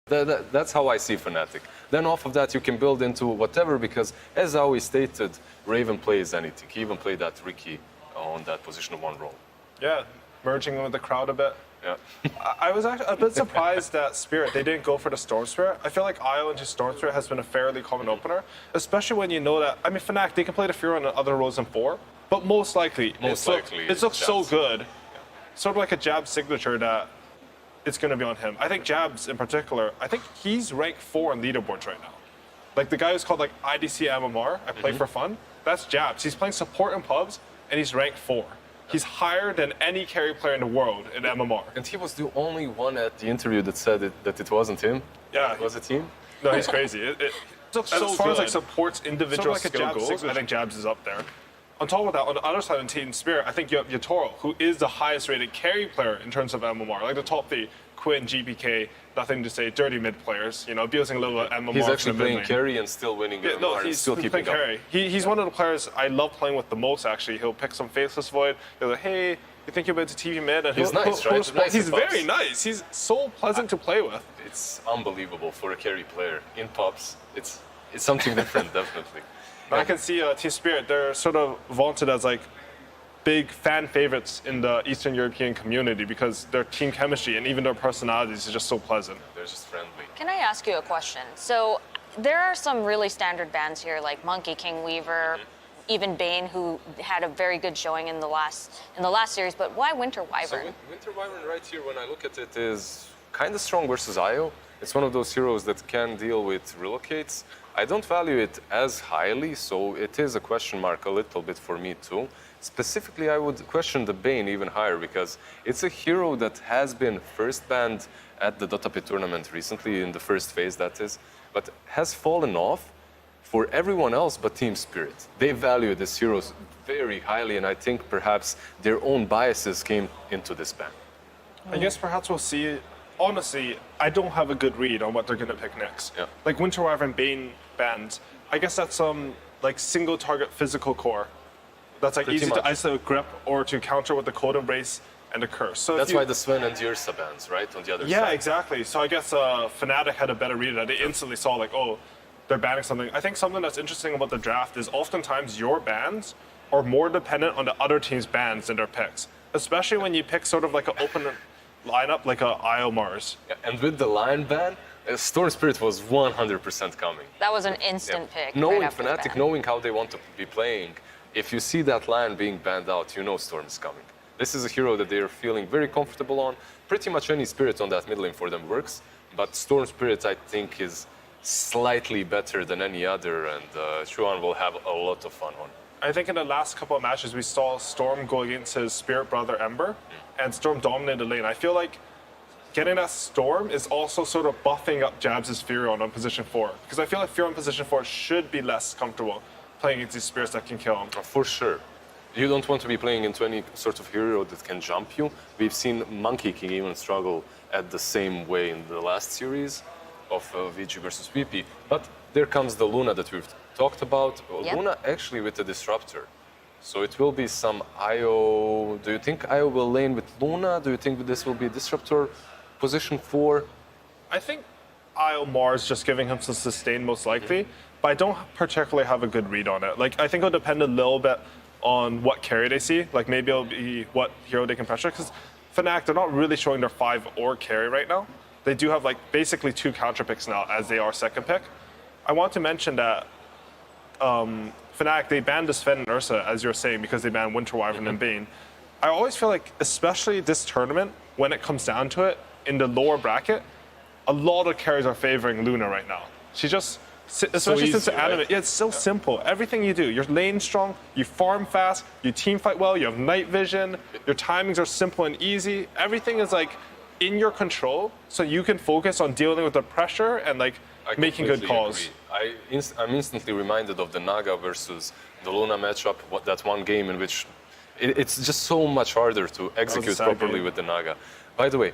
That's how I see Fnatic. Then off of that, you can build into whatever, because as I always stated, Raven plays anything. He even played that Ricky on that position of one role. Yeah, merging with the crowd a bit. Yeah. I was actually a bit surprised that Spirit, they didn't go for the Storm Spirit. I feel like IO into Storm Spirit has been a fairly common opener, especially when you know that, I mean, Fnatic, they can play the Fury on other roles in 4, but most likely, it looks so good. Yeah. Sort of like a Jab signature that it's going to be on him. I think Jabs in particular, I think he's ranked 4 on leaderboards right now. Like the guy who's called like IDC MMR, I play for fun, that's Jabs. He's playing support in pubs, and he's ranked 4. He's higher than any carry player in the world in MMR. And he was the only one at the interview that said that it wasn't him. Yeah. It was a team. No, he's crazy. It looks so as far as like supports individual sort of like skill goals, I think Jabs is up there. On top of that, on the other side of Team Spirit, I think you have Yatoro, who is the highest rated carry player in terms of MMR. Like the top 3, Quinn, GPK, nothing to say, dirty mid players, you know, abusing a little MMR. He's actually playing carry and still winning MMR. No, he's still keeping carry. He's one of the players I love playing with the most, actually. He'll pick some Faceless Void. He'll like, hey, you think you're about to TV mid? And he's nice, right? He's very nice. He's so pleasant to play with. It's unbelievable for a carry player in pubs. It's something different, definitely. But I can see Team Spirit, they're sort of vaunted as like big fan favorites in the Eastern European community because their team chemistry and even their personalities is just so pleasant. They're just friendly. Can I ask you a question? So there are some really standard bans here, like Monkey King Weaver, even Bane, who had a very good showing in the last series. But why Winter Wyvern? So Winter Wyvern right here, when I look at it, is kind of strong versus IO. It's one of those heroes that can deal with relocates. I don't value it as highly, so it is a question mark a little bit for me too. Specifically, I would question the Bane even higher because it's a hero that has been first banned at the Dota Pit tournament recently, in the first phase that is, but has fallen off for everyone else but Team Spirit. They value these heroes very highly, and I think perhaps their own biases came into this ban. I guess perhaps we'll see. Honestly, I don't have a good read on what they're going to pick next. Yeah. Like Winter Wyvern Bane bans, I guess that's some like single target physical core. That's like easy to isolate with grip or to counter with the Cold Embrace and the Curse. So that's why the Sven and Yrsa bans, right? On the other side. Yeah, exactly. So I guess Fnatic had a better read of that. They instantly saw like, oh, they're banning something. I think something that's interesting about the draft is oftentimes your bans are more dependent on the other team's bans than their picks. Especially when you pick sort of like an open lineup like a IO Mars. Yeah, and with the Lion ban, Storm Spirit was 100% coming. That was an instant pick. Knowing right Fnatic, knowing how they want to be playing, if you see that Lion being banned out, you know Storm is coming. This is a hero that they are feeling very comfortable on. Pretty much any Spirit on that mid lane for them works, but Storm Spirit, I think, is slightly better than any other, and Chuan will have a lot of fun on. I think in the last couple of matches, we saw Storm go against his Spirit brother Ember, and Storm dominated the lane. I feel like getting that Storm is also sort of buffing up Jabs' Furion on position 4, because I feel like Furion on position 4 should be less comfortable playing against these Spirits that can kill him. For sure. You don't want to be playing into any sort of hero that can jump you. We've seen Monkey King even struggle at the same way in the last series of VG versus VP. But there comes the Luna that we've talked about. Yep. Luna actually with the Disruptor. So it will be some IO. Do you think IO will lane with Luna? Do you think this will be Disruptor position 4? I think IO Mars just giving him some sustain most likely, but I don't particularly have a good read on it. Like I think it'll depend a little bit on what carry they see. Like maybe it'll be what hero they can pressure, because Fnatic, they're not really showing their 5 or carry right now. They do have like basically 2 counter picks now as they are second pick. I want to mention that Fnatic, they banned the Sven and Ursa, as you're saying, because they banned Winter Wyvern and Bane. I always feel like, especially this tournament, when it comes down to it, in the lower bracket, a lot of carries are favoring Luna right now. She just, especially since the anime, yeah, it's so simple. Everything you do, you're lane strong, you farm fast, you team fight well, you have night vision, your timings are simple and easy. Everything is like in your control, so you can focus on dealing with the pressure and like making good calls. I'm instantly reminded of the Naga versus the Luna matchup, that one game in which it's just so much harder to execute properly with the Naga. By the way,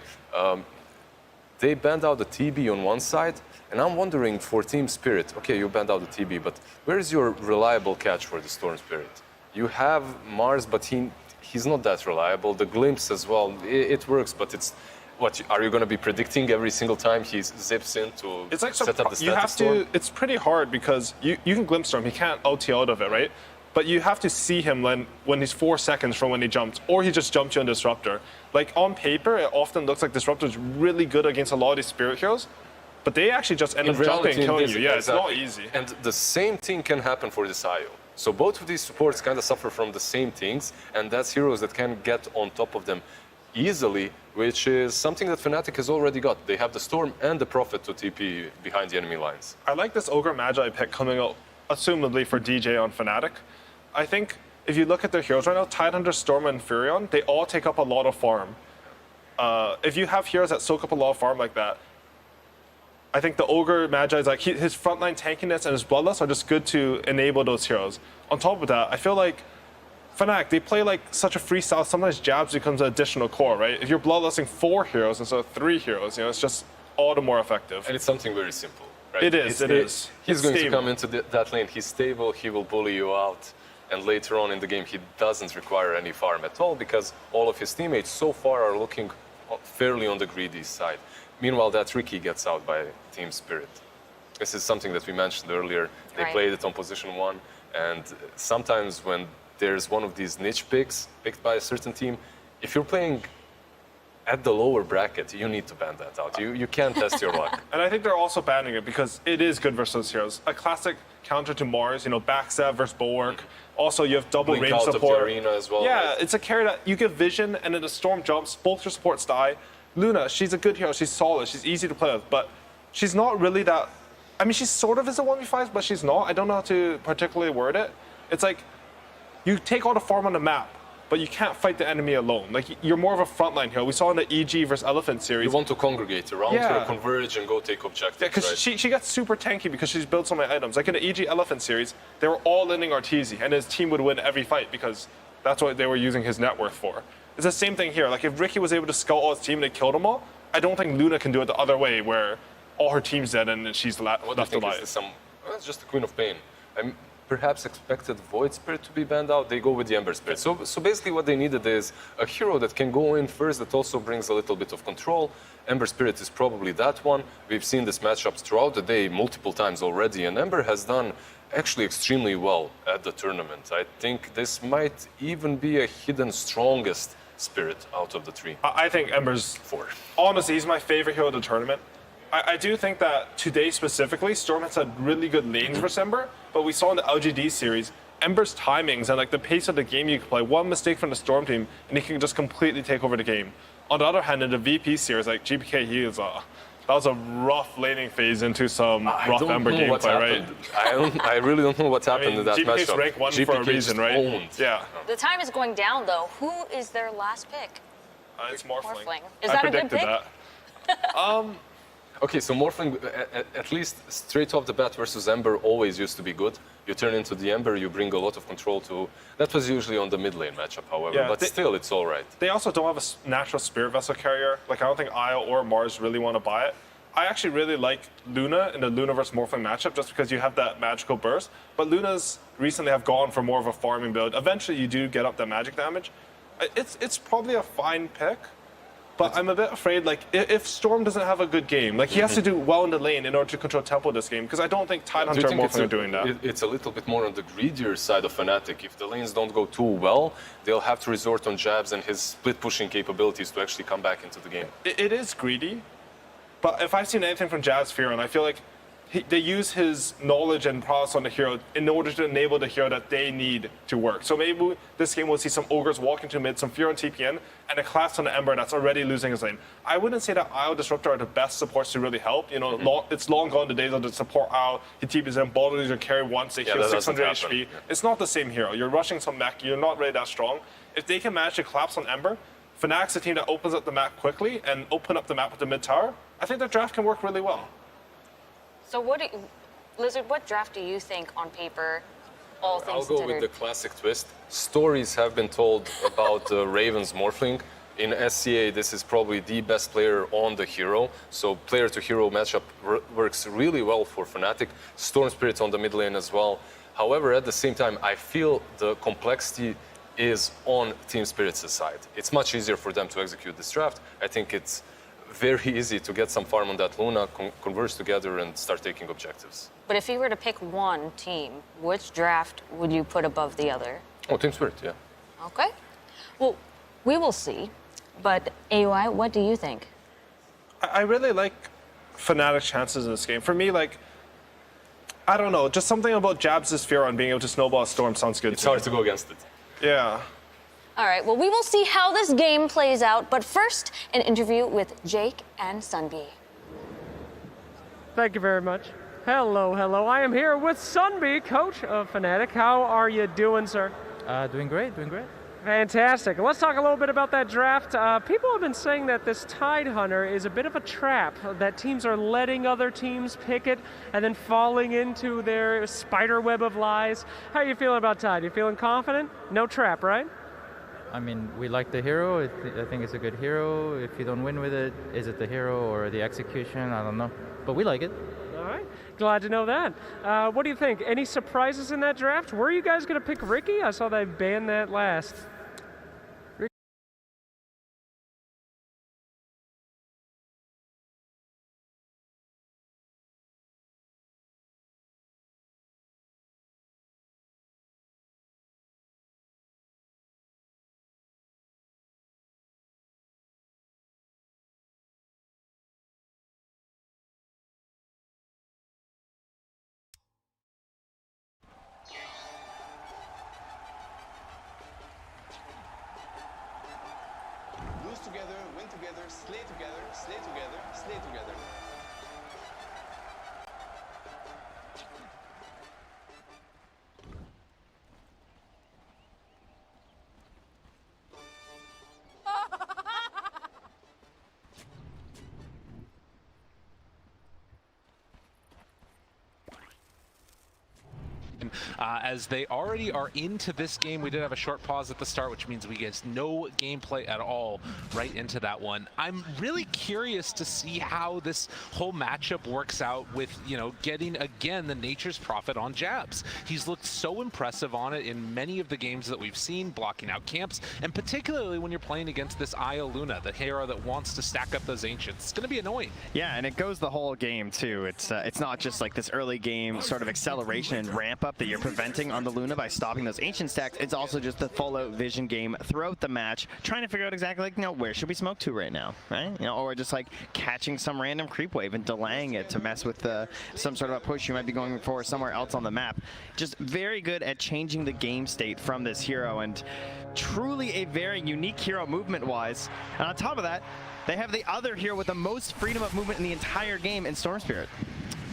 they banned out the TB on one side, and I'm wondering for Team Spirit, okay, you banned out the TB, but where is your reliable catch for the Storm Spirit? You have Mars, but he's not that reliable. The Glimpse as well, it works, but it's what are you going to be predicting every single time he zips in to It's like set up the you static have storm? to. It's pretty hard because you can glimpse storm. He can't OT out of it, right? But you have to see him when he's 4 seconds from when he jumped, or he just jumped you on Disruptor. Like on paper, it often looks like Disruptor's really good against a lot of these Spirit Heroes, but they actually just end In up jumping and reality, killing you. Yeah, it's not exactly. easy. And the same thing can happen for this IO. So both of these supports kind of suffer from the same things, and that's heroes that can get on top of them easily, which is something that Fnatic has already got. They have the Storm and the Prophet to TP behind the enemy lines. I like this Ogre Magi pick coming out, assumably for DJ on Fnatic. I think if you look at their heroes right now, Tidehunter, Storm, and Furion, they all take up a lot of farm. If you have heroes that soak up a lot of farm like that, I think the Ogre Magi is like his frontline tankiness and his Bloodlust are just good to enable those heroes. On top of that, I feel like Fnatic, they play like such a freestyle. Sometimes jabs becomes an additional core, right? If you're Bloodlusting 4 heroes instead of 3 heroes, you know, it's just all the more effective. And it's something very simple, right? It is. He's It's going stable. to come into that lane. He's stable. He will bully you out. And later on in the game, he doesn't require any farm at all because all of his teammates so far are looking fairly on the greedy side. Meanwhile, that Ricky gets out by Team Spirit. This is something that we mentioned earlier. They Right. played it on position 1, and sometimes when there's one of these niche picks picked by a certain team, if you're playing at the lower bracket, you need to ban that out. You can't test your luck. And I think they're also banning it because it is good versus those heroes. A classic counter to Mars, you know, backstab versus Bulwark. Also, you have double Blink range out of the support. arena as well, Yeah, right? it's a carry that you give vision and then the storm jumps, both your supports die. Luna, she's a good hero, she's solid, she's easy to play with, but she's not really that. I mean, she sort of is a 1v5, but she's not. I don't know how to particularly word it. It's like you take all the farm on the map, but you can't fight the enemy alone. Like, you're more of a frontline hero. We saw in the EG versus Elephant series. You want to congregate around Yeah. her, converge, and go take objectives, Yeah, because right? she gets super tanky because she's built so many items. Like in the EG Elephant series, they were all landing Arteezy, and his team would win every fight because that's what they were using his net worth for. It's the same thing here. Like if Ricky was able to scout all his team and they killed them all, I don't think Luna can do it the other way where all her team's dead and she's What do you left think alive. is well, it's just the Queen of Pain. I perhaps expected Void Spirit to be banned out. They go with the Ember Spirit. So basically what they needed is a hero that can go in first that also brings a little bit of control. Ember Spirit is probably that one. We've seen this matchups throughout the day multiple times already, and Ember has done actually extremely well at the tournament. I think this might even be a hidden strongest spirit out of the 3. I think Ember's 4. honestly, he's my favorite hero of the tournament. I do think that today specifically, Storm has had really good lanes versus Ember, but we saw in the LGD series, Ember's timings and like the pace of the game you can play, one mistake from the Storm team, and he can just completely take over the game. On the other hand, in the VP series, like GPK, that was a rough laning phase into some rough Ember gameplay, right? I really don't know what happened in that GPK's matchup. rank 1 for a GPK reason, just right? owned. Yeah. The time is going down, though. Who is their last pick? It's Morphling. Morphling. Is I that a good predicted pick? that. Okay, so Morphling, at least straight off the bat versus Ember, always used to be good. You turn into the Ember, you bring a lot of control to... That was usually on the mid lane matchup, however, Yeah, but still, it's all right. They also don't have a natural Spirit Vessel carrier. Like, I don't think Io or Mars really want to buy it. I actually really like Luna in the Luna versus Morphling matchup just because you have that magical burst. But Luna's recently have gone for more of a farming build. Eventually, you do get up that magic damage. It's probably a fine pick. But I'm a bit afraid, like, if Storm doesn't have a good game, like, he has to do well in the lane in order to control tempo this game, because I don't think Tidehunter Do you or think Morphling are doing that. It's a little bit more on the greedier side of Fnatic. If the lanes don't go too well, they'll have to resort on jabs and his split pushing capabilities to actually come back into the game. It is greedy, but if I've seen anything from Jazz Fearon, I feel like they use his knowledge and prowess on the hero in order to enable the hero that they need to work. So maybe this game we'll see some Ogres walk into mid, some Fearon TPN, and a collapse on the Ember that's already losing his lane. I wouldn't say that Io Disruptor are the best supports to really help. You know, it's long gone the days of the support Io, he TPs in, Baldur's your carry once, they heal that doesn't 600 happen. HP. It's not the same hero. You're rushing some mech, you're not really that strong. If they can manage to collapse on Ember, Fnatic's a team that opens up the map quickly and open up the map with the mid tower. I think their draft can work really well. So Lizard, what draft do you think on paper, all I'll things go with considered? the classic twist. Stories have been told about Raven's Morphling. In SCA, this is probably the best player on the hero. So player-to-hero matchup works really well for Fnatic. Storm Spirit on the mid lane as well. However, at the same time, I feel the complexity is on Team Spirit's side. It's much easier for them to execute this draft. I think it's very easy to get some farm on that Luna, converse together, and start taking objectives. But if you were to pick one team, which draft would you put above the other? Oh, Team Spirit, yeah. Okay. Well, we will see. But AUI, what do you think? I really like Fnatic's chances in this game. For me, like, I don't know, just something about Jabs' fear on being able to snowball a storm sounds good. It's hard to go against it. Yeah. All right, well, we will see how this game plays out. But first, an interview with Jake and Sunbi. Thank you very much. Hello, hello. I am here with Sunbi, coach of Fnatic. How are you doing, sir? Doing great, doing great. Fantastic. Let's talk a little bit about that draft. People have been saying that this Tide Hunter is a bit of a trap, that teams are letting other teams pick it and then falling into their spider web of lies. How are you feeling about Tide? You feeling confident? No trap, right? I mean, we like the hero. I think it's a good hero. If you don't win with it, is it the hero or the execution? I don't know. But we like it. All right. Glad to know that. What do you think? Any surprises in that draft? Were you guys going to pick Ricky? I saw they banned that last. Lose together, win together, slay together, slay together, slay together. As they already are into this game. We did have a short pause at the start, which means we get no gameplay at all right into that one. I'm really curious to see how this whole matchup works out with, you know, getting, again, the Nature's Prophet on Jabs. He's looked so impressive on it in many of the games that we've seen, blocking out camps, and particularly when you're playing against this Io Luna, the hero that wants to stack up those Ancients. It's going to be annoying. Yeah, and it goes the whole game, too. It's not just like this early game sort of acceleration and ramp up that you're preventing on the Luna by stopping those Ancient stacks. It's also just the full-out vision game throughout the match, trying to figure out exactly, like, you know, where should we smoke to right now, right? You know, or just like catching some random creep wave and delaying it to mess with some sort of a push you might be going for somewhere else on the map. Just very good at changing the game state from this hero, and truly a very unique hero movement-wise. And on top of that, they have the other hero with the most freedom of movement in the entire game in Storm Spirit.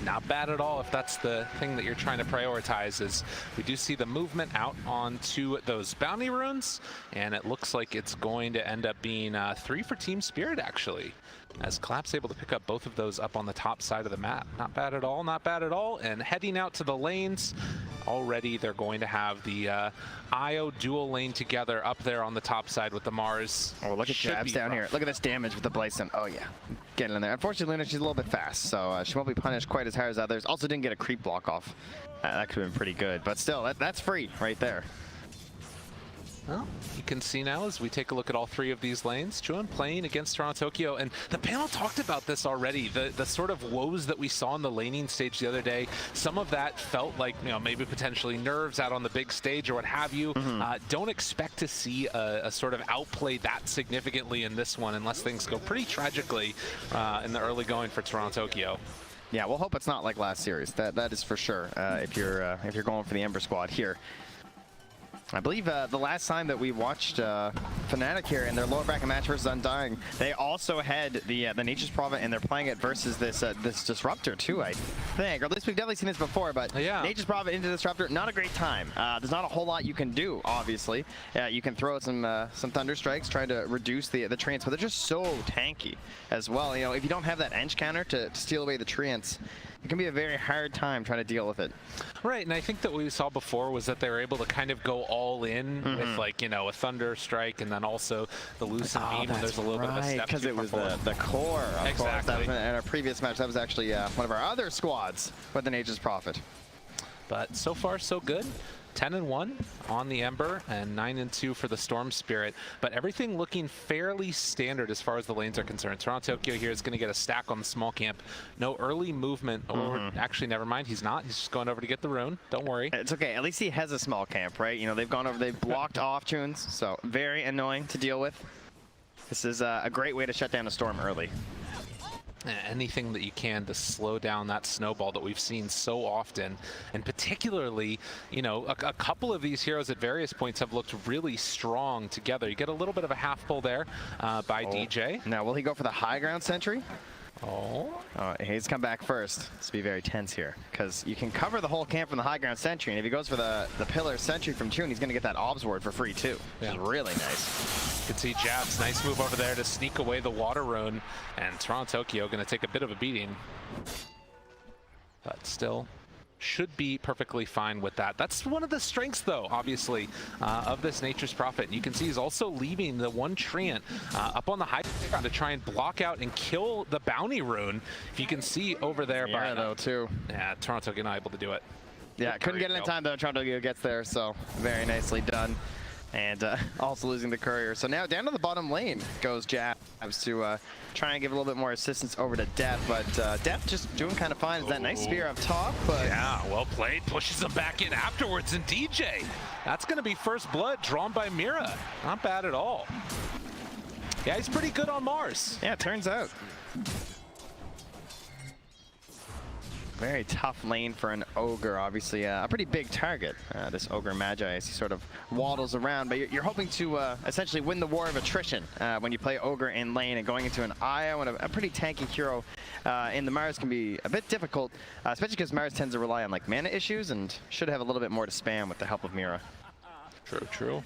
Not bad at all if that's the thing that you're trying to prioritize. Is we do see the movement out onto those bounty runes, and it looks like it's going to end up being 3 for Team Spirit, actually, as Clap's able to pick up both of those up on the top side of the map. Not bad at all, not bad at all. And heading out to the lanes, already they're going to have the Io dual lane together up there on the top side with the Mars. Oh, look at Jabs down here. Look at this damage with the Blyson. Oh, yeah. Getting in there. Unfortunately, Luna, she's a little bit fast, so she won't be punished quite as hard as others. Also didn't get a creep block off. That could have been pretty good, but still, that's free right there. Well, you can see now as we take a look at all 3 of these lanes, Chuan playing against Toronto Tokyo, and the panel talked about this already, the sort of woes that we saw in the laning stage the other day. Some of that felt like, you know, maybe potentially nerves out on the big stage or what have you. Don't expect to see a sort of outplay that significantly in this one unless things go pretty tragically in the early going for Toronto Tokyo. Yeah, we'll hope it's not like last series. That is for sure. If you're going for the Ember squad here. I believe the last time that we watched Fnatic here in their lower bracket match versus Undying, they also had the Nature's Prophet, and they're playing it versus this this Disruptor too, I think. Or at least we've definitely seen this before, but yeah. Nature's Prophet into Disruptor, not a great time. There's not a whole lot you can do, obviously. You can throw some Thunder Strikes, trying to reduce the treants, but they're just so tanky as well. You know, if you don't have that Ench counter to steal away the treants, it can be a very hard time trying to deal with it. Right, and I think that what we saw before was that they were able to kind of go all in with, like, you know, a Thunder Strike and then also the Lucent Beam when there's a little bit of a step because it was the core, of exactly. course. That was in our previous match. That was actually one of our other squads with the Nature's Prophet. But so far, so good. 10-1 on the Ember and 9-2 for the Storm Spirit, but everything looking fairly standard as far as the lanes are concerned. Tokyo here is going to get a stack on the small camp. No early movement, or actually, never mind, he's not. He's just going over to get the rune. Don't worry. It's okay. At least he has a small camp, right? You know, they've gone over, they've blocked off tunes, so very annoying to deal with. This is a great way to shut down a Storm early. Anything that you can to slow down that snowball that we've seen so often, and particularly, you know, a couple of these heroes at various points have looked really strong together. You get a little bit of a half pull there by DJ. Now, will he go for the high ground sentry? Oh, He's come back first. Let's be very tense here, because you can cover the whole camp from the high ground sentry, and if he goes for the pillar sentry from Tune, he's going to get that obs ward for free too, which is really nice. You can see Jabs, nice move over there to sneak away the water rune, and Tokyo going to take a bit of a beating, but still should be perfectly fine with that. That's one of the strengths, though, obviously, of this Nature's Prophet. And you can see he's also leaving the one Treant up on the high ground to try and block out and kill the bounty rune. If you can see over there, yeah, though, too. Yeah, Tokyo not able to do it. Yeah, couldn't get it in time, though. Tokyo gets there, so very nicely done. And also losing the courier. So now down to the bottom lane goes Jabs to try and give a little bit more assistance over to Death, but Death just doing kind of fine. Is that nice spear up top? But yeah, well played. Pushes him back in afterwards, and DJ. That's going to be first blood drawn by Mira. Not bad at all. Yeah, he's pretty good on Mars. Yeah, it turns out. Very tough lane for an Ogre, obviously a pretty big target, this Ogre Magi, as he sort of waddles around, but you're hoping to essentially win the war of attrition when you play Ogre in lane, and going into an IO and a pretty tanky hero in the Mars can be a bit difficult, especially because Mars tends to rely on like mana issues and should have a little bit more to spam with the help of Mira. True.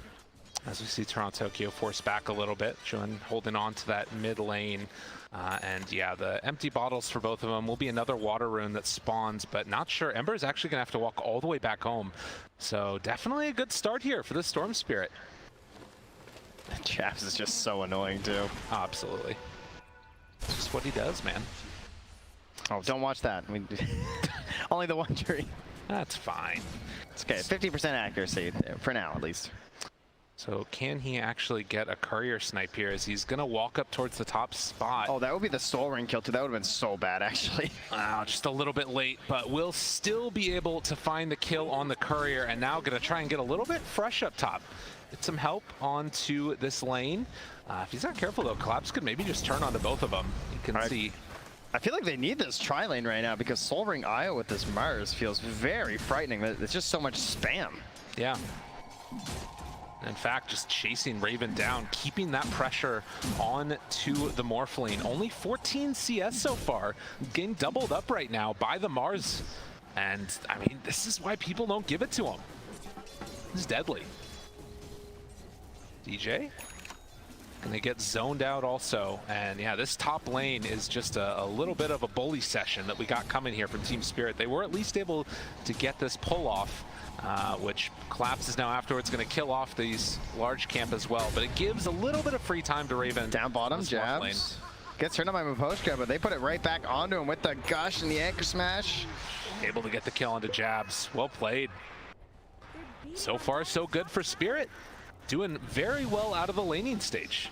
As we see Tokyo force back a little bit, holding on to that mid lane. And yeah, the empty bottles for both of them will be another water rune that spawns, but not sure. Ember's actually going to have to walk all the way back home. So definitely a good start here for the Storm Spirit. Chaps is just so annoying too. Oh, absolutely. It's just what he does, man. Oh, don't watch that. I mean, only the one tree. That's fine. It's okay, 50% accuracy, for now at least. So can he actually get a courier snipe here as he's going to walk up towards the top spot? Oh, that would be the Soul Ring kill too. That would have been so bad, actually. Wow, just a little bit late, but we'll still be able to find the kill on the courier, and now going to try and get a little bit fresh up top. Get some help onto this lane. If he's not careful, though, Collapse could maybe just turn onto both of them. You can see. I feel like they need this tri-lane right now, because Soul Ring IO with this Mars feels very frightening. It's just so much spam. Yeah. In fact, just chasing Raven down, keeping that pressure on to the Morphling. Only 14 CS so far, getting doubled up right now by the Mars. And, I mean, this is why people don't give it to him. This is deadly. DJ gonna get zoned out also. And yeah, this top lane is just a little bit of a bully session that we got coming here from Team Spirit. They were at least able to get this pull off. Which Collapse is now afterwards going to kill off these large camp as well. But it gives a little bit of free time to Raven. Down bottom, Jabs. Gets turned on by Miposhka, but they put it right back onto him with the gush and the anchor smash. Able to get the kill onto Jabs. Well played. So far, so good for Spirit. Doing very well out of the laning stage.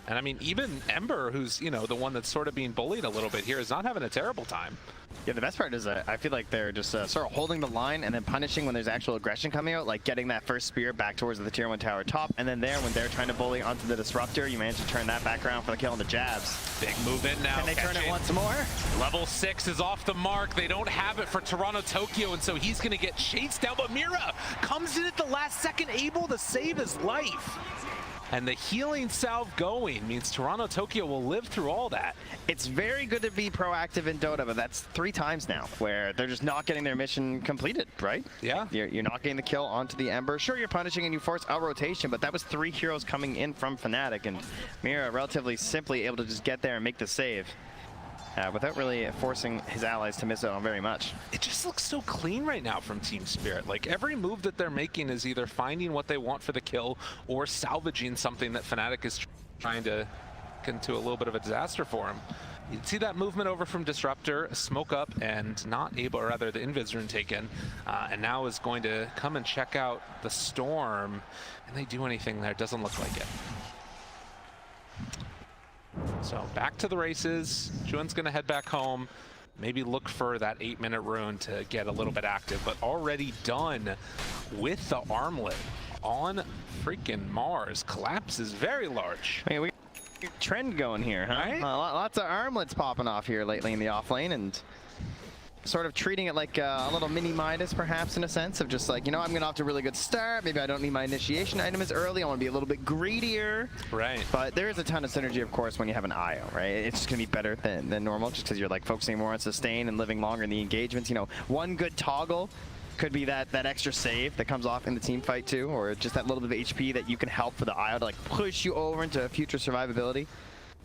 And I mean, even Ember, who's, you know, the one that's sort of being bullied a little bit here, is not having a terrible time. Yeah, the best part is I feel like they're just sort of holding the line and then punishing when there's actual aggression coming out, like getting that first spear back towards the tier 1 tower top, and then there, when they're trying to bully onto the Disruptor, you manage to turn that back around for the kill on the Jabs. Big move in now. Can they turn it once more? Level 6 is off the mark. They don't have it for Tokyo, and so he's going to get chased down, but Mira comes in at the last second, able to save his life. And the healing salve going means Tokyo will live through all that. It's very good to be proactive in Dota, but that's 3 times now where they're just not getting their mission completed, right? Yeah. You're not getting the kill onto the Ember. Sure, you're punishing and you force a rotation, but that was 3 heroes coming in from Fnatic, and Mira relatively simply able to just get there and make the save. Without really forcing his allies to miss out on very much. It just looks so clean right now from Team Spirit. Like, every move that they're making is either finding what they want for the kill or salvaging something that Fnatic is trying to get into a little bit of a disaster for him. You see that movement over from Disruptor, smoke up and not able, or rather the Invis rune taken, and now is going to come and check out the Storm. And they do anything there? Doesn't look like it. So back to the races. Juan's going to head back home. Maybe look for that 8-minute rune to get a little bit active, but already done with the armlet on freaking Mars. Collapse is very large. I mean, we trend going here, huh? Right? Lots of armlets popping off here lately in the off lane, and sort of treating it like a little mini Midas, perhaps, in a sense of just like, you know, I'm getting off to a really good start. Maybe I don't need my initiation item as early. I want to be a little bit greedier. Right. But there is a ton of synergy, of course, when you have an IO, right? It's just going to be better than normal, just because you're like focusing more on sustain and living longer in the engagements. You know, one good toggle could be that extra save that comes off in the team fight too, or just that little bit of HP that you can help for the IO to like push you over into future survivability.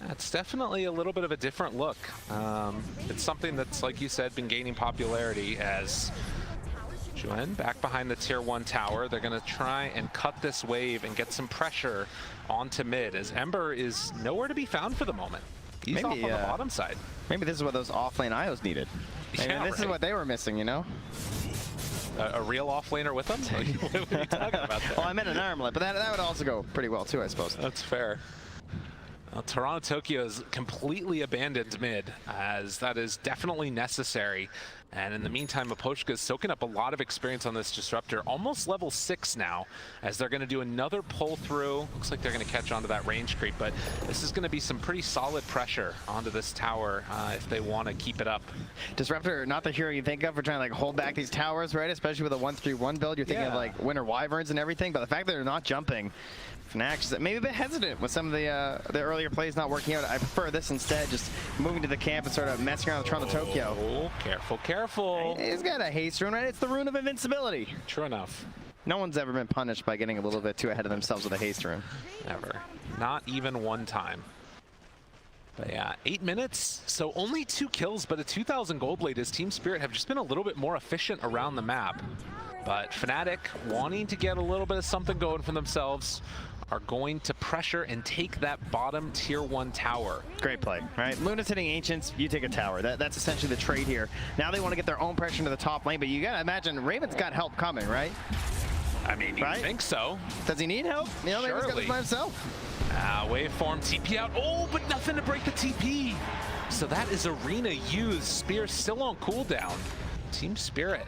It's definitely a little bit of a different look. It's something that's, like you said, been gaining popularity as Juan back behind the tier 1 tower. They're going to try and cut this wave and get some pressure onto mid, as Ember is nowhere to be found for the moment. He's Maybe, off on the bottom side. Maybe this is what those offlane IOs needed. Maybe Yeah, this is what they were missing, you know? A real offlaner with them? What are you talking about there? Well, I meant an armlet, but that would also go pretty well too, I suppose. That's fair. Well, Toronto Tokyo is completely abandoned mid, as that is definitely necessary. And in the meantime, Aposhka is soaking up a lot of experience on this Disruptor, almost level 6 now, as they're going to do another pull through. Looks like they're going to catch onto that range creep, but this is going to be some pretty solid pressure onto this tower if they want to keep it up. Disruptor, not the hero you think of for trying to like hold back these towers, right? Especially with a 1-3-1 build, you're thinking of like Winter Wyverns and everything, but the fact that they're not jumping, Fnatic is maybe a bit hesitant with some of the earlier plays not working out. I prefer this instead, just moving to the camp and sort of messing around with Toronto Tokyo. Oh, careful, careful. He's got a haste rune, right? It's the rune of invincibility. True enough. No one's ever been punished by getting a little bit too ahead of themselves with a haste rune. Never. Not even one time. But yeah, 8 minutes, so only 2 kills, but a 2,000 gold blade as Team Spirit have just been a little bit more efficient around the map. But Fnatic, wanting to get a little bit of something going for themselves, are going to pressure and take that bottom tier 1 tower. Great play, right? Luna's hitting Ancients, you take a tower. That's essentially the trade here. Now they want to get their own pressure into the top lane, but you gotta imagine Raven's got help coming, right? I mean, you think so. Does he need help? You know, Raven's got this by himself. Waveform, TP out. Oh, but nothing to break the TP. So that is Arena used. Spear still on cooldown. Team Spirit.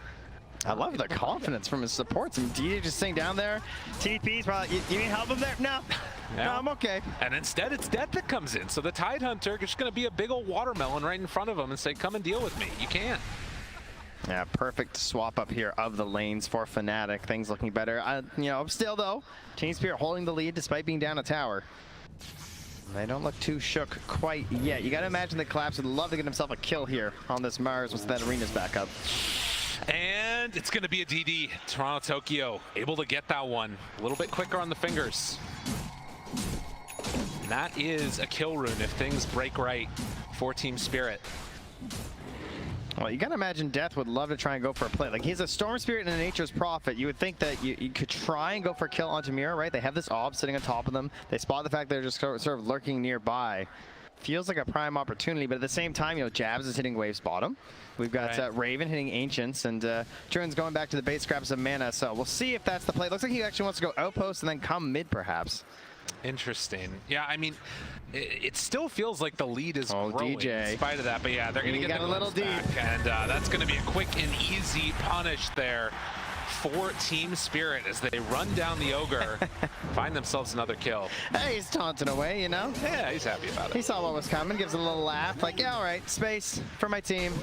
I love the confidence from his supports. And DJ just sitting down there. TP's probably, you need help him there? No. Yeah. No, I'm okay. And instead, it's Death that comes in. So the Tidehunter is just going to be a big old watermelon right in front of him and say, come and deal with me. You can't. Yeah, perfect swap up here of the lanes for Fnatic. Things looking better. You know, still though, Team Spirit holding the lead despite being down a tower. They don't look too shook quite yet. You got to imagine that Collapse would love to get himself a kill here on this Mars once that arena's back up. And it's going to be a DD. Toronto Tokyo able to get that one a little bit quicker on the fingers. And that is a kill rune if things break right for Team Spirit. Well, you gotta imagine Death would love to try and go for a play. Like, he's a Storm Spirit and a Nature's Prophet. You would think that you could try and go for a kill onto Mira, right? They have this Ob sitting on top of them. They spot the fact they're just sort of lurking nearby. Feels like a prime opportunity, but at the same time, you know, Jabs is hitting Wave's bottom. We've got Raven hitting Ancients, and Juan's going back to the base, grab some mana. So we'll see if that's the play. Looks like he actually wants to go Outpost and then come mid, perhaps. Interesting. Yeah, I mean, it still feels like the lead is growing DJ. in spite of that. But yeah, they're going to get a little deep, and that's going to be a quick and easy punish there for Team Spirit as they run down the Ogre, find themselves another kill. Hey, he's taunting away, you know? Yeah, he's happy about it. He saw what was coming, gives a little laugh, like, yeah, all right, space for my team.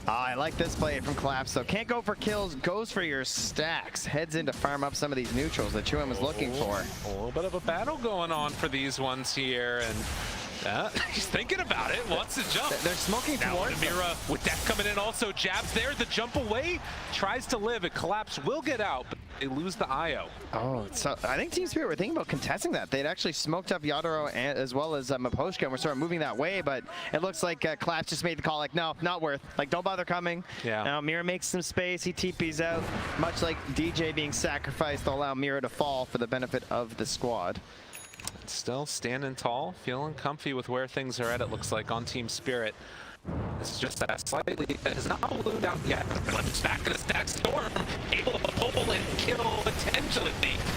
I like this play from Collapse, though. Can't go for kills, goes for your stacks. Heads in to farm up some of these neutrals that Chuan was looking for. A little bit of a battle going on for these ones here, and he's thinking about it, wants to jump. They're smoking towards Mira with Death coming in also. Jabs there, the jump away, tries to live. It Collapse will get out, but they lose the IO. Oh, so I think Team Spirit were thinking about contesting that. They'd actually smoked up Yadoro as well as Maposhka, and we're sort of moving that way, but it looks like Collapse just made the call, like, no, not worth. Like, don't bother coming. Yeah. Now Mira makes some space, he TP's out, much like DJ being sacrificed to allow Mira to fall for the benefit of the squad. still standing tall, feeling comfy with where things are at, it looks like, on Team Spirit. This is just that slightly, that is not ballooned out yet. It's back to the stack. Storm able to pull and kill potentially.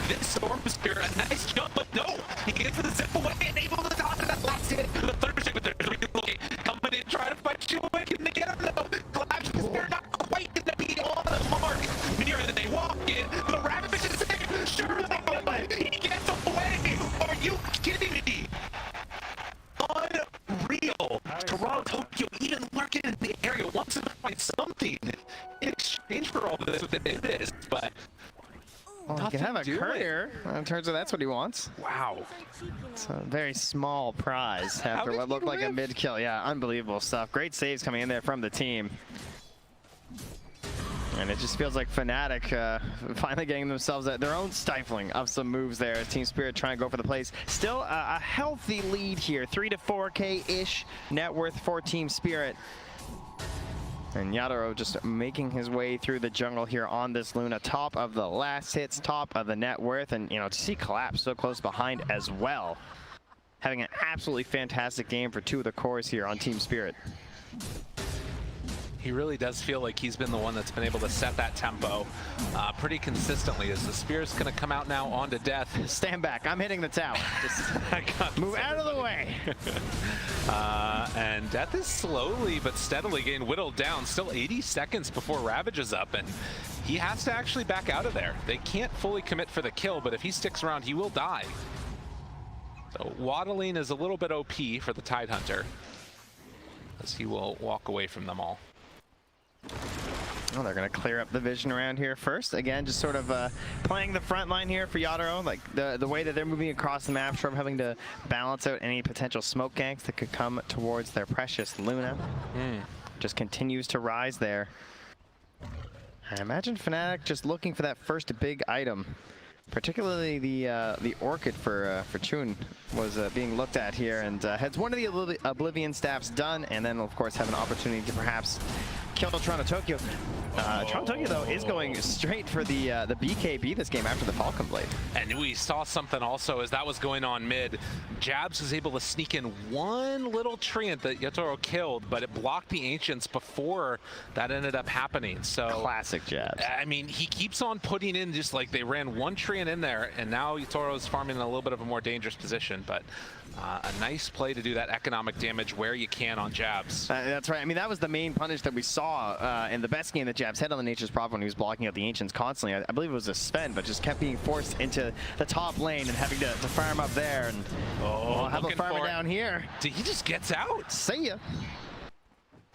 This Storm Spirit, a nice jump, but no, he gets the zip away and able to dodge that last hit. The third ship with their coming in, trying to fight you away. Can they get him though? Collapse, they're not quite going to be on the mark. Near that they walk in, the Ravage is there. Sure, he gets away. Are you kidding me? Unreal. Toronto, Tokyo even lurking in the area wants to find something in exchange for all of this with it is, but well, he can have a courier. In terms of that's what he wants. Wow. It's a very small prize after what looked like a mid kill. Yeah, unbelievable stuff. Great saves coming in there from the team. And it just feels like Fnatic finally getting themselves their own stifling of some moves there. Team Spirit trying to go for the plays. Still a healthy lead here. 3 to 4K-ish net worth for Team Spirit. And Yadoro just making his way through the jungle here on this Luna. Top of the last hits, top of the net worth. And, you know, to see Collapse so close behind as well. Having an absolutely fantastic game for 2 of the cores here on Team Spirit. He really does feel like he's been the one that's been able to set that tempo pretty consistently. As the Spear's going to come out now onto Death. Stand back. I'm hitting the tower. Just move out of the way. And Death is slowly but steadily getting whittled down. Still 80 seconds before Ravage is up, and he has to actually back out of there. They can't fully commit for the kill, but if he sticks around, he will die. So waddling is a little bit OP for the Tidehunter, as he will walk away from them all. Oh, they're going to clear up the vision around here first. Again, just sort of playing the front line here for Yadoro. Like the way that they're moving across the map, sort of having to balance out any potential smoke ganks that could come towards their precious Luna. Just continues to rise there. I imagine Fnatic just looking for that first big item. Particularly the Orchid for Chun was being looked at here, and has one of the Oblivion staffs done, and then of course have an opportunity to perhaps kill Toronto Tokyo. Toronto Tokyo though is going straight for the BKB this game after the Falcon Blade. And we saw something also as that was going on mid. Jabs was able to sneak in one little treant that Yatoro killed, but it blocked the Ancients before that ended up happening. So classic Jabs. I mean, he keeps on putting in, just like they ran one treant in there, and now Yatoro's farming in a little bit of a more dangerous position, but a nice play to do that economic damage where you can on Jabs. That's right. I mean, that was the main punish that we saw in the best game that Jabs had on the Nature's Prophet when he was blocking out the Ancients constantly. I believe it was a Sven, but just kept being forced into the top lane and having to farm up there. And how about farming down here? He just gets out. See ya.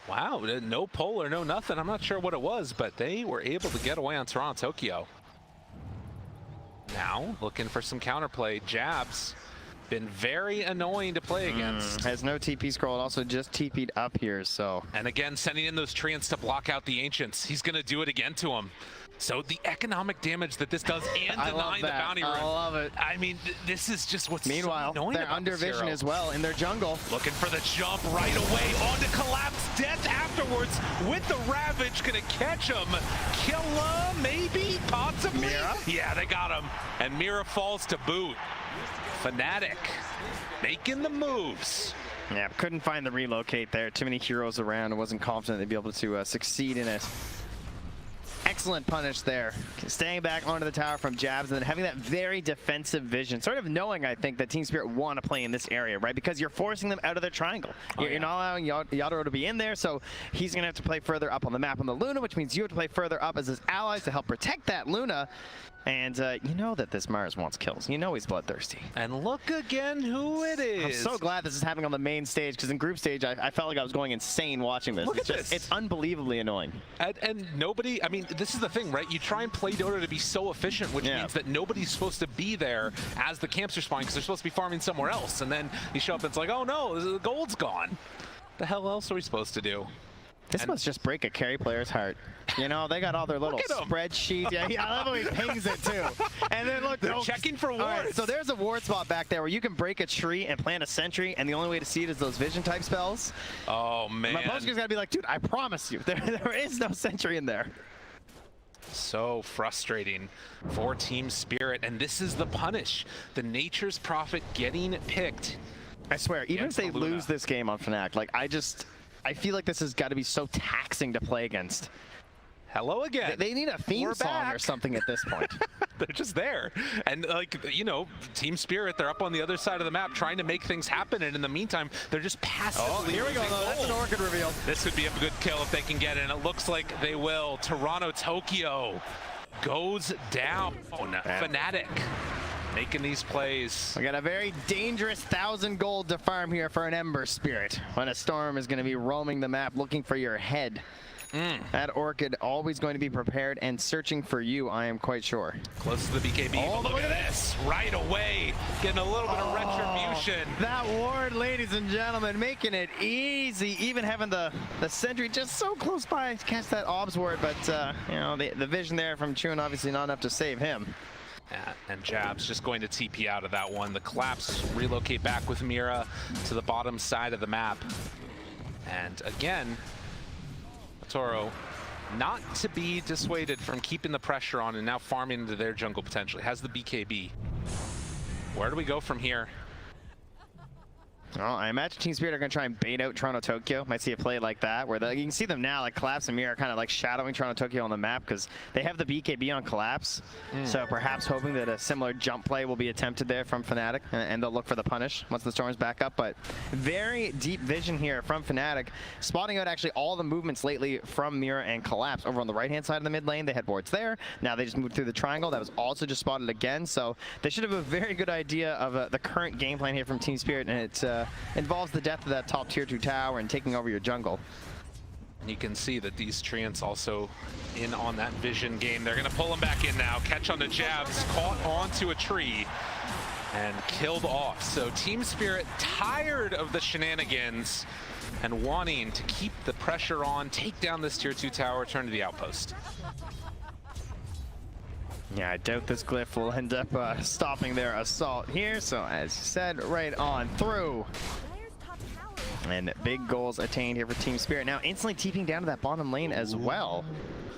Wow, no pull or no nothing. I'm not sure what it was, but they were able to get away on Toronto Tokyo. Now, looking for some counterplay. Jabs been very annoying to play against. Has no TP scroll, also just TP'd up here, so. And again, sending in those treants to block out the Ancients. He's going to do it again to him. So the economic damage that this does and denying the bounty room. I love it. I mean, this is just what's Meanwhile, so annoying they're about under vision as well in their jungle. Looking for the jump right away onto Collapse. Death afterwards with the Ravage. Gonna catch him. Kill him, maybe, possibly. Mira? Yeah, they got him. And Mira falls to boot. Fnatic making the moves. Yeah, couldn't find the relocate there. Too many heroes around. I wasn't confident they'd be able to succeed in it. Excellent punish there. Staying back onto the tower from Jabs and then having that very defensive vision. Sort of knowing, I think, that Team Spirit want to play in this area, right? Because you're forcing them out of their triangle. You're not allowing Yadoro to be in there, so he's going to have to play further up on the map on the Luna, which means you have to play further up as his allies to help protect that Luna. And you know that this Mars wants kills. You know he's bloodthirsty. And look again who it is. I'm so glad this is happening on the main stage, because in group stage, I felt like I was going insane watching this. Look at this. It's unbelievably annoying. And nobody, I mean, this is the thing, right? You try and play Dota to be so efficient, which means that nobody's supposed to be there as the camps are spawning, because they're supposed to be farming somewhere else. And then you show up and it's like, oh no, the gold's gone. The hell else are we supposed to do? This must just break a carry player's heart. You know, they got all their little spreadsheets. Yeah, I love how he pings it too. And then look, they're checking for wards. Right, so there's a ward spot back there where you can break a tree and plant a sentry, and the only way to see it is those vision type spells. Oh man. My poster's gotta be like, dude, I promise you, there is no sentry in there. So frustrating for Team Spirit, and this is the punish. The Nature's Prophet getting picked. I swear, even if against they the Luna. lose this game on Fnatic, like I feel like this has got to be so taxing to play against. Hello again. They need a theme We're song back. or something at this point. They're just there. And like, you know, Team Spirit, they're up on the other side of the map trying to make things happen. And in the meantime, they're just passively. Oh, here we go, though. That's an Orchid reveal. This would be a good kill if they can get it. And it looks like they will. Toronto, Tokyo goes down. Fnatic making these plays. We got a very dangerous 1,000 gold to farm here for an Ember Spirit. When a Storm is going to be roaming the map looking for your head. That Orchid always going to be prepared and searching for you, I am quite sure. Close to the BKB. Oh, but look at this. Right away. Getting a little bit of retribution. That ward, ladies and gentlemen, making it easy. Even having the sentry just so close by to catch that Obs ward. But, you know, the vision there from Chun obviously not enough to save him. Yeah, and Jab's just going to TP out of that one. The Collapse relocate back with Mira to the bottom side of the map. And again, Toro not to be dissuaded from keeping the pressure on and now farming into their jungle potentially. Has the BKB. Where do we go from here? Well, I imagine Team Spirit are going to try and bait out Toronto Tokyo. Might see a play like that where you can see them now, like Collapse and Mira are kind of like shadowing Toronto Tokyo on the map because they have the BKB on Collapse. So perhaps hoping that a similar jump play will be attempted there from Fnatic and they'll look for the punish once the Storm's back up. But very deep vision here from Fnatic, spotting out actually all the movements lately from Mira and Collapse. Over on the right-hand side of the mid lane, they had wards there. Now they just moved through the triangle. That was also just spotted again. So they should have a very good idea of the current game plan here from Team Spirit, and it's involves the death of that top tier 2 tower and taking over your jungle. You can see that these Treants also in on that vision game. They're going to pull him back in now. Catch on the Jabs, caught onto a tree and killed off. So Team Spirit tired of the shenanigans and wanting to keep the pressure on, take down this tier 2 tower, turn to the outpost. Yeah, I doubt this glyph will end up stopping their assault here. So as you said, right on through. And big goals attained here for Team Spirit. Now instantly TPing down to that bottom lane as well.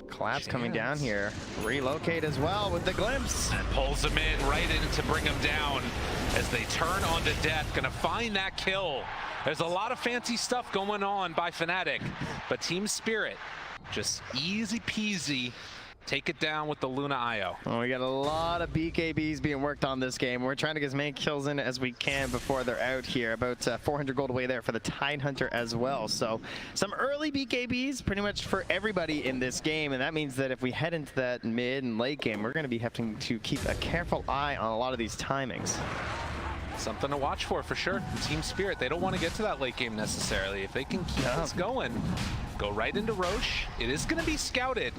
Collapse coming down here. Relocate as well with the glimpse. And pulls him in right in to bring him down as they turn onto death. Gonna find that kill. There's a lot of fancy stuff going on by Fnatic, but Team Spirit just easy peasy. Take it down with the Luna IO. Well, we got a lot of BKBs being worked on this game. We're trying to get as many kills in as we can before they're out here. About 400 gold away there for the Tidehunter as well. So some early BKBs pretty much for everybody in this game. And that means that if we head into that mid and late game, we're going to be having to keep a careful eye on a lot of these timings. Something to watch for sure. Team Spirit, they don't want to get to that late game necessarily. If they can keep this going, go right into Roche. It is going to be scouted.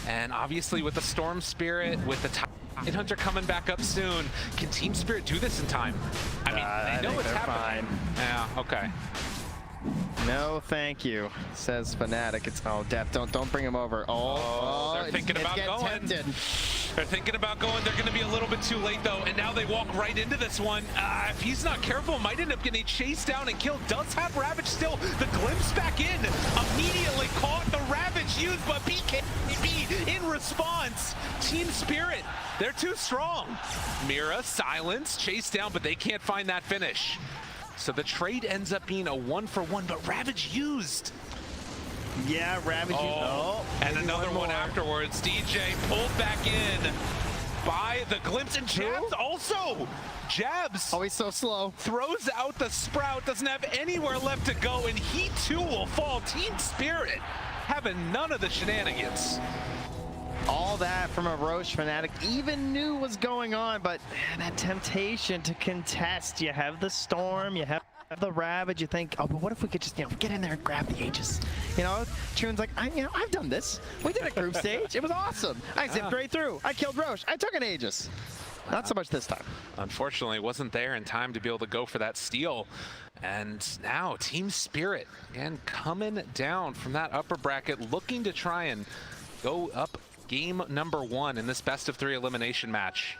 And obviously with the Storm Spirit, with the Tidehunter coming back up soon, can Team Spirit do this in time? I mean, they know it's happening. Fine. Yeah, okay. No, thank you, says Fnatic. It's Death. Don't bring him over. They're thinking about going. Tempted. They're thinking about going. They're going to be a little bit too late though, and now they walk right into this one. If he's not careful, might end up getting chased down and killed. Does have Ravage still. The glimpse back in, immediately caught. The Ravage used, but BKB in response. Team Spirit, they're too strong. Mira, silence, chased down, but they can't find that finish. So the trade ends up being a 1-for-1, but Ravage used. Yeah, Ravage used. And another one afterwards. DJ pulled back in by the glimpse, and Jabs also. Jabs. Oh, he's so slow. Throws out the Sprout, doesn't have anywhere left to go, and he too will fall. Team Spirit having none of the shenanigans. All that from a Roche Fnatic even knew was going on, but that temptation to contest. You have the Storm, you have the Ravage, you think, oh, but what if we could just, get in there and grab the Aegis? Chun's like, I've done this. We did a group stage. It was awesome. I zipped right through. I killed Roche. I took an Aegis. Not so much this time. Unfortunately, wasn't there in time to be able to go for that steal. And now Team Spirit, again, coming down from that upper bracket, looking to try and go up game number 1 in this best of 3 elimination match.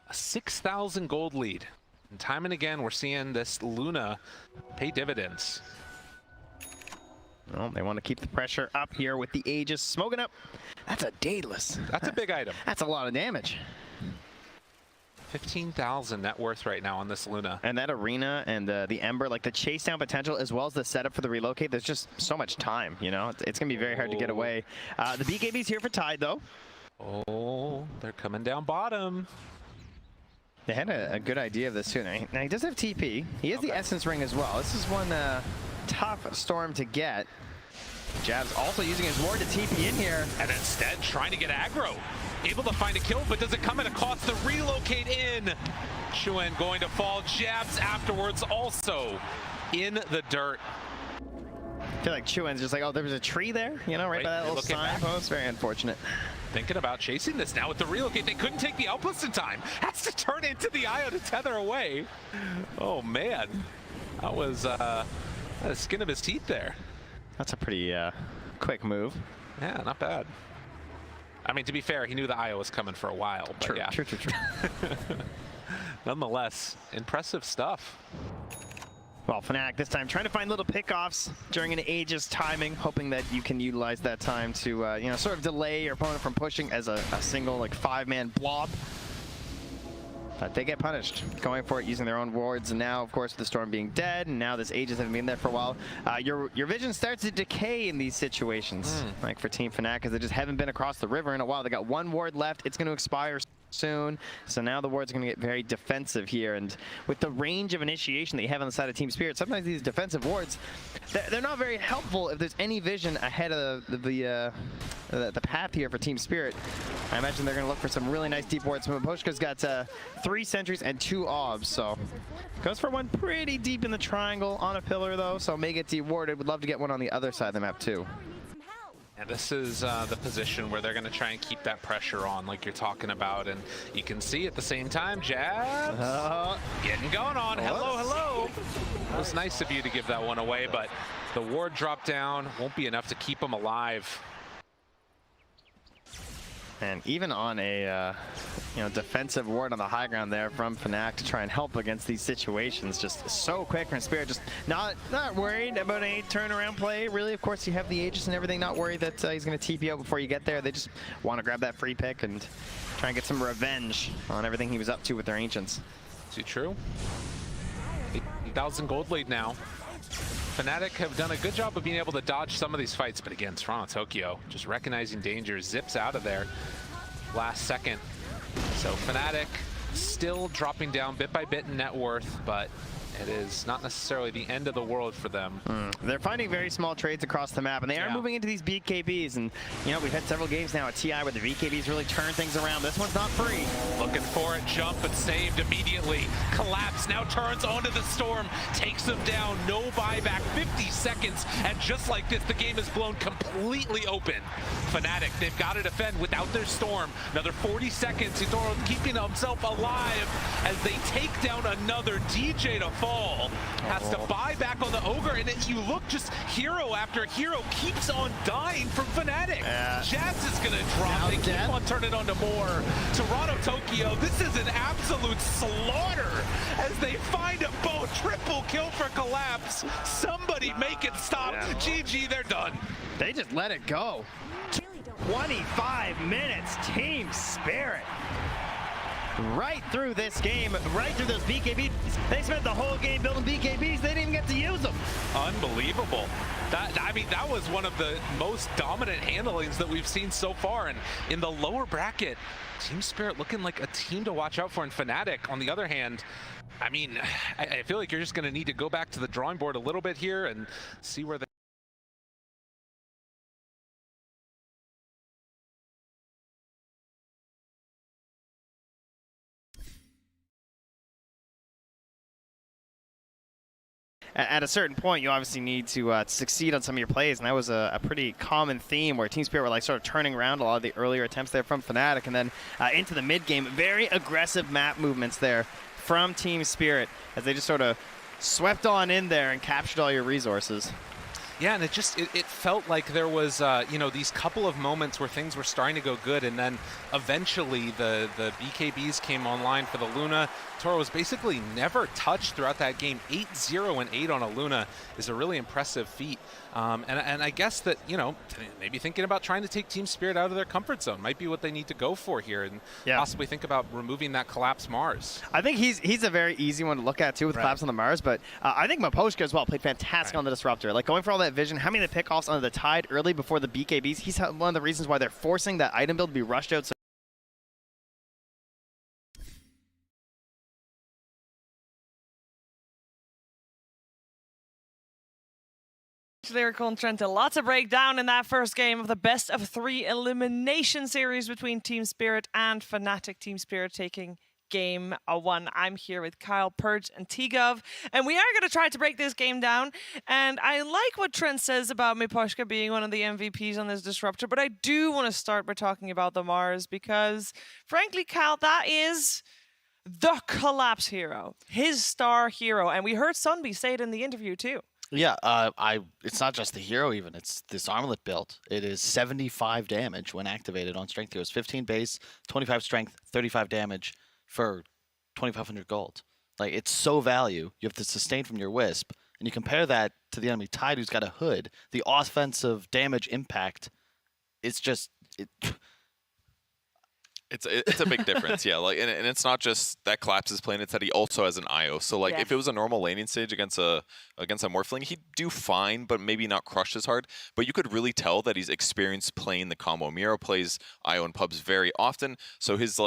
A 6,000 gold lead. And time and again, we're seeing this Luna pay dividends. Well, they want to keep the pressure up here with the Aegis smoking up That's a Daedalus. That's a big item. That's a lot of damage. 15,000 net worth right now on this Luna. And that arena and the Ember, like the chase down potential as well as the setup for the relocate, there's just so much time, you know? It's going to be very hard to get away. The BKB's here for Tide, though. Oh, they're coming down bottom. They had a good idea of this, too. Now, he does have TP. He has the Essence Ring as well. This is one tough Storm to get. Jab's also using his ward to TP in here. And instead, trying to get aggro. Able to find a kill, but does it come at a cost to relocate in? Chuen going to fall. Jabs afterwards also in the dirt. I feel like Chuen's just like, oh, there was a tree there, you know, right by that little signpost. Very unfortunate. Thinking about chasing this now with the relocate. They couldn't take the outpost in time. Has to turn into the IO to tether away. Oh, man. That was the skin of his teeth there. That's a pretty quick move. Yeah, not bad. I mean, to be fair, he knew the IO was coming for a while. But True, yeah. true. Nonetheless, impressive stuff. Well, Fnatic this time trying to find little pickoffs during an Aegis timing, hoping that you can utilize that time to, you know, sort of delay your opponent from pushing as a single, like, 5-man blob. But they get punished, going for it, using their own wards, and now, of course, with the Storm being dead, and now this Aegis having been there for a while, your vision starts to decay in these situations, like for Team Fnatic, because they just haven't been across the river in a while. They got one ward left. It's going to expire soon, so now the wards are going to get very defensive here, and with the range of initiation that you have on the side of Team Spirit, sometimes these defensive wards, they're not very helpful if there's any vision ahead of the path here for Team Spirit. I imagine they're going to look for some really nice deep wards. Maposhka's got 3 sentries and 2 obs, so goes for one pretty deep in the triangle on a pillar though, so may get dewarded. Would love to get one on the other side of the map too. And this is the position where they're going to try and keep that pressure on like you're talking about. And you can see at the same time, Jabs getting going on. Hello, hello. It was nice of you to give that one away, but the ward drop down won't be enough to keep them alive. And even on a defensive ward on the high ground there from Fnatic to try and help against these situations, just so quick from Spirit, just not worried about a turnaround play. Really, of course, you have the Aegis and everything, not worried that he's going to TP out before you get there. They just want to grab that free pick and try and get some revenge on everything he was up to with their Ancients. Is it true? 8,000 gold lead now. Fnatic have done a good job of being able to dodge some of these fights, but again, Toronto Tokyo just recognizing danger, zips out of there last second. So Fnatic still dropping down bit by bit in net worth, but it is not necessarily the end of the world for them. They're finding very small trades across the map, and they are moving into these BKBs. And, you know, we've had several games now at TI where the BKBs really turn things around. This one's not free. Looking for it, jump, but saved immediately. Collapse, now turns onto the Storm, takes him down, no buyback, 50 seconds. And just like this, the game is blown completely open. Fnatic, they've got to defend without their Storm. Another 40 seconds, Hidoro keeping himself alive as they take down another DJ to fall. Has to buy back on the Ogre, and then you look, just hero after hero keeps on dying from Fnatic. Jabs is gonna drop. They keep on turning on to more. Toronto Tokyo, this is an absolute slaughter as they find a bow. Triple kill for Collapse. Somebody make it stop. GG, they're done. They just let it go. 25 minutes, Team Spirit. Right through this game, right through those BKBs. They spent the whole game building BKBs. They didn't even get to use them. Unbelievable. I mean, that was one of the most dominant handlings that we've seen so far. And in the lower bracket, Team Spirit looking like a team to watch out for. And Fnatic, on the other hand, I mean, I feel like you're just going to need to go back to the drawing board a little bit here and see where the at a certain point, you obviously need to succeed on some of your plays, and that was a pretty common theme where Team Spirit were like sort of turning around a lot of the earlier attempts there from Fnatic, and then into the mid game, very aggressive map movements there from Team Spirit as they just sort of swept on in there and captured all your resources. Yeah, and it felt like there was, these couple of moments where things were starting to go good, and then eventually the BKBs came online for the Luna. Toro was basically never touched throughout that game. 8-0 and 8 on a Luna is a really impressive feat. And I guess that, maybe thinking about trying to take Team Spirit out of their comfort zone might be what they need to go for here, and possibly think about removing that Collapse Mars. I think he's a very easy one to look at, too, with Collapse on the Mars, but I think Miposhka as well played fantastic on the Disruptor. Like, going for all that vision, having the pickoffs on the Tide early before the BKBs, he's one of the reasons why they're forcing that item build to be rushed out so Lyrical and Trenta. Lots of breakdown in that first game of the best of 3 elimination series between Team Spirit and Fnatic. Team Spirit taking game 1. I'm here with Kyle, Purge, and T-Gov, and we are going to try to break this game down. And I like what Trent says about Miposhka being one of the MVPs on this Disruptor, but I do want to start by talking about the Mars, because frankly, Kyle, that is the Collapse hero, his star hero. And we heard Sunby say it in the interview too. Yeah, it's not just the hero even, it's this armlet build. It is 75 damage when activated on strength heroes. 15 base, 25 strength, 35 damage for 2,500 gold. Like, it's so value. You have to sustain from your Wisp, and you compare that to the enemy Tide, who's got a hood. The offensive damage impact, it's just... It's a big difference, yeah. Like, and it's not just that Collapse is playing; it's that he also has an IO. So, like, if it was a normal laning stage against a Morphling, he'd do fine, but maybe not crush as hard. But you could really tell that he's experienced playing the combo. Miro plays IO and pubs very often, so his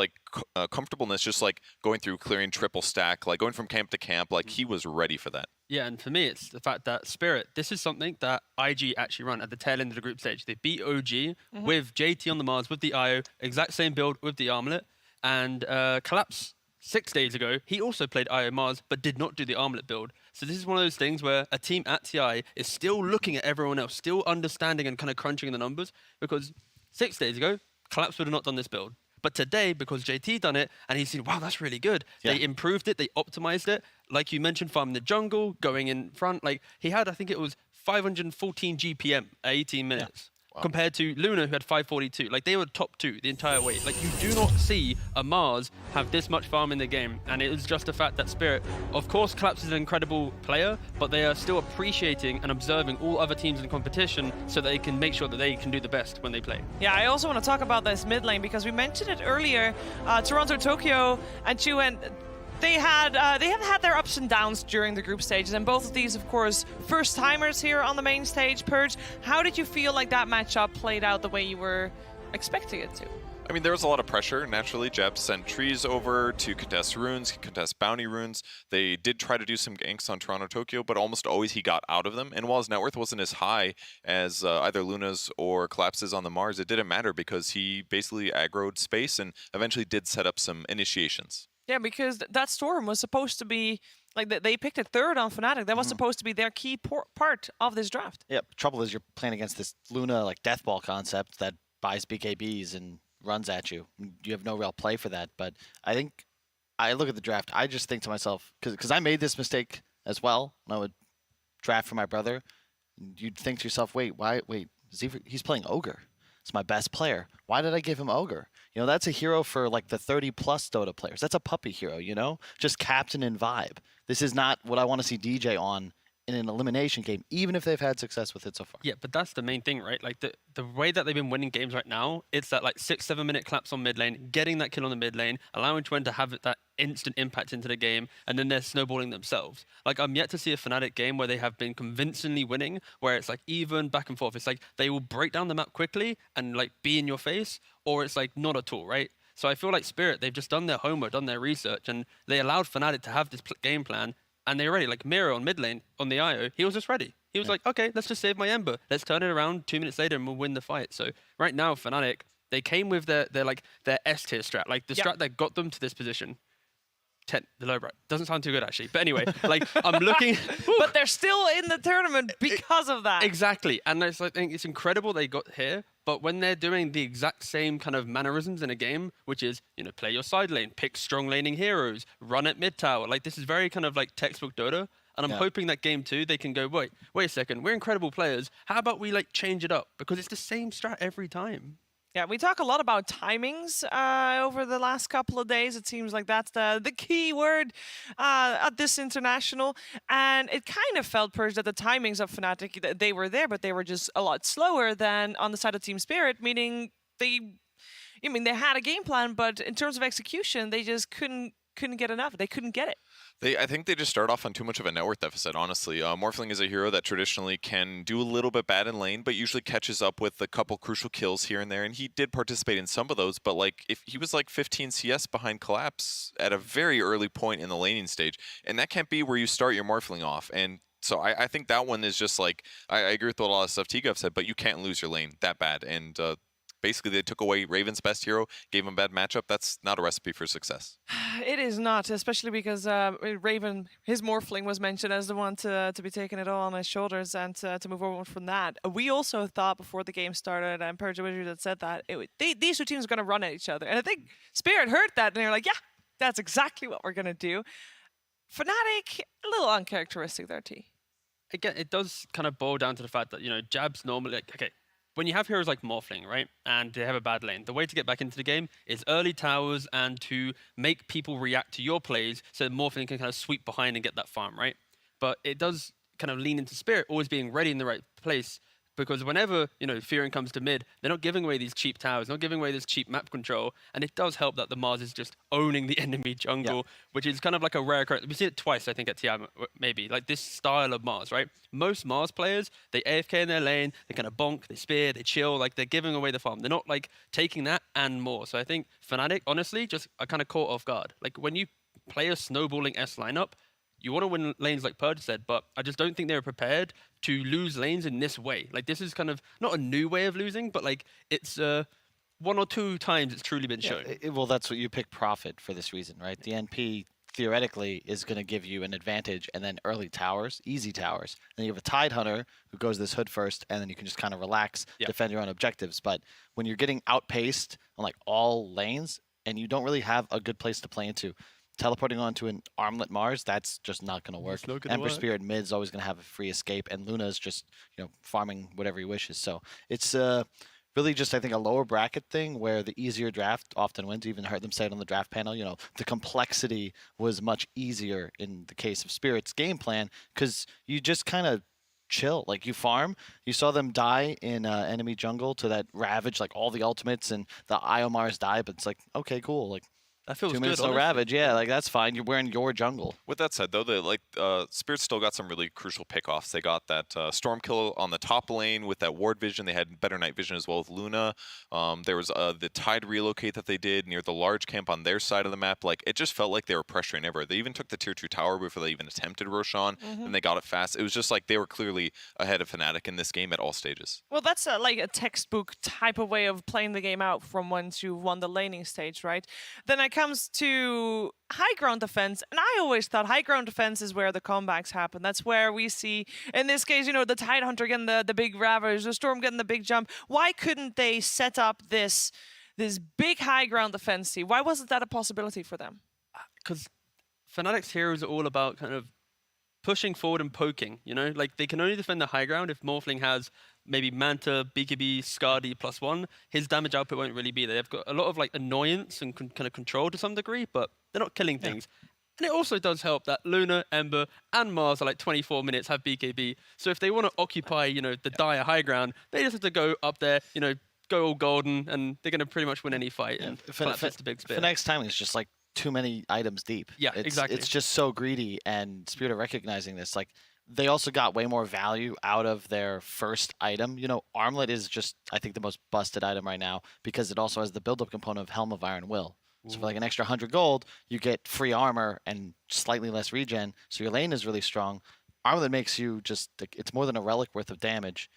comfortableness, just like going through clearing triple stack, like going from camp to camp, like he was ready for that. Yeah, and for me, it's the fact that Spirit, this is something that IG actually run at the tail end of the group stage. They beat OG with JT on the Mars, with the IO, exact same build with the Armlet. And Collapse, 6 days ago, he also played IO Mars, but did not do the Armlet build. So this is one of those things where a team at TI is still looking at everyone else, still understanding and kind of crunching the numbers, because 6 days ago, Collapse would have not done this build. But today, because JT done it, and he's seen, wow, that's really good. Yeah. They improved it, they optimized it. Like you mentioned, farming the jungle, going in front. Like, he had, I think it was 514 GPM at 18 minutes. Wow. Compared to Luna, who had 542. Like, they were top 2 the entire way. Like, you do not see a Mars have this much farm in the game. And it is just a fact that Spirit, of course, Collapse is an incredible player, but they are still appreciating and observing all other teams in the competition so that they can make sure that they can do the best when they play. Yeah, I also want to talk about this mid lane, because we mentioned it earlier. Toronto, Tokyo, and Chuen, they have had their ups and downs during the group stages, and both of these, of course, first-timers here on the main stage. Purge, how did you feel like that matchup played out the way you were expecting it to? I mean, there was a lot of pressure. Naturally, Jeb sent trees over to contest runes, contest bounty runes. They did try to do some ganks on Toronto, Tokyo, but almost always he got out of them. And while his net worth wasn't as high as either Luna's or Collapse's on the Mars, it didn't matter because he basically aggroed space and eventually did set up some initiations. Yeah, because that Storm was supposed to be, like, they picked it 3rd on Fnatic. That was supposed to be their key part of this draft. Yep, trouble is you're playing against this Luna, like, death ball concept that buys BKBs and runs at you. You have no real play for that, but I think, I look at the draft, I just think to myself, because I made this mistake as well when I would draft for my brother, you'd think to yourself, wait, he's playing Ogre. It's my best player. Why did I give him Ogre? You know, that's a hero for like the 30-plus Dota players. That's a puppy hero, you know? Just captain and vibe. This is not what I want to see DJ on in an elimination game, even if they've had success with it so far. Yeah, but that's the main thing, right? Like, the way that they've been winning games right now, it's that, like, 6-7 minute collapse on mid lane, getting that kill on the mid lane, allowing Chuen to have that instant impact into the game, and then they're snowballing themselves. Like, I'm yet to see a Fnatic game where they have been convincingly winning, where it's, like, even back and forth. It's like they will break down the map quickly and, like, be in your face, or it's, like, not at all, right? So I feel like Spirit, they've just done their homework, done their research, and they allowed Fnatic to have this game plan. And they're ready. Like Miro on mid lane, on the IO, he was just ready. He was like, okay, let's just save my Ember. Let's turn it around 2 minutes later and we'll win the fight. So right now, Fnatic, they came with their S tier strat, like the strat that got them to this position. 10, the low bright. Doesn't sound too good, actually. But anyway, like, I'm looking... But they're still in the tournament because of that. Exactly. And I think it's incredible they got here. But when they're doing the exact same kind of mannerisms in a game, which is, you know, play your side lane, pick strong laning heroes, run at mid tower. Like, this is very kind of like textbook Dota. And I'm hoping that game 2, they can go, wait a second, we're incredible players. How about we like change it up? Because it's the same strat every time. Yeah, we talk a lot about timings over the last couple of days. It seems like that's the key word at this international. And it kind of felt, Purge, that the timings of Fnatic, they were there, but they were just a lot slower than on the side of Team Spirit, meaning they had a game plan, but in terms of execution, they just couldn't get enough. They couldn't get it. I think they just start off on too much of a network deficit, honestly. Morphling is a hero that traditionally can do a little bit bad in lane, but usually catches up with a couple crucial kills here and there, and he did participate in some of those, but like if he was like 15 CS behind Collapse at a very early point in the laning stage, and that can't be where you start your Morphling off. And so I think that one is just like, I agree with a lot of stuff Tigav said, but you can't lose your lane that bad. And basically, they took away Raven's best hero, gave him a bad matchup. That's not a recipe for success. It is not, especially because Raven, his Morphling was mentioned as the one to be taking it all on his shoulders and to move on from that. We also thought before the game started, and Purge Wizard had said that, these two teams are going to run at each other. And I think Spirit heard that, and they're like, yeah, that's exactly what we're going to do. Fnatic, a little uncharacteristic there, T. Again, it does kind of boil down to the fact that, jabs normally, like, okay, when you have heroes like Morphling, right, and they have a bad lane, the way to get back into the game is early towers and to make people react to your plays so that Morphling can kind of sweep behind and get that farm, right? But it does kind of lean into Spirit always being ready in the right place, because whenever, Fearing comes to mid, they're not giving away these cheap towers, not giving away this cheap map control, and it does help that the Mars is just owning the enemy jungle, which is kind of like a rare character. We've seen it twice, I think, at TI, maybe, like this style of Mars, right? Most Mars players, they AFK in their lane, they kind of bonk, they spear, they chill, like they're giving away the farm. They're not like taking that and more. So I think Fnatic, honestly, just are kind of caught off guard. Like when you play a snowballing S lineup, you want to win lanes like Purge said, but I just don't think they were prepared to lose lanes in this way. Like this is kind of not a new way of losing, but like it's one or two times it's truly been shown. Well, that's what you pick Profit for this reason, right? The NP theoretically is going to give you an advantage, and then early towers, easy towers. Then you have a Tide Hunter who goes this hood first, and then you can just kind of relax, defend your own objectives. But when you're getting outpaced on like all lanes, and you don't really have a good place to play into, teleporting onto an Armlet Mars, that's just not going to work. Ember Spirit mid's always going to have a free escape, and Luna's just, farming whatever he wishes. So it's really just, I think, a lower bracket thing where the easier draft often wins. You even heard them say it on the draft panel. The complexity was much easier in the case of Spirit's game plan because you just kind of chill. Like you farm. You saw them die in enemy jungle to that Ravage, like all the ultimates and the Iomars die, but it's like, okay, cool. Like, that feels 2 minutes good, no Ravage, yeah, like that's fine. You're wearing your jungle. With that said, though, Spirit still got some really crucial pickoffs. They got that Storm kill on the top lane with that ward vision. They had better night vision as well with Luna. There was the Tide relocate that they did near the large camp on their side of the map. Like it just felt like they were pressuring everywhere. They even took the tier 2 tower before they even attempted Roshan, and they got it fast. It was just like they were clearly ahead of Fnatic in this game at all stages. Well, that's like a textbook type of way of playing the game out from once you've won the laning stage, right? Then it comes to high ground defense, and I always thought high ground defense is where the comebacks happen. That's where we see, in this case, the Tide Hunter getting the big Ravage, the Storm getting the big jump. Why couldn't they set up this big high ground defense? Why wasn't that a possibility for them? Because Fnatic's heroes are all about kind of pushing forward and poking, Like they can only defend the high ground if Morphling has maybe Manta, BKB, Skadi +1, his damage output won't really be there. They've got a lot of like annoyance and kind of control to some degree, but they're not killing things. And it also does help that Luna, Ember, and Mars are like 24 minutes, have BKB. So if they want to occupy, the dire high ground, they just have to go up there, go all golden, and they're going to pretty much win any fight. And that's the big spear. Fnatic's timing is just like too many items deep. Yeah, exactly. It's just so greedy, and Spirit are recognizing this. Like, they also got way more value out of their first item. Armlet is just, I think, the most busted item right now because it also has the build-up component of Helm of Iron Will. So for like an extra 100 gold, you get free armor and slightly less regen, so your lane is really strong. Armlet makes you just, it's more than a relic worth of damage.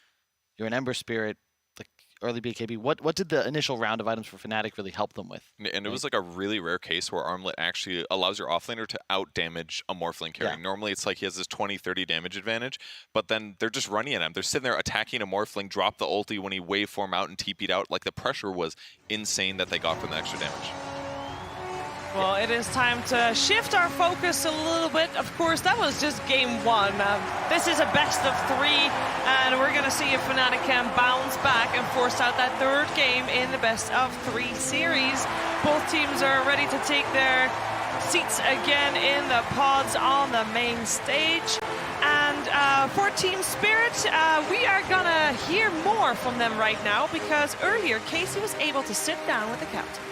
You're an Ember Spirit, like early BKB. What did the initial round of items for Fnatic really help them with? And it was like a really rare case where Armlet actually allows your offlaner to out-damage a Morphling carry. Normally it's like he has this 20-30 damage advantage, but then they're just running at him. They're sitting there attacking a Morphling, drop the ulti when he waveform out and TP'd out. Like the pressure was insane that they got from the extra damage. Well, it is time to shift our focus a little bit. Of course, that was just game one. This is a best of three, and we're going to see if Fnatic can bounce back and force out that third game in the best of three series. Both teams are ready to take their seats again in the pods on the main stage. And for Team Spirit, we are going to hear more from them right now, because earlier, Casey was able to sit down with the captain.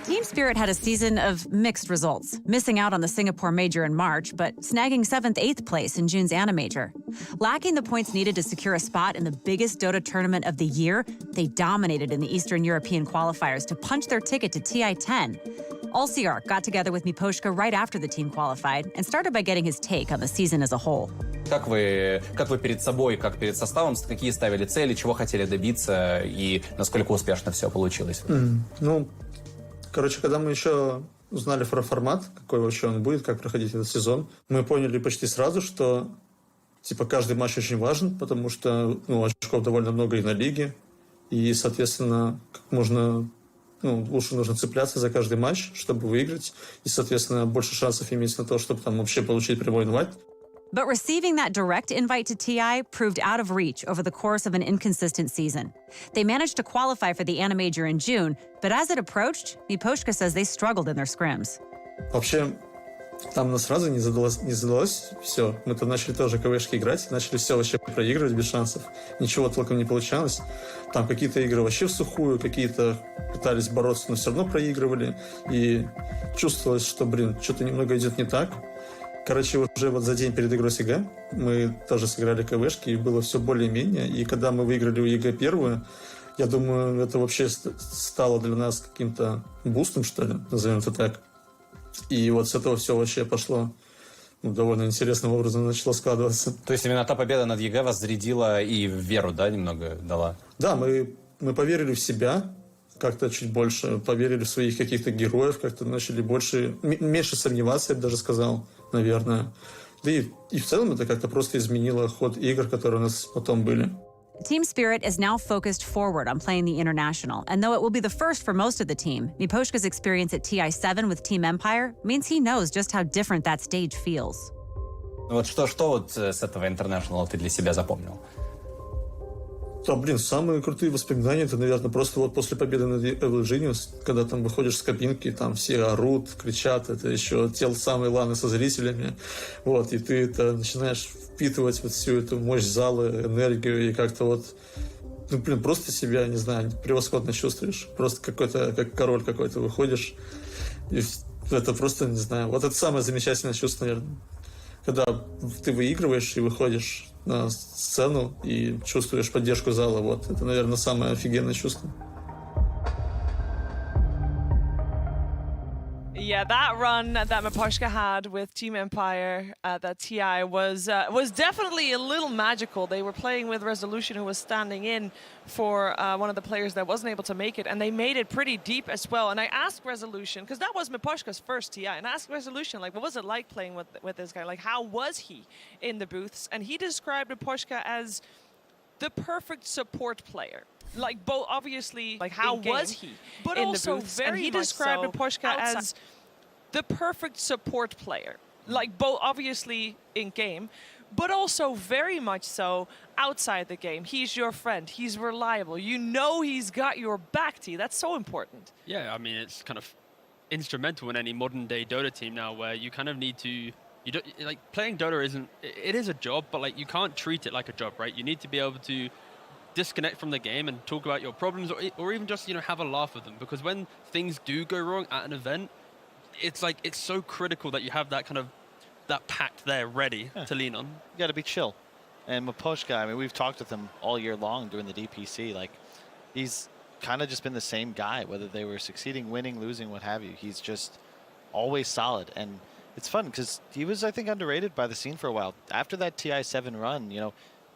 Team Spirit had a season of mixed results, missing out on the Singapore Major in March, but snagging 7th, 8th place in June's Anna Major. Lacking the points needed to secure a spot in the biggest Dota tournament of the year, they dominated in the Eastern European qualifiers to punch their ticket to TI-10. All-CR got together with Miposhka right after the team qualified and started by getting his take on the season as a whole. Как вы перед собой, как перед составом, какие ставили цели, чего хотели добиться и насколько успешно все получилось? Короче, когда мы еще узнали про формат, какой вообще он будет, как проходить этот сезон, мы поняли почти сразу, что типа каждый матч очень важен, потому что очков довольно много и на лиге, и, соответственно, как можно, лучше нужно цепляться за каждый матч, чтобы выиграть, и, соответственно, больше шансов иметь на то, чтобы там вообще получить прямой инвайт. But receiving that direct invite to TI proved out of reach over the course of an inconsistent season. They managed to qualify for the Anna Major in June, but as it approached, Miposhka says they struggled in their scrims. Вообще, там нас сразу не задалось все. Мы там начали тоже КВшки играть, начали все вообще проигрывать без шансов. Ничего толком не получалось. Там какие-то игры вообще в сухую, какие-то пытались бороться, но все равно проигрывали. И чувствовалось, что, что-то немного идет не так. Короче, уже вот за день перед игрой с ЕГЭ мы тоже сыграли КВшки, и было все более-менее. И когда мы выиграли у ЕГЭ первую, я думаю, это вообще стало для нас каким-то бустом, что ли, назовем это так. И вот с этого все вообще пошло довольно интересным образом, начало складываться. То есть именно та победа над ЕГЭ вас зарядила и веру, да, немного дала? Да, мы поверили в себя, как-то чуть больше поверили в своих каких-то героев, как-то начали меньше сомневаться, я бы даже сказал, наверное. Да и в целом это как-то просто изменило ход игр, которые у нас потом были. Team Spirit is now focused forward on playing the International, and though it will be the first for most of the team, Miposhka's experience at TI-7 with Team Empire means he knows just how different that stage feels. Вот что с этого International ты для себя запомнил? Да, самые крутые воспоминания, это, наверное, просто вот после победы над Evil Genius, когда там выходишь с кабинки, там все орут, кричат, это еще те самые ланы со зрителями, вот, и ты это начинаешь впитывать вот всю эту мощь зала, энергию, и как-то вот, просто себя, не знаю, превосходно чувствуешь, просто какой-то, как король какой-то выходишь, и это просто, не знаю, вот это самое замечательное чувство, наверное, когда ты выигрываешь и выходишь на сцену и чувствуешь поддержку зала. Вот. Это, наверное, самое офигенное чувство. Yeah, that run that Miposhka had with Team Empire at that TI was definitely a little magical. They were playing with Resolution, who was standing in for one of the players that wasn't able to make it, and they made it pretty deep as well. And I asked Resolution, because that was Miposhka's first TI, and I asked Resolution, like, what was it like playing with this guy? Like, how was he in the booths? And he described Miposhka as the perfect support player. Like, both obviously, like, how was he but in also the booths? And he described Miposhka as the perfect support player. Like, both obviously in game, but also very much so outside the game. He's your friend. He's reliable. You know he's got your back, T. That's so important. Yeah, I mean, it's kind of instrumental in any modern day Dota team now, where you kind of need to, you don't, like, playing Dota it is a job, but like, you can't treat it like a job, right? You need to be able to disconnect from the game and talk about your problems, or even just, have a laugh with them, because when things do go wrong at an event, it's like, it's so critical that you have that kind of, that pact there ready to lean on. You got to be chill. And Miposhka, I mean, we've talked with him all year long during the DPC. Like, he's kind of just been the same guy, whether they were succeeding, winning, losing, what have you. He's just always solid. And it's fun because he was, I think, underrated by the scene for a while. After that TI-7 run,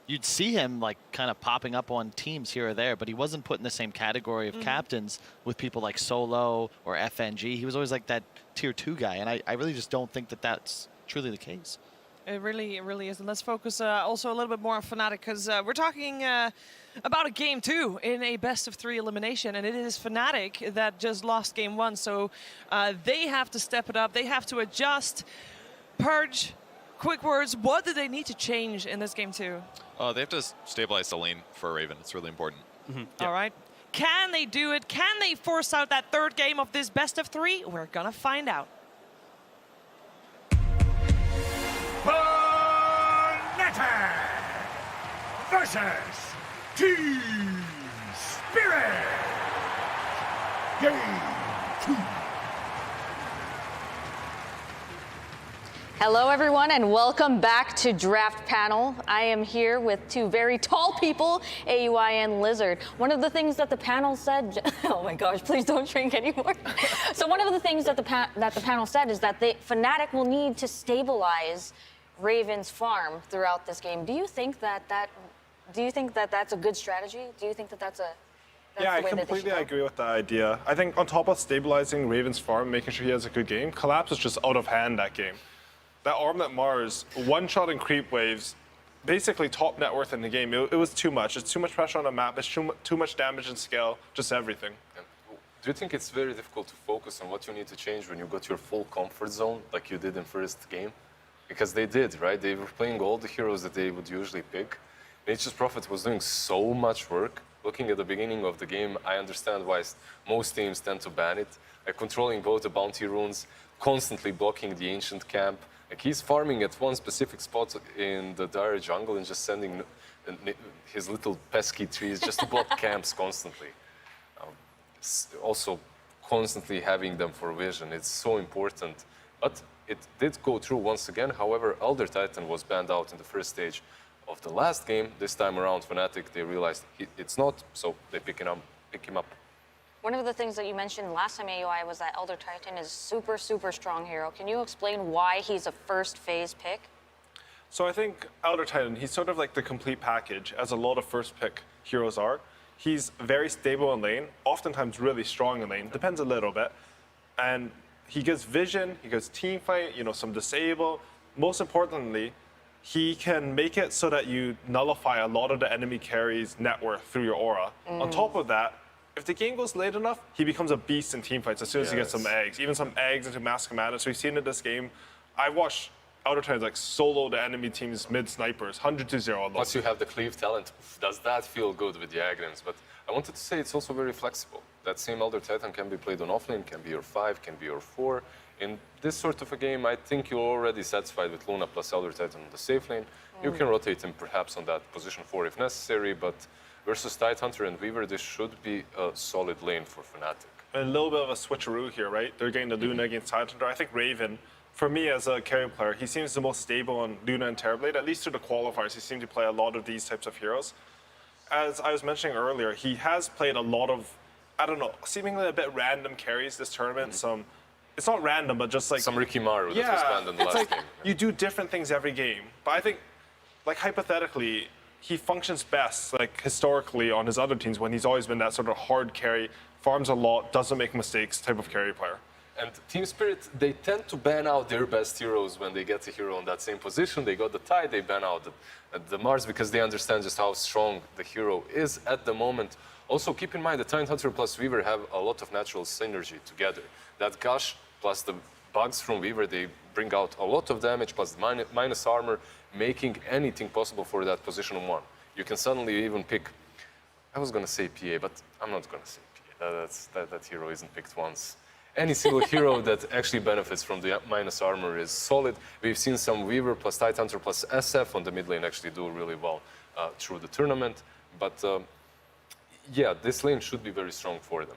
you'd see him like kind of popping up on teams here or there, but he wasn't put in the same category of captains with people like Solo or FNG. He was always like that tier 2 guy, and I really just don't think that that's truly the case. It really is. And let's focus also a little bit more on Fnatic, because we're talking about a game 2 in a best-of-3 elimination, and it is Fnatic that just lost game 1. So they have to step it up. They have to adjust. Purge, quick words. What do they need to change in this game 2? They have to stabilize the lane for Raven. It's really important. All right. Can they do it? Can they force out that third game of this best-of-3? We're gonna find out. Fnatic versus Team Spirit. Game 2. Hello, everyone, and welcome back to Draft Panel. I am here with two very tall people, AUI and Lizard. One of the things that the panel said, oh my gosh, please don't drink anymore. So one of the things that the panel said is that Fnatic will need to stabilize Raven's farm throughout this game. Do you think that that's a good strategy? Do you think that that's yeah, I completely agree with that idea. I think on top of stabilizing Raven's farm, making sure he has a good game, Collapse was just out of hand that game. That Armlet Mars, one-shot and creep waves, basically top net worth in the game. It was too much. It's too much pressure on the map. It's too much damage and scale, just everything. Do you think it's very difficult to focus on what you need to change when you got your full comfort zone, like you did in first game? Because they did, right? They were playing all the heroes that they would usually pick. Nature's Prophet was doing so much work. Looking at the beginning of the game, I understand why most teams tend to ban it. Like controlling both the bounty runes, constantly blocking the ancient camp. Like he's farming at one specific spot in the dire jungle and just sending his little pesky trees just to block camps constantly. Also, constantly having them for vision, it's so important. But it did go through once again. However, Elder Titan was banned out in the first stage of the last game. This time around, Fnatic, they realized it's not, so they pick him up. One of the things that you mentioned last time, AUI, was that Elder Titan is super, super strong hero. Can you explain why he's a first phase pick? So I think Elder Titan, he's sort of like the complete package, as a lot of first pick heroes are. He's very stable in lane, oftentimes really strong in lane, depends a little bit. And he gives vision, he gives team fight, some disable. Most importantly, he can make it so that you nullify a lot of the enemy carry's net worth through your aura. On top of that, if the game goes late enough, he becomes a beast in teamfights as soon as he gets some eggs. Even some eggs into Mask Commander. So we've seen in this game, I watched Elder Titans like solo the enemy team's mid snipers, 100-0 alone. Once you have the cleave talent, does that feel good with the Agrims? But I wanted to say it's also very flexible. That same Elder Titan can be played on offlane, can be your 5, can be your 4. In this sort of a game, I think you're already satisfied with Luna plus Elder Titan on the safe lane. You can rotate him perhaps on that position 4 if necessary, but versus Tidehunter and Weaver, this should be a solid lane for Fnatic. And a little bit of a switcheroo here, right? They're getting the Luna against Tidehunter. I think Raven, for me as a carry player, he seems the most stable on Luna and Terrorblade. At least through the qualifiers, he seemed to play a lot of these types of heroes. As I was mentioning earlier, he has played a lot of, seemingly a bit random carries this tournament. It's not random, but just like some Ricky Maru that was banned in the last game. You do different things every game. But I think, like hypothetically, he functions best, like historically, on his other teams when he's always been that sort of hard carry, farms a lot, doesn't make mistakes type of carry player. And Team Spirit, they tend to ban out their best heroes when they get a hero in that same position. They got the Tide, they ban out the Mars because they understand just how strong the hero is at the moment. Also, keep in mind that Tidehunter plus Weaver have a lot of natural synergy together. That Gush plus the bugs from Weaver, they bring out a lot of damage plus the minus armor, making anything possible for that position 1. You can suddenly even pick, I was going to say PA, but I'm not going to say PA. That hero isn't picked once. Any single hero that actually benefits from the minus armor is solid. We've seen some Weaver plus Tidehunter plus SF on the mid lane actually do really well through the tournament. But yeah, this lane should be very strong for them.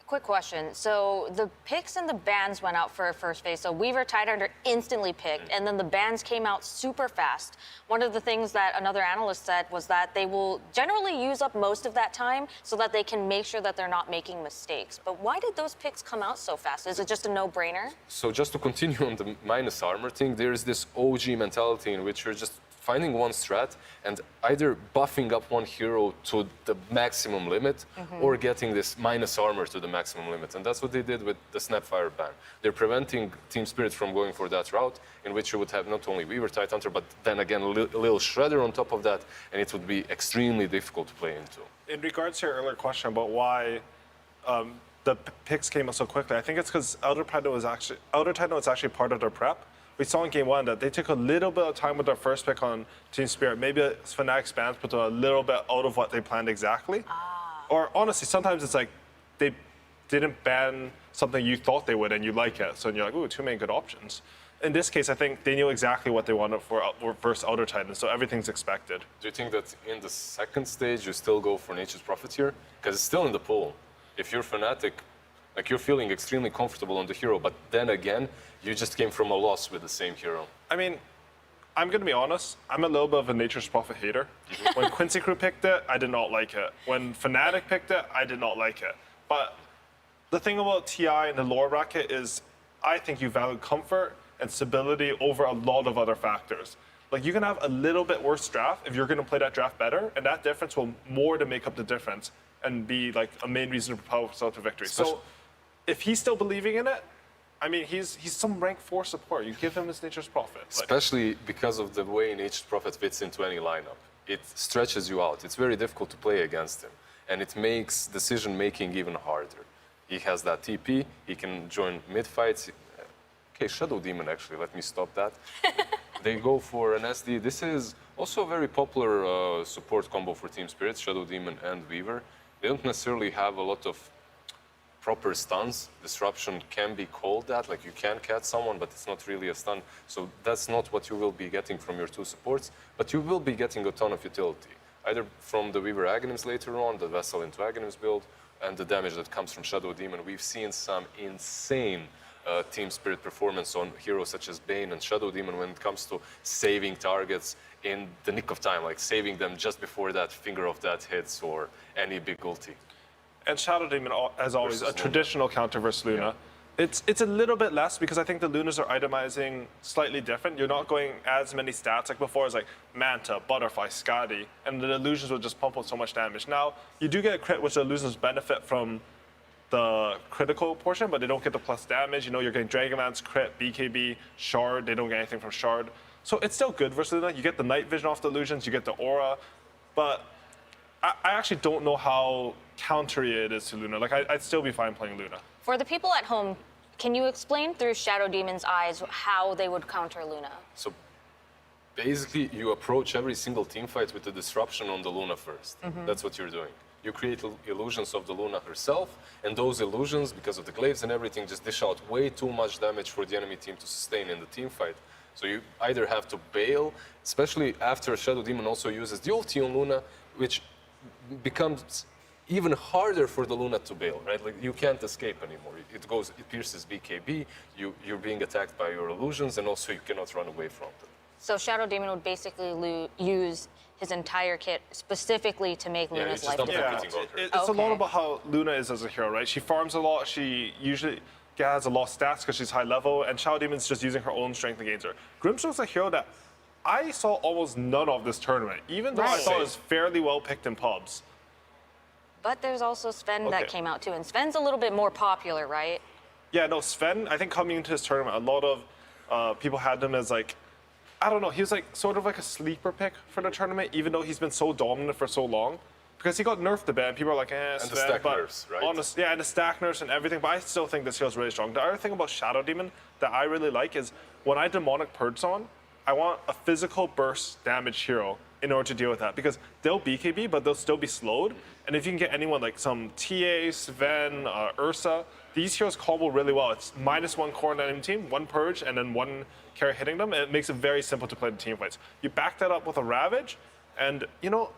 Quick question. So the picks and the bans went out for first phase. So Weaver, Tidehunter instantly picked, and then the bans came out super fast. One of the things that another analyst said was that they will generally use up most of that time so that they can make sure that they're not making mistakes. But why did those picks come out so fast? Is it just a no-brainer? So just to continue on the minus armor thing, there is this OG mentality in which you're just finding one strat and either buffing up one hero to the maximum limit or getting this minus armor to the maximum limit. And that's what they did with the Snapfire ban. They're preventing Team Spirit from going for that route, in which you would have not only Weaver Tidehunter, but then again a little Shredder on top of that, and it would be extremely difficult to play into. In regards to your earlier question about why the picks came out so quickly, I think it's because Elder Titan was actually part of their prep. We saw in game one that they took a little bit of time with their first pick on Team Spirit. Maybe Fnatic's bans put a little bit out of what they planned exactly. Or honestly, sometimes it's like they didn't ban something you thought they would and you like it. So you're like, ooh, two main good options. In this case, I think they knew exactly what they wanted for versus Elder Titan, so everything's expected. Do you think that in the second stage you still go for Nature's Prophet here? Because it's still in the pool. If you're Fnatic, like you're feeling extremely comfortable on the hero, but then again, you just came from a loss with the same hero. I mean, I'm going to be honest, I'm a little bit of a Nature's Prophet hater. When Quincy Crew picked it, I did not like it. When Fnatic picked it, I did not like it. But the thing about TI and the lower bracket is I think you value comfort and stability over a lot of other factors. Like you can have a little bit worse draft if you're going to play that draft better, and that difference will more to make up the difference and be like a main reason to propel yourself to victory. So if he's still believing in it, I mean, he's some rank 4 support. You give him his Nature's Prophet. Especially because of the way Nature's Prophet fits into any lineup. It stretches you out. It's very difficult to play against him. And it makes decision making even harder. He has that TP, he can join mid fights. Okay, Shadow Demon actually, let me stop that. They go for an SD. This is also a very popular support combo for Team Spirit, Shadow Demon and Weaver. They don't necessarily have a lot of proper stuns. Disruption can be called that, like you can catch someone, but it's not really a stun. So that's not what you will be getting from your two supports, but you will be getting a ton of utility, either from the Weaver Aghanims later on, the Vessel into Aghanims build, and the damage that comes from Shadow Demon. We've seen some insane Team Spirit performance on heroes such as Bane and Shadow Demon when it comes to saving targets in the nick of time, like saving them just before that Finger of Death hits or any big ulti. And Shadow Demon, as always, a traditional counter versus Luna. Yeah. It's a little bit less because I think the Lunas are itemizing slightly different. You're not going as many stats like before as like Manta, Butterfly, Skadi, and the illusions will just pump out so much damage. Now, you do get a crit, which the illusions benefit from the critical portion, but they don't get the plus damage. You know, you're getting Dragonlance, crit, BKB, Shard. They don't get anything from Shard. So it's still good versus Luna. You get the night vision off the illusions, you get the aura, but I actually don't know how countery it is to Luna. Like, I'd still be fine playing Luna. For the people at home, can you explain through Shadow Demon's eyes how they would counter Luna? So basically, you approach every single team fight with the disruption on the Luna first. That's what you're doing. You create illusions of the Luna herself, and those illusions, because of the glaives and everything, just dish out way too much damage for the enemy team to sustain in the team fight. So you either have to bail, especially after Shadow Demon also uses the ulti on Luna, which becomes even harder for the Luna to bail, right? Like you can't escape anymore. It pierces BKB, you're being attacked by your illusions, and also you cannot run away from them. So Shadow Demon would basically use his entire kit specifically to make Luna's life difficult. It's a lot about how Luna is as a hero, right? She farms a lot, she usually has a lot of stats because she's high level, and Shadow Demon's just using her own strength against her. Grimstroke's a hero that I saw almost none of this tournament, even though I thought it was fairly well picked in pubs. But there's also Sven that came out too, and Sven's a little bit more popular, right? Yeah, no, Sven, I think coming into this tournament, a lot of people had him as like, I don't know, he was like sort of like a sleeper pick for the tournament, even though he's been so dominant for so long. Because he got nerfed a bit, and people are like, Sven. And the stack nerfs, right? And the stack nerfs and everything, but I still think this hero's really strong. The other thing about Shadow Demon that I really like is when I Demonic Purge someone, I want a physical burst damage hero in order to deal with that, because they'll BKB, but they'll still be slowed. And if you can get anyone like some TA, Sven, Ursa, these heroes combo really well. It's -1 core on the enemy team, 1 Purge, and then 1 carry hitting them, and it makes it very simple to play the team fights. You back that up with a Ravage, and you know,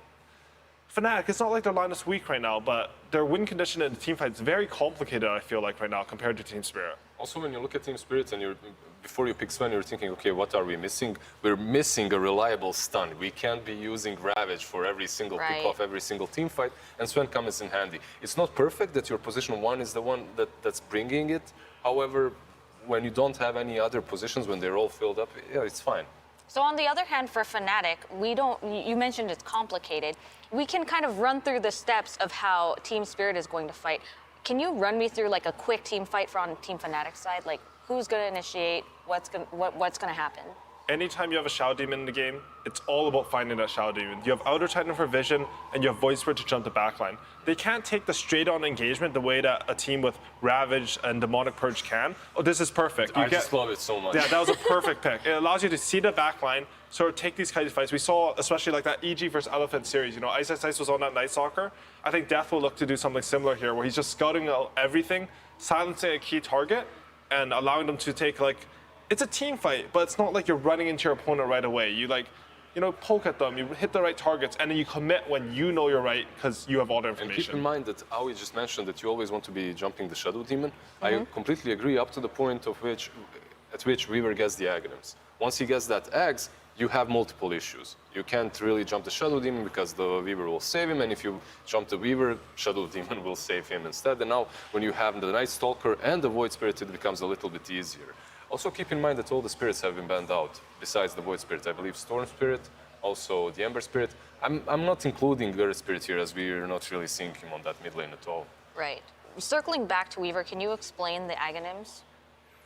Fnatic, it's not like their line is weak right now, but their win condition in the team fight is very complicated, I feel like, right now, compared to Team Spirit. Also, when you look at Team Spirit and before you pick Sven, you're thinking, okay, what are we missing? We're missing a reliable stun. We can't be using Ravage for every single pick-off, every single team fight, and Sven comes in handy. It's not perfect that your position 1 is the one that's bringing it. However, when you don't have any other positions, when they're all filled up, yeah, it's fine. So on the other hand, for Fnatic, you mentioned it's complicated. We can kind of run through the steps of how Team Spirit is going to fight. Can you run me through like a quick team fight for on Team Fnatic side? Like who's going to initiate, what's going to happen? Anytime you have a Shadow Demon in the game, it's all about finding that Shadow Demon. You have Outer Titan for vision, and you have Void Spirit to jump the backline. They can't take the straight-on engagement the way that a team with Ravage and Demonic Purge can. Oh, this is perfect. I just love it so much. Yeah, that was a perfect pick. It allows you to see the backline, sort of take these kinds of fights. We saw, especially like that EG versus Elephant series, you know, Ice was on that Night Stalker. I think Death will look to do something similar here, where he's just scouting out everything, silencing a key target, and allowing them to take like, it's a team fight, but it's not like you're running into your opponent right away. You like, you know, poke at them, you hit the right targets, and then you commit when you know you're right because you have all the information. And keep in mind that Aoi just mentioned that you always want to be jumping the Shadow Demon. I completely agree up to the point at which Weaver gets the Aghanims. Once he gets that Aghs, you have multiple issues. You can't really jump the Shadow Demon because the Weaver will save him, and if you jump the Weaver, Shadow Demon will save him instead. And now, when you have the Night Stalker and the Void Spirit, it becomes a little bit easier. Also keep in mind that all the spirits have been banned out, besides the Void Spirit. I believe Storm Spirit, also the Ember Spirit. I'm not including Earth Spirit here, as we're not really seeing him on that mid lane at all. Right. Circling back to Weaver, can you explain the Aghanims?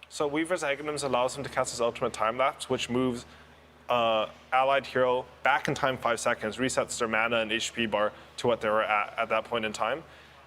So Weaver's Aghanims allows him to cast his ultimate time lapse, which moves allied hero back in time 5 seconds, resets their mana and HP bar to what they were at that point in time.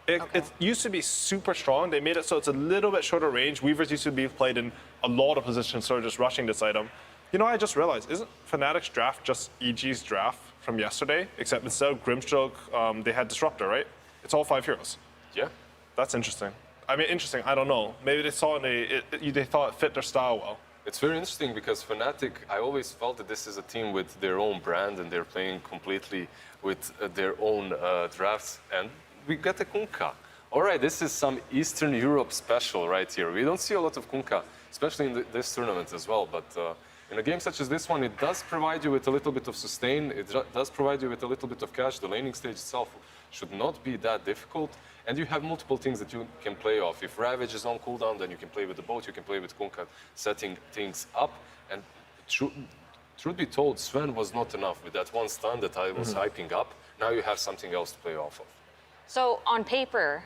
It used to be super strong. They made it so it's a little bit shorter range. Weavers used to be played in a lot of positions, sort of just rushing this item. You know, I just realized, isn't Fnatic's draft just EG's draft from yesterday? Except instead of Grimstroke, they had Disruptor, right? It's all 5 heroes. Yeah. That's interesting. I mean, interesting, I don't know. Maybe they saw they thought it fit their style well. It's very interesting because Fnatic, I always felt that this is a team with their own brand and they're playing completely with their own drafts. And we got a Kunkka. All right, this is some Eastern Europe special right here. We don't see a lot of Kunkka, especially in this tournament as well. But in a game such as this one, it does provide you with a little bit of sustain. It does provide you with a little bit of cash. The laning stage itself should not be that difficult. And you have multiple things that you can play off. If Ravage is on cooldown, then you can play with the boat, you can play with Kunkka, setting things up. And truth be told, Sven was not enough with that one stun that I was hyping up. Now you have something else to play off of. So on paper,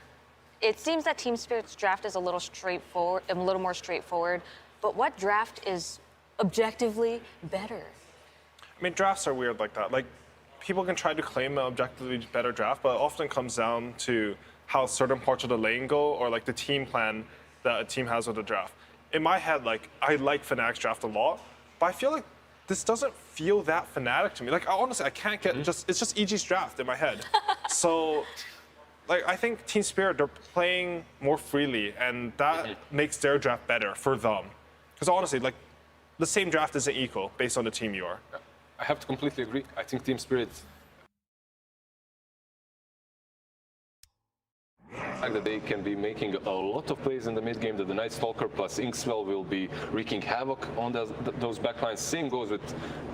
it seems that Team Spirit's draft is a little more straightforward. But what draft is objectively better? I mean, drafts are weird like that. Like, people can try to claim an objectively better draft, but it often comes down to how certain parts of the lane go, or like the team plan that a team has with the draft. In my head, like, I like Fnatic's draft a lot, but I feel like this doesn't feel that Fnatic to me. Like, honestly, I can't get it's just EG's draft in my head. So, like, I think Team Spirit, they're playing more freely, and that makes their draft better for them. Because honestly, like, the same draft isn't equal based on the team you are. I have to completely agree. I think Team Spirit, the fact that they can be making a lot of plays in the mid game, that the Night Stalker plus Inkswell will be wreaking havoc on those backlines. Same goes with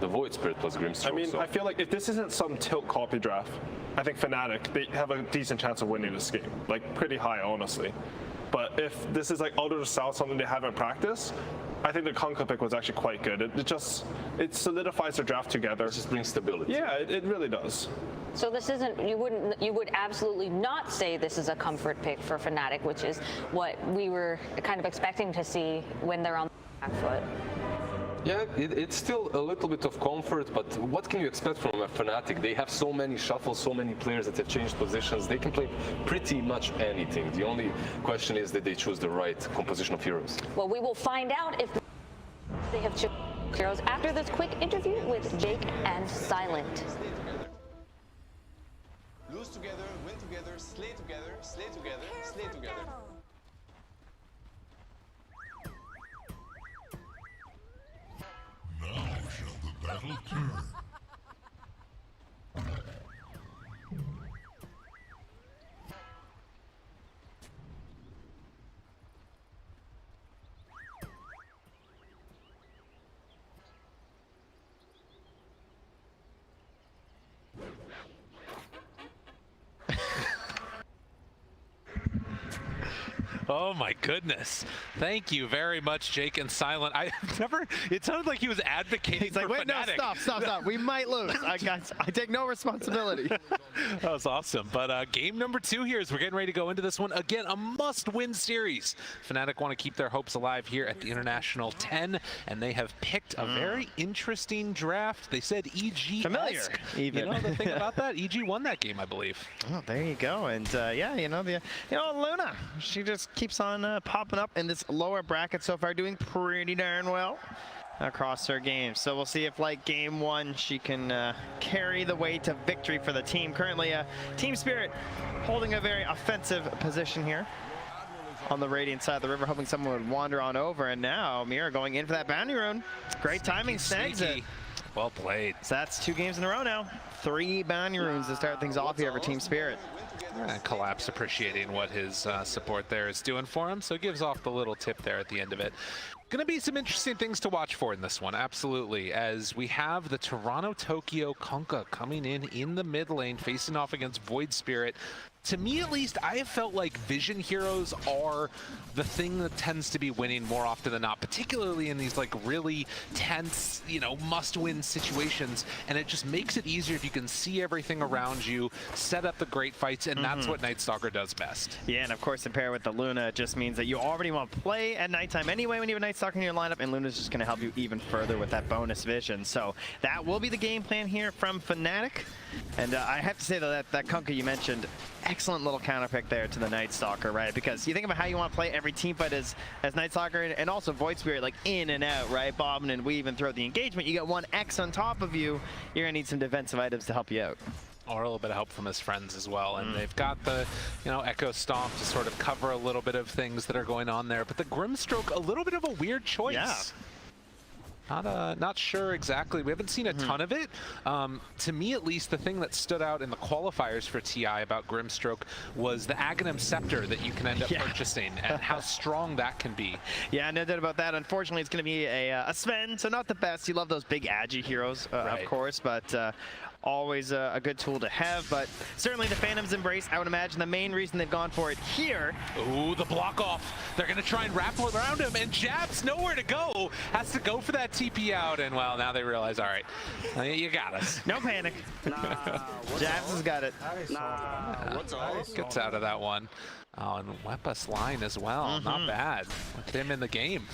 the Void Spirit plus Grimstroke. I mean, I feel like if this isn't some tilt copy draft, I think Fnatic, they have a decent chance of winning this game. Like, pretty high, honestly. But if this is like out of the south, something they haven't practiced, I think the Kunkka pick was actually quite good. It solidifies their draft together. It just brings stability. Yeah, it really does. So this isn't, you would absolutely not say this is a comfort pick for Fnatic, which is what we were kind of expecting to see when they're on the back foot. Yeah, it's still a little bit of comfort, but what can you expect from a Fnatic? They have so many shuffles, so many players that have changed positions. They can play pretty much anything. The only question is that they choose the right composition of heroes. Well, we will find out if they have chosen heroes after this quick interview with Jake and Silent. Lose together, win together, slay together, slay together, slay together. Now shall the battle turn. Oh my goodness. Thank you very much, Jake and Silent. It sounded like he was advocating He's like, for wait, Fnatic. no, stop. We might lose. I take no responsibility. That was awesome. But game number 2 here as we're getting ready to go into this one. Again, a must-win series. Fnatic want to keep their hopes alive here at the International 10, and they have picked a very interesting draft. They said EG. Familiar, even. You know the thing about that? EG won that game, I believe. Oh, there you go. And yeah, Luna, she just keeps on popping up in this lower bracket so far, doing pretty darn well across her game. So we'll see if, like game 1, she can carry the way to victory for the team. Currently, Team Spirit holding a very offensive position here on the Radiant side of the river, hoping someone would wander on over. And now Mira going in for that bounty rune. Great timing, snags it. Well played. So that's 2 games in a row now. 3 bounty runes to start things off here for Team Spirit. Collapse appreciating what his support there is doing for him, so gives off the little tip there at the end of it. Going to be some interesting things to watch for in this one, absolutely, as we have the Toronto-Tokyo Kunkka coming in the mid lane, facing off against Void Spirit. To me, at least, I have felt like Vision Heroes are the thing that tends to be winning more often than not, particularly in these like really tense, must-win situations. And it just makes it easier if you can see everything around you, set up the great fights, and that's what Night Stalker does best. Yeah, and of course, to pair with the Luna, it just means that you already want to play at nighttime anyway when you have a Night Stalker in your lineup, and Luna's just going to help you even further with that bonus vision. So that will be the game plan here from Fnatic. And I have to say, though, that Kunkka you mentioned, excellent little counter pick there to the Night Stalker, right? Because you think about how you want to play every team fight as Night Stalker and also Void Spirit, like in and out, right? Bobbing and weaving throughout the engagement. You get 1 X on top of you, you're going to need some defensive items to help you out. Or a little bit of help from his friends as well. And they've got the, Echo Stomp to sort of cover a little bit of things that are going on there. But the Grimstroke, a little bit of a weird choice. Yeah. Not sure exactly. We haven't seen a ton of it. To me, at least, the thing that stood out in the qualifiers for TI about Grimstroke was the Aghanim Scepter that you can end up purchasing and how strong that can be. Yeah, no doubt about that. Unfortunately, it's going to be a Sven, so not the best. You love those big agi heroes, of course, but always a good tool to have. But certainly the Phantom's Embrace, I would imagine the main reason they've gone for it here. Ooh, the block off. They're going to try and wrap around him, and Jab's nowhere to go. Has to go for that TP out, and well, now they realize, all right, you got us. No panic. Jabs has got it. Gets out of that one. Oh, and Wepa's line as well. Not bad. With him in the game.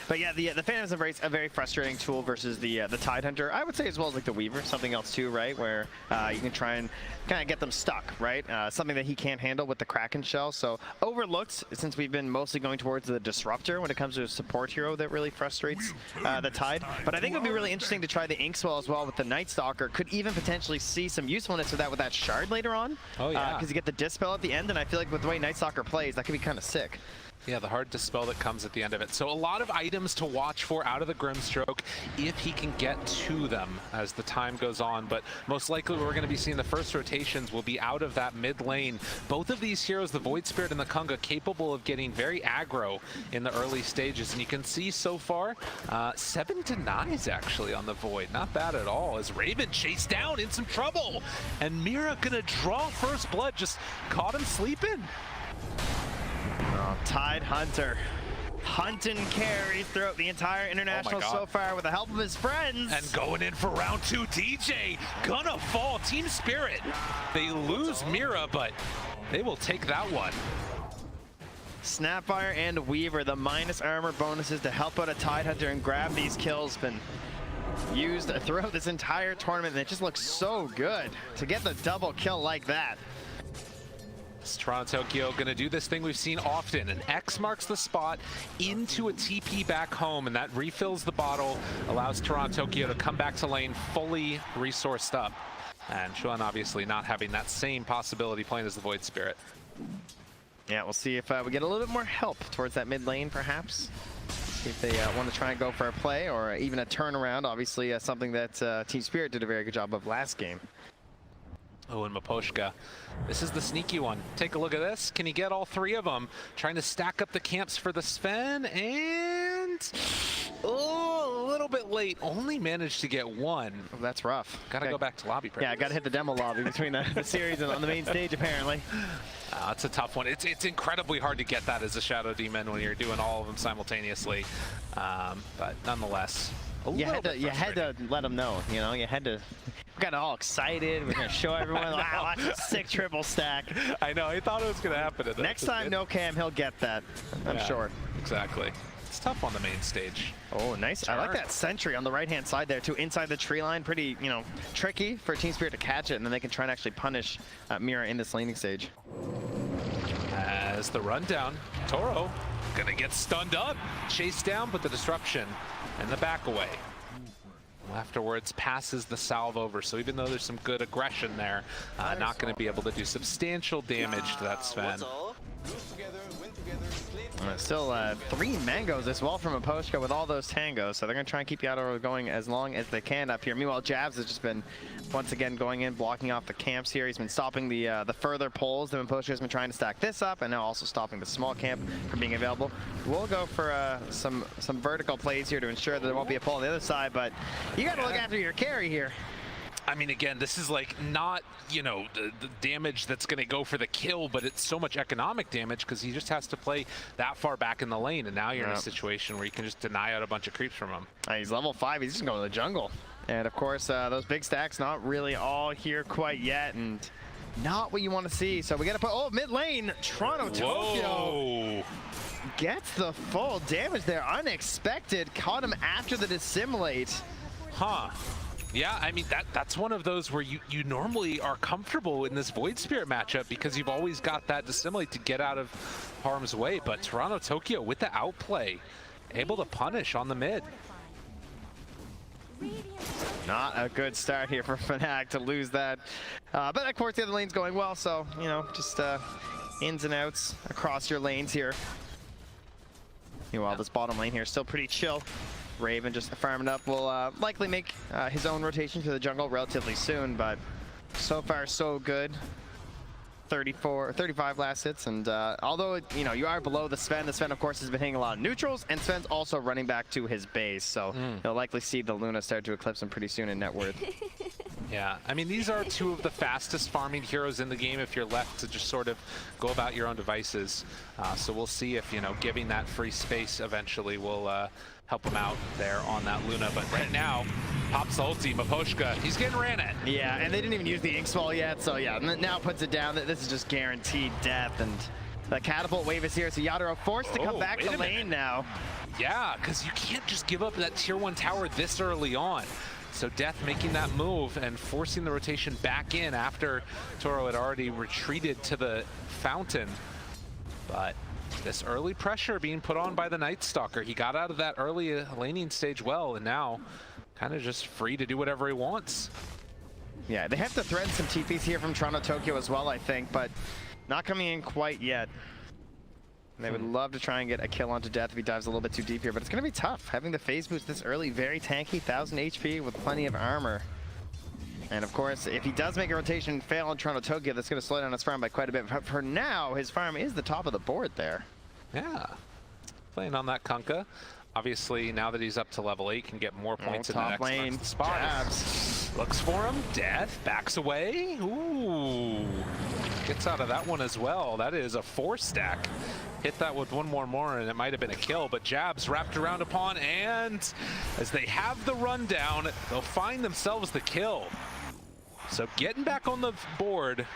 But yeah, the Phantom's Embrace, a very frustrating tool versus the Tidehunter. I would say as well as like the Weaver, something else too, right? Where you can try and kind of get them stuck, right? Something that he can't handle with the Kraken Shell. So overlooked, since we've been mostly going towards the Disruptor when it comes to a support hero that really frustrates the Tide. But I think it would be really interesting to try the Inkswell as well with the Night Stalker. Could even potentially see some usefulness with that Shard later on. Oh yeah. Because you get the Dispel at the end, and I feel like with the way Night Stalker plays, that could be kind of sick. Yeah, the hard dispel that comes at the end of it. So a lot of items to watch for out of the Grimstroke if he can get to them as the time goes on. But most likely we're going to be seeing the first rotations will be out of that mid lane. Both of these heroes, the Void Spirit and the Kunkka, capable of getting very aggro in the early stages. And you can see so far, 7 denies actually on the Void. Not bad at all as Raven chased down in some trouble. And Mira going to draw first blood, just caught him sleeping. Tidehunter hunting carries throughout the entire international so far with the help of his friends. And going in for round 2, DJ gonna fall. Team Spirit, they lose Mira, but they will take that one. Snapfire and Weaver, the minus armor bonuses to help out a Tidehunter and grab these kills, been used throughout this entire tournament, and it just looks so good to get the double kill like that. Toronto-Tokyo going to do this thing we've seen often. An X marks the spot into a TP back home, and that refills the bottle, allows Toronto-Tokyo to come back to lane fully resourced up. And Chuan obviously not having that same possibility playing as the Void Spirit. Yeah, we'll see if we get a little bit more help towards that mid lane, perhaps. See if they want to try and go for a play or even a turnaround. Obviously, something that Team Spirit did a very good job of last game. Oh, and Maposhka. This is the sneaky one. Take a look at this. Can he get all 3 of them? Trying to stack up the camps for the Sven, and... Oh, a little bit late, only managed to get one. Oh, that's rough. Gotta go back to lobby practice. Yeah, gotta hit the demo lobby between the series and on the main stage, apparently. It's a tough one. It's incredibly hard to get that as a Shadow Demon when you're doing all of them simultaneously. But nonetheless, you had to let them know, you know, you had to. We got all excited. We're gonna show everyone, wow, that's a sick triple stack. I know, I thought it was gonna happen. Next time, no cam, he'll get that. I'm sure. Exactly. It's tough on the main stage. Oh, nice. I like that sentry on the right-hand side there, too. Inside the tree line, pretty, you know, tricky for Team Spirit to catch it, and then they can try and actually punish Mira in this laning stage. As the rundown, Toro gonna get stunned up, chased down, but the disruption and the back away. Afterwards, passes the salve over, so even though there's some good aggression there, not going to be able to do substantial damage to that Sven. Still 3 mangoes as well from Aposhka with all those tangos, so they're going to try and keep Yadro going as long as they can up here. Meanwhile, Jabs has just been, once again, going in, blocking off the camps here. He's been stopping the further pulls. Then Aposhka has been trying to stack this up, and now also stopping the small camp from being available. We'll go for some vertical plays here to ensure that there won't be a pull on the other side, but you got to look after your carry here. I mean, again, this is like not, you know, the damage that's going to go for the kill, but it's so much economic damage because he just has to play that far back in the lane, and now you're in a situation where you can just deny out a bunch of creeps from him. He's level 5. He's just going to the jungle. And, of course, those big stacks not really all here quite yet, and not what you want to see. So we got to put, oh, mid lane, Toronto Tokyo gets the full damage there. Unexpected. Caught him after the dissimulate. Huh. Yeah, I mean, that's one of those where you normally are comfortable in this Void Spirit matchup because you've always got that dissimulate to get out of harm's way. But Toronto Tokyo with the outplay, able to punish on the mid. Not a good start here for Fnatic to lose that. But of course the other lane's going well, so, you know, just ins and outs across your lanes here. Meanwhile, this bottom lane here is still pretty chill. Raven just farming up will likely make his own rotation to the jungle relatively soon, but so far so good. 35 last hits, and although you know you are below the Sven of course has been hitting a lot of neutrals, and Sven's also running back to his base, so you'll likely see the Luna start to eclipse him pretty soon in net worth. Yeah, I mean, these are two of the fastest farming heroes in the game if you're left to just sort of go about your own devices. So we'll see if, you know, giving that free space eventually will help him out there on that Luna. But right now, pops the ulti, Maposhka, he's getting ran at. Yeah, and they didn't even use the Ink Swell yet, so yeah, now puts it down. This is just guaranteed death, and the catapult wave is here, so Yadro forced to come back to lane now. Yeah, because you can't just give up that tier 1 tower this early on. So Death making that move and forcing the rotation back in after Toro had already retreated to the fountain. But this early pressure being put on by the Night Stalker. He got out of that early laning stage well, and now kind of just free to do whatever he wants. Yeah, they have to thread some TPs here from Toronto Tokyo as well, I think, but not coming in quite yet. They would love to try and get a kill onto Death if he dives a little bit too deep here, but it's going to be tough. Having the phase boost this early, very tanky, 1000 HP with plenty of armor. And of course, if he does make a rotation and fail on Toronto Tokyo, that's going to slow down his farm by quite a bit. But for now, his farm is the top of the board there. Yeah, playing on that Kunkka. Obviously, now that he's up to level 8, can get more points in the next lane spot. Jabs. Looks for him. Death backs away. Ooh, gets out of that one as well. That is a 4-stack. Hit that with one more, and it might have been a kill. But Jabs wrapped around upon, and as they have the rundown, they'll find themselves the kill. So getting back on the board.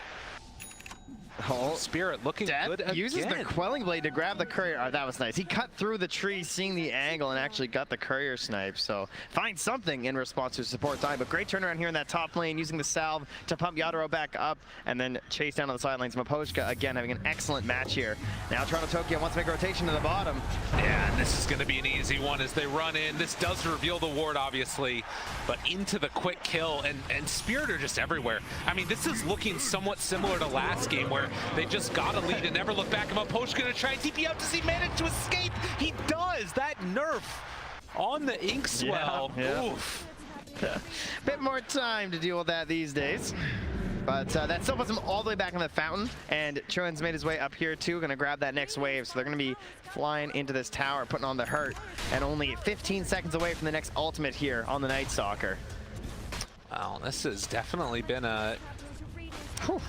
Spirit looking good again. Uses the Quelling Blade to grab the courier. Oh, that was nice. He cut through the tree, seeing the angle, and actually got the courier snipe. So find something in response to support time. But great turnaround here in that top lane, using the salve to pump Yadro back up, and then chase down on the sidelines. Maposhka, again, having an excellent match here. Now Toronto Tokyo wants to make a rotation to the bottom. Yeah, and this is going to be an easy one as they run in. This does reveal the ward, obviously, but into the quick kill, and Spirit are just everywhere. I mean, this is looking somewhat similar to last game, where they just got a lead and never look back. And Maposhka going to try and TP out. Does he manage to escape? He does! That nerf on the Ink Swell. Yeah. Oof. Bit more time to deal with that these days. But that still puts him all the way back in the fountain, and Chuan's made his way up here too, gonna grab that next wave, so they're gonna be flying into this tower, putting on the hurt, and only 15 seconds away from the next ultimate here on the Night Stalker. Well, this has definitely been a...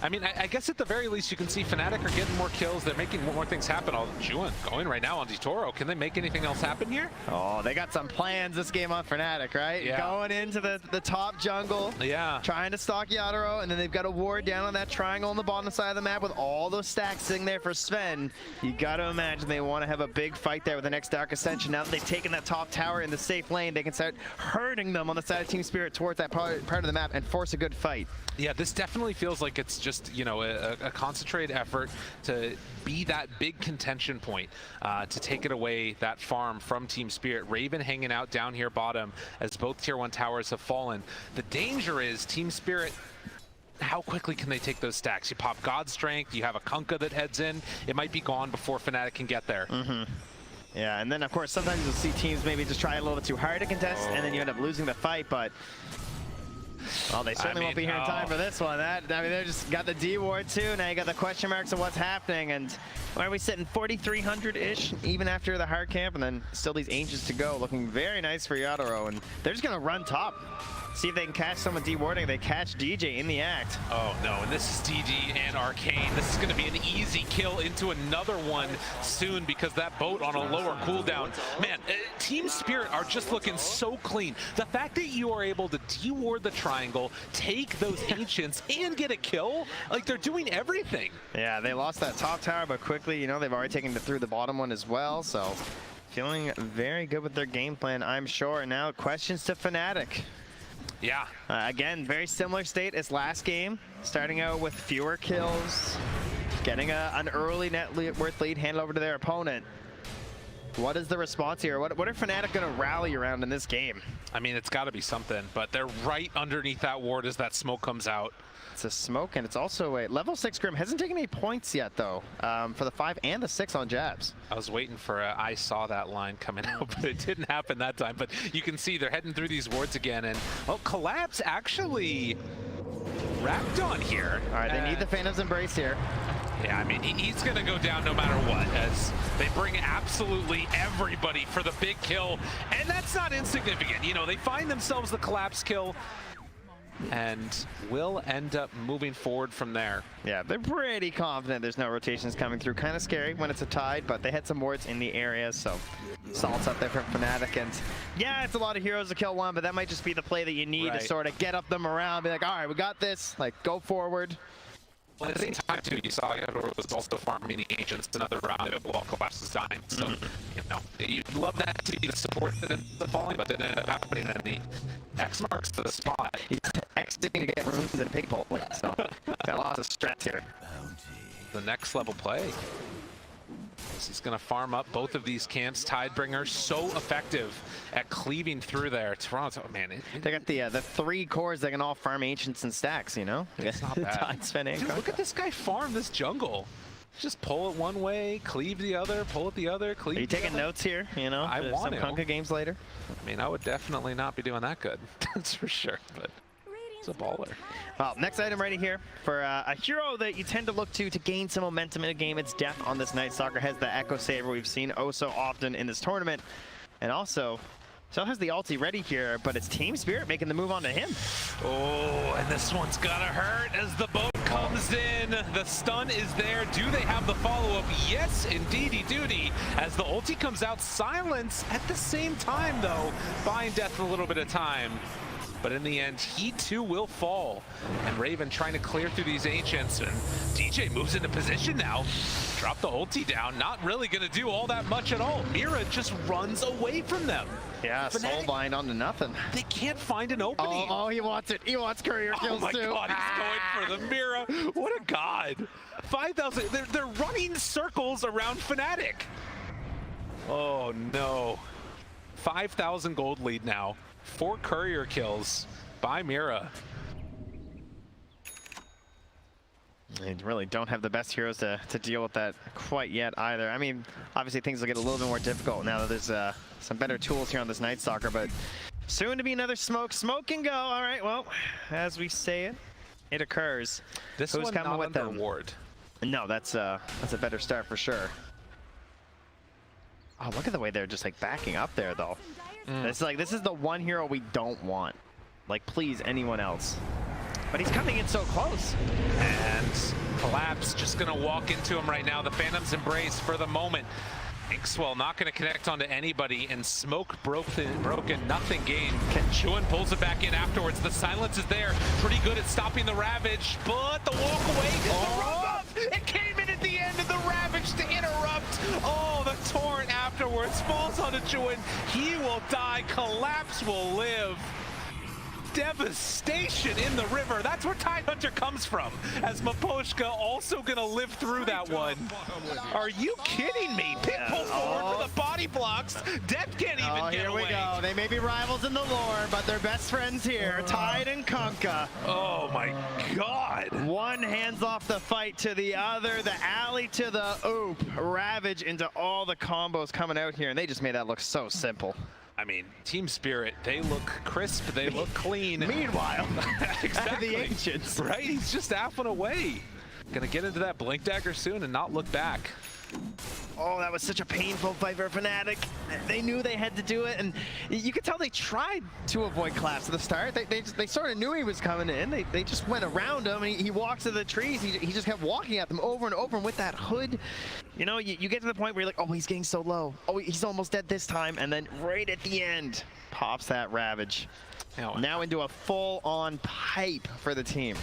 I mean, I guess at the very least you can see Fnatic are getting more kills. They're making more things happen. Oh, Juan going right now on Ditoro. Can they make anything else happen here? Oh, they got some plans this game on Fnatic, right? Yeah. Going into the top jungle. Yeah. Trying to stalk Yatoro, and then they've got a ward down on that triangle on the bottom side of the map with all those stacks sitting there for Sven. You got to imagine they want to have a big fight there with the next Dark Ascension. Now that they've taken that top tower in the safe lane, they can start hurting them on the side of Team Spirit towards that part of the map and force a good fight. Yeah, this definitely feels like it's just, you know, a concentrated effort to be that big contention point, to take it away, that farm from Team Spirit. Raven hanging out down here bottom as both Tier 1 towers have fallen. The danger is Team Spirit, how quickly can they take those stacks? You pop God Strength, you have a Kunkka that heads in, it might be gone before Fnatic can get there. Yeah, and then of course sometimes you'll see teams maybe just try a little bit too hard to contest, and then you end up losing the fight, but well, they certainly won't be here in time for this one. I mean, they just got the D ward too. Now you got the question marks of what's happening, and where are we sitting? 4,300-ish, even after the hard camp, and then still these Ancients to go, looking very nice for Yatoro, and they're just gonna run top. See if they can catch someone dewarding. They catch DJ in the act. Oh no, and this is DD and Arcane. This is going to be an easy kill into another one soon because that boat on a lower cooldown. Man, Team Spirit are just looking so clean. The fact that you are able to deward the triangle, take those Ancients, and get a kill, like they're doing everything. Yeah, they lost that top tower, but quickly, you know, they've already taken it through the bottom one as well, so feeling very good with their game plan, I'm sure. And now questions to Fnatic. Yeah. Again, very similar state as last game. Starting out with fewer kills, getting an early net worth lead handed over to their opponent. What is the response here? What are Fnatic going to rally around in this game? I mean, it's got to be something, but they're right underneath that ward as that smoke comes out. It's a smoke, and it's also a level 6 Grim. Hasn't taken any points yet, though, for the 5 and the 6 on jabs. I was waiting for I saw that line coming out, but it didn't happen that time. But you can see they're heading through these wards again, and oh, Collapse actually wrapped on here. All right, they need the Phantom's Embrace here. Yeah, I mean, he's going to go down no matter what, as they bring absolutely everybody for the big kill, and that's not insignificant. You know, they find themselves the Collapse kill, and will end up moving forward from there. Yeah, they're pretty confident there's no rotations coming through. Kind of scary when it's a tide, but they had some wards in the area, so salts up there from Fnatic. And yeah, it's a lot of heroes to kill one, but that might just be the play that you need to sort of get up the morale, be like, all right, we got this, like, go forward. Well, at the same time, too, you saw Yatoro was also farming the Ancients another round while Collapse was dying. So, you know, you'd love that to be the support that ends up falling, but it ended up happening, and the X marks the spot. He's exiting to get runes and pig pole, so got lots of strats here. The next level play. He's going to farm up both of these camps. Tidebringers so effective at cleaving through there. Toronto, man. They got the 3 cores that can all farm Ancients and stacks, you know? It's not bad. Dude, look at this guy farm this jungle. Just pull it one way, cleave the other, pull it the other, cleave. Are you taking notes here, you know? I want some to. Kunkka games later? I mean, I would definitely not be doing that good. That's for sure, but it's a baller. Well, next item right here for a hero that you tend to look to gain some momentum in a game. It's Death on this Night Stalker. Has the Echo Saber we've seen oh so often in this tournament. And also, still has the ulti ready here, but it's Team Spirit making the move onto him. Oh, and this one's gonna hurt as the boat comes in. The stun is there. Do they have the follow-up? Yes, indeedy doody. As the ulti comes out, silence at the same time, though, buying Death a little bit of time. But in the end, he too will fall. And Raven trying to clear through these Ancients, and DJ moves into position now. Drop the ulti down, not really gonna do all that much at all. Mira just runs away from them. Yeah, soulbind onto nothing. They can't find an opening. Oh, he wants it. He wants courier kills too. Oh my god, he's going for the Mira. What a god. 5,000, they're running circles around Fnatic. Oh no. 5,000 gold lead now. 4 courier kills by Mira. They really don't have the best heroes to deal with that quite yet either. I mean, obviously things will get a little bit more difficult now that there's some better tools here on this Night Stalker, but soon to be another smoke. Smoke can go. All right, well, as we say it, it occurs. This Who's one coming not with under them? ward. No, that's a better start for sure. Oh, look at the way they're just like backing up there, though. It's like this is the one hero we don't want. Like, please, anyone else. But he's coming in so close. And Collapse just going to walk into him right now. The Phantom's Embrace for the moment. Inkswell not going to connect onto anybody, and Smoke broken, nothing gained. Chuan pulls it back in afterwards. The silence is there. Pretty good at stopping the Ravage, but the walk away is the rub-up! It came in at the end of the Ravage to interrupt. Oh, the Torrent afterwards falls onto Chuan. He will die. Collapse will live. Devastation in the river. That's where Tidehunter comes from, as Maposhka also gonna live through that one. Are you kidding me? Pit pull forward for the body blocks. Death can't even get away. Here we go. They may be rivals in the lore, but they're best friends here. Tide and Kunkka. Oh my god. One hands off the fight to the other. The alley to the oop. Ravage into all the combos coming out here, and they just made that look so simple. I mean, Team Spirit, they look crisp, they look clean. Meanwhile, exactly. the Ancients. Right, he's just apping away. Gonna get into that Blink Dagger soon and not look back. Oh, that was such a painful fight for Fnatic. They knew they had to do it, and you could tell they tried to avoid Collapse at the start. They sort of knew he was coming in. They just went around him, and he walks to the trees. He just kept walking at them over and over, and with that hood, you know, you get to the point where you're like, oh, he's getting so low. Oh, he's almost dead this time, and then right at the end, pops that Ravage. Now into a full-on pipe for the team.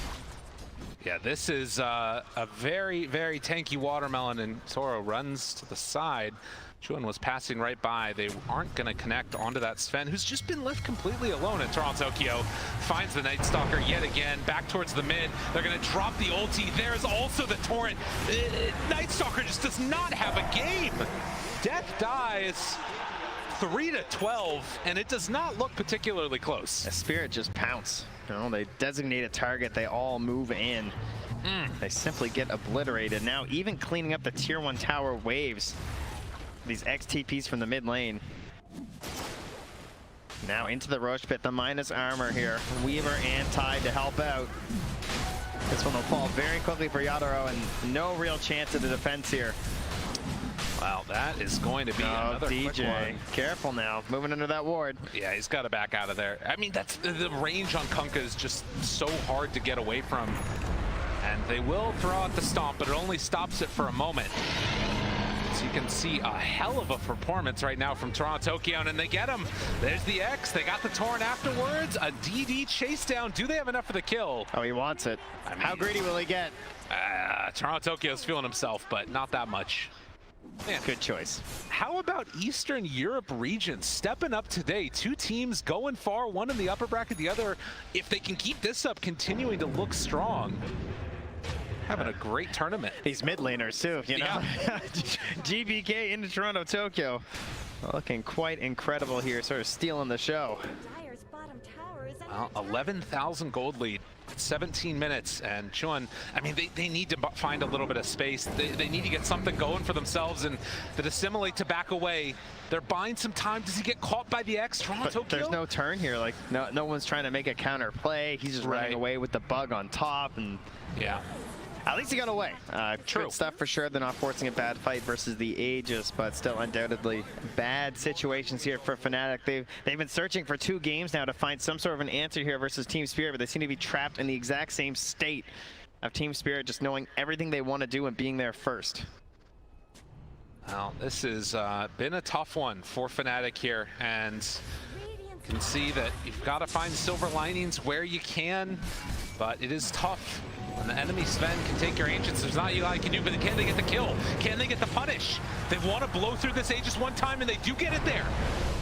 Yeah, this is a very, very tanky watermelon, and Toro runs to the side. Chuan was passing right by. They aren't going to connect onto that Sven, who's just been left completely alone. And Tokyo finds the Night Stalker yet again, back towards the mid. They're going to drop the ulti. There's also the Torrent. Night Stalker just does not have a game. Death dies 3-12, and it does not look particularly close. The Spirit just pounce. You know, they designate a target, they all move in. They simply get obliterated. Now even cleaning up the tier 1 tower waves. These XTPs from the mid lane. Now into the Roche Pit, the minus armor here. Weaver and Tide to help out. This one will fall very quickly for Yadaro, and no real chance of the defense here. Wow, that is going to be another quick one. Careful now, moving under that ward. Yeah, he's got to back out of there. I mean, that's the range on Kunkka is just so hard to get away from. And they will throw out the stomp, but it only stops it for a moment. So you can see a hell of a performance right now from Tokyo, and then they get him. There's the X, they got the Torrent afterwards. A DD chase down. Do they have enough for the kill? Oh, he wants it. I mean, how greedy will he get? Tokyo's feeling himself, but not that much. Man, good choice. How about Eastern Europe region stepping up today? Two teams going far, one in the upper bracket, the other, if they can keep this up, continuing to look strong. Having a great tournament. These mid laners too, you know? Yeah. GBK into Tokyo. Looking quite incredible here, sort of stealing the show. Well, 11,000 gold lead. 17 minutes, and Chuan, I mean, they need to find a little bit of space. They need to get something going for themselves, and to assimilate to back away. They're buying some time. Does he get caught by the X? Tokyo? There's no turn here. Like, no one's trying to make a counter play. He's just running away with the bug on top, and yeah. At least he got away. True. Good stuff for sure. They're not forcing a bad fight versus the Aegis, but still undoubtedly bad situations here for Fnatic. They've been searching for 2 games now to find some sort of an answer here versus Team Spirit, but they seem to be trapped in the exact same state of Team Spirit, just knowing everything they want to do and being there first. Well, this has been a tough one for Fnatic here, and you can see that you've got to find silver linings where you can, but it is tough. And the enemy Sven can take your Ancients. There's not a lot you can do, but can they get the kill? Can they get the punish? They want to blow through this Aegis one time, and they do get it there.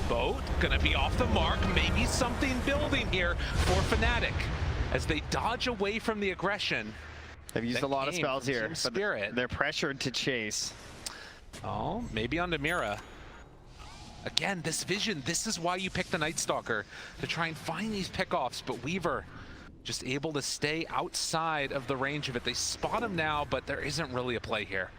Boat gonna be off the mark. Maybe something building here for Fnatic as they dodge away from the aggression. They've used a lot of spells here, but they're pressured to chase. Oh, maybe on Mira. Again, this vision, this is why you pick the Night Stalker, to try and find these pickoffs, but Weaver just able to stay outside of the range of it. They spot him now, but there isn't really a play here.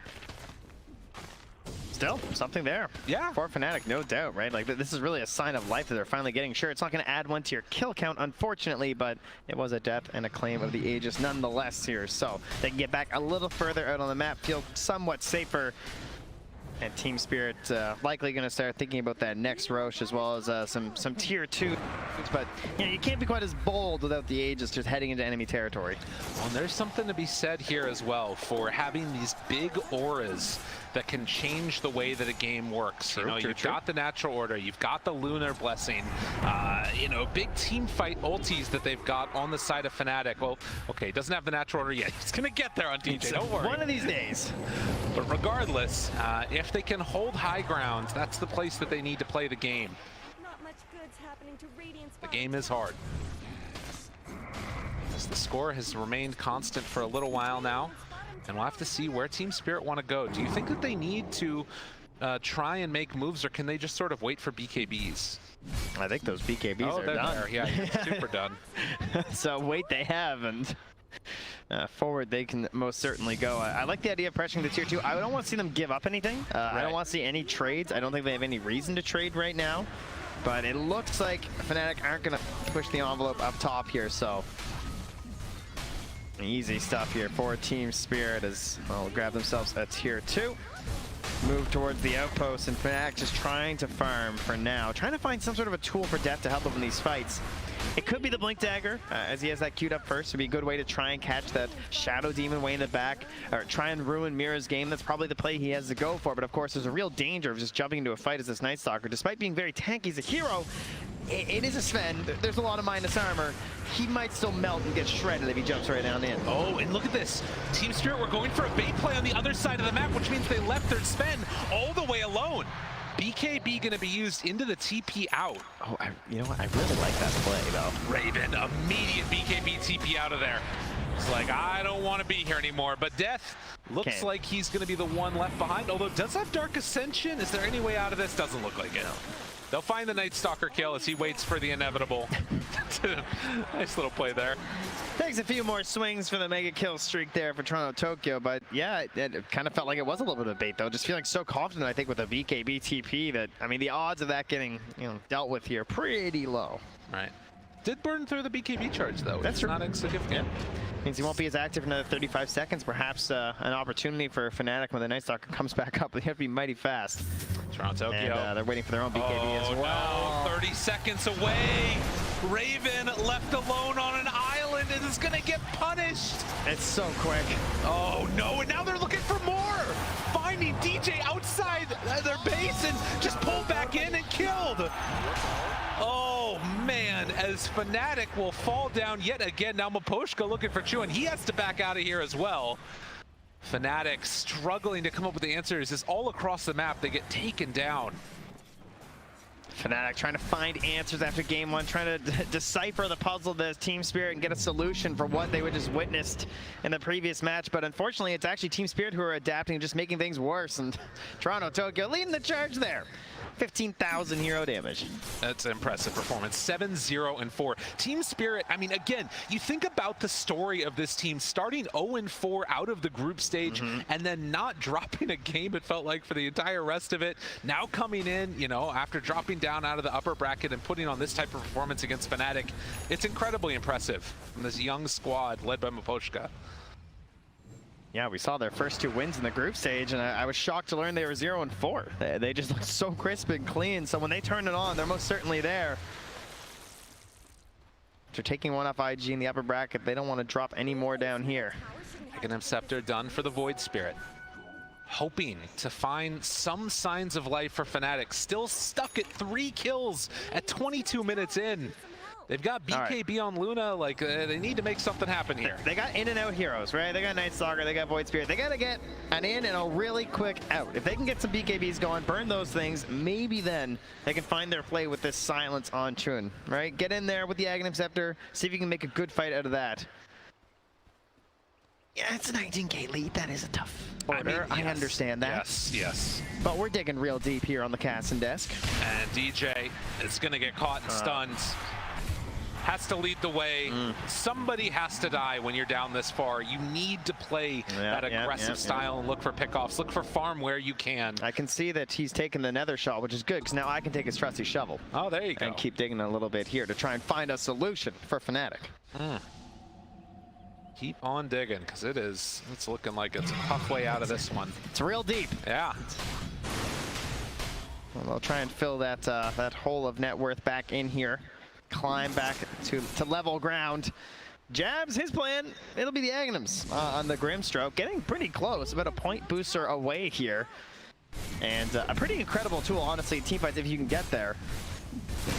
still, something there. Yeah. For Fnatic, no doubt, right? Like, this is really a sign of life that they're finally getting. Sure, it's not going to add one to your kill count, unfortunately, but it was a death and a claim of the Aegis nonetheless here. So they can get back a little further out on the map, feel somewhat safer. And Team Spirit likely going to start thinking about that next Roche, as well as some tier 2. But you know, you can't be quite as bold without the Aegis just heading into enemy territory. Well, and there's something to be said here as well for having these big auras that can change the way that a game works. You know, you've got the natural order, you've got the lunar blessing, you know, big team fight ultis that they've got on the side of Fnatic. Well, okay, doesn't have the natural order yet. He's gonna get there on DJ, don't worry. One of these days. But regardless, if they can hold high ground, that's the place that they need to play the game. The game is hard. As the score has remained constant for a little while now. And we'll have to see where Team Spirit want to go. Do you think that they need to try and make moves, or can they just sort of wait for BKBs? I think those BKBs are done. There. Yeah, super done. So wait they have, and forward they can most certainly go. I like the idea of pressuring the tier 2. I don't want to see them give up anything. I don't want to see any trades. I don't think they have any reason to trade right now. But it looks like Fnatic aren't going to push the envelope up top here, so easy stuff here for Team Spirit as they'll grab themselves a tier 2. Move towards the outpost, and Fnatic just trying to farm for now. Trying to find some sort of a tool for Death to help them in these fights. It could be the Blink Dagger, as he has that queued up first. It'd be a good way to try and catch that Shadow Demon way in the back, or try and ruin Mira's game. That's probably the play he has to go for, but of course there's a real danger of just jumping into a fight as this Night Stalker. Despite being very tanky as a hero, it is a Sven. There's a lot of minus armor. He might still melt and get shredded if he jumps right down in. Oh, and look at this. Team Spirit were going for a bait play on the other side of the map, which means they left their Sven all the way alone. BKB going to be used into the TP out. Oh, you know what? I really like that play, though. Raven, immediate BKB TP out of there. It's like, I don't want to be here anymore. But Death looks like he's going to be the one left behind. Although, does have Dark Ascension? Is there any way out of this? Doesn't look like it. They'll find the Night Stalker kill as he waits for the inevitable. Nice little play there. Takes a few more swings for the mega kill streak there for Toronto Tokyo, but yeah, it kind of felt like it was a little bit of bait though. Just feeling so confident, I think, with a BKB TP that, I mean, the odds of that getting, you know, dealt with here pretty low. Right. Did burn through the BKB charge though. That's not insignificant. Means he won't be as active in another 35 seconds. Perhaps an opportunity for Fnatic when the Night Stalker comes back up. They have to be mighty fast. Toronto Tokyo. And they're waiting for their own BKB as well. No, 30 seconds away. Raven left alone on an island and is going to get punished. It's so quick. Oh no, and now they're looking for more. Finding DJ outside their base and just pulled back in and killed. Oh man, as Fnatic will fall down yet again. Now Maposhka looking for Chu, and he has to back out of here as well. Fnatic struggling to come up with the answers as all across the map they get taken down. Fnatic trying to find answers after game one, trying to decipher the puzzle of the Team Spirit and get a solution for what they were just witnessed in the previous match. But unfortunately, it's actually Team Spirit who are adapting and just making things worse. And Toronto Tokyo leading the charge there. 15,000 hero damage. That's an impressive performance. 7-0-4. Team Spirit, I mean, again, you think about the story of this team starting 0-4 out of the group stage and then not dropping a game, it felt like, for the entire rest of it. Now coming in, you know, after dropping down out of the upper bracket and putting on this type of performance against Fnatic, it's incredibly impressive from this young squad led by Maposhka. Yeah, we saw their first 2 wins in the group stage, and I was shocked to learn they were 0-4. They just looked so crisp and clean, so when they turn it on, they're most certainly there. After taking one off IG in the upper bracket, they don't want to drop any more down here. Aghanim Scepter done for the Void Spirit. Hoping to find some signs of life for Fnatic. Still stuck at 3 kills at 22 minutes in. They've got BKB on Luna, like they need to make something happen here. They got in and out heroes, right? They got Night Stalker, they got Void Spirit. They gotta get an in and a really quick out. If they can get some BKBs going, burn those things, maybe then they can find their play with this silence on Chun, right? Get in there with the Aghanim Scepter, see if you can make a good fight out of that. Yeah, it's a 19k lead. That is a tough order. I understand that. Yes. But we're digging real deep here on the casting desk. And DJ is gonna get caught and stunned. has to lead the way. Somebody has to die when you're down this far. You need to play that aggressive style and look for pickoffs. Look for farm where you can. I can see that he's taking the nether shot, which is good, because now I can take his trusty shovel. Oh, there you go. And keep digging a little bit here to try and find a solution for Fnatic. Keep on digging, because it's looking like it's a tough way out of this one. It's real deep. Yeah. Well, they'll try and fill that that hole of net worth back in here. Climb back to level ground. Jabs, his plan, it'll be the Aghanims on the Grimstroke. Getting pretty close, about a point booster away here. And a pretty incredible tool, honestly, teamfights if you can get there.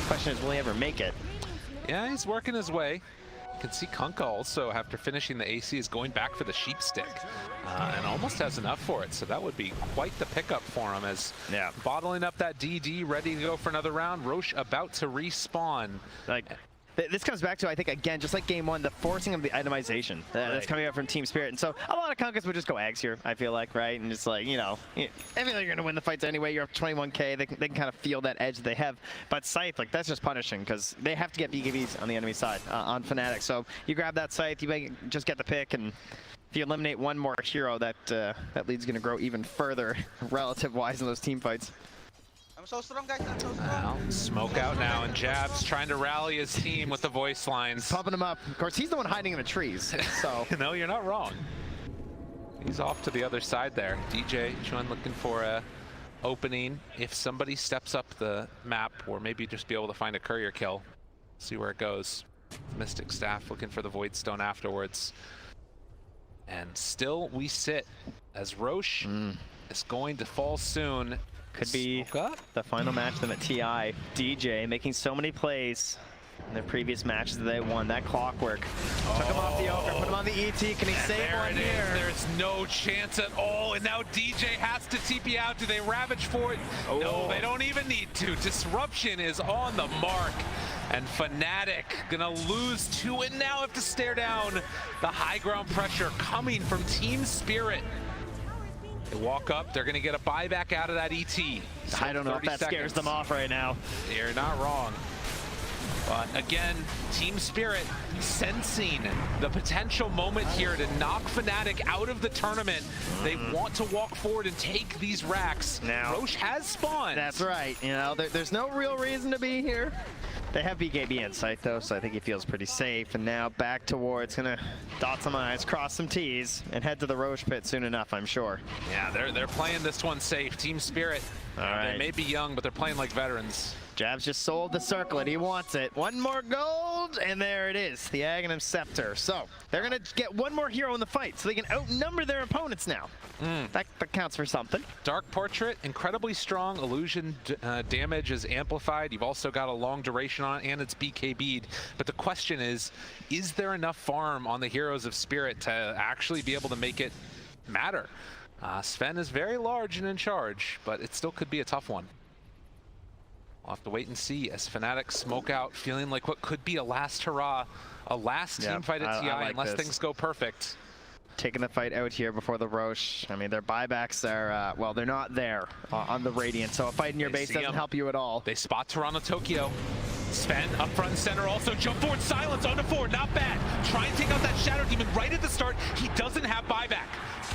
Question is, will he ever make it? Yeah, he's working his way. You can see Kunkka also, after finishing the AC, is going back for the sheep stick. And almost has enough for it, so that would be quite the pickup for him as bottling up that DD, ready to go for another round. Roche about to respawn. Like, this comes back to, I think, again, just like game one, the forcing of the itemization that's coming out from Team Spirit. And so a lot of Kunkas would just go eggs here, I feel like, right? And just like, I feel like you're going to win the fights anyway. You're up 21K. They can kind of feel that edge they have. But Scythe, like, that's just punishing because they have to get BKBs on the enemy side, on Fnatic. So you grab that Scythe, you may just get the pick, and if you eliminate one more hero, that lead's going to grow even further relative-wise in those team fights. I'm so strong, guys. I'm so strong. Well, smoke out now, and Jabs trying to rally his team with the voice lines. Pumping him up. Of course, he's the one hiding in the trees, so. No, you're not wrong. He's off to the other side there. DJ Chun looking for a opening. If somebody steps up the map, or maybe just be able to find a courier kill. See where it goes. Mystic Staff looking for the Void Stone afterwards. And still we sit as Roche is going to fall soon. Could be the final match them at TI. DJ making so many plays in their previous matches that they won. That clockwork. Took him off the Ogre, put him on the ET. Can he save one here? There's no chance at all. And now DJ has to TP out. Do they ravage for it? No, they don't even need to. Disruption is on the mark. And Fnatic gonna lose two and now have to stare down the high ground pressure coming from Team Spirit. They walk up, they're gonna get a buyback out of that ET. I don't know if that scares them off right now. You're not wrong. But again, Team Spirit sensing the potential moment here to knock Fnatic out of the tournament. They want to walk forward and take these racks. Now, Roche has spawned. That's right. There's no real reason to be here. They have BKB in sight though, so I think he feels pretty safe. And now back towards, gonna dot some I's, cross some T's, and head to the Roche pit soon enough, I'm sure. Yeah, they're playing this one safe. Team Spirit. All right. They may be young, but they're playing like veterans. Jabs just sold the circlet. He wants it. One more gold, and there it is, the Aghanim Scepter. So they're going to get one more hero in the fight, so they can outnumber their opponents now. That counts for something. Dark Portrait, incredibly strong. Illusion damage is amplified. You've also got a long duration on it, and it's BKB'd. But the question is there enough farm on the Heroes of Spirit to actually be able to make it matter? Sven is very large and in charge, but it still could be a tough one. We'll have to wait and see as Fnatic smoke out, feeling like what could be a last hurrah, a last team fight at TI unless things go perfect. Taking the fight out here before the Roche. I mean, their buybacks are, well, they're not there on the Radiant, so a fight in your base doesn't help you at all. They spot Toronto Tokyo. Sven up front and center also. Jump forward, silence onto four, not bad. Try and take out that Shadow Demon right at the start. He doesn't have buyback.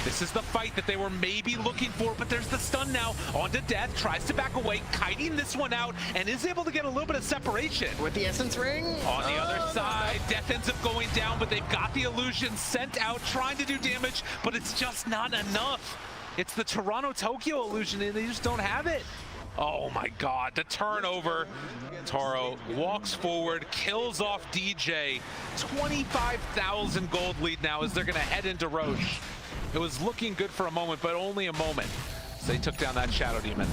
This is the fight that they were maybe looking for, but there's the stun now. Onto Death, tries to back away, kiting this one out, and is able to get a little bit of separation. With the Essence Ring? On the other side, Death ends up going down, but they've got the illusion sent out, trying to do damage, but it's just not enough. It's the Toronto Tokyo illusion, and they just don't have it. Oh my god, the turnover. Taro walks forward, kills off DJ. 25,000 gold lead now as they're gonna head into Roche. It was looking good for a moment, but only a moment. So they took down that Shadow Demon.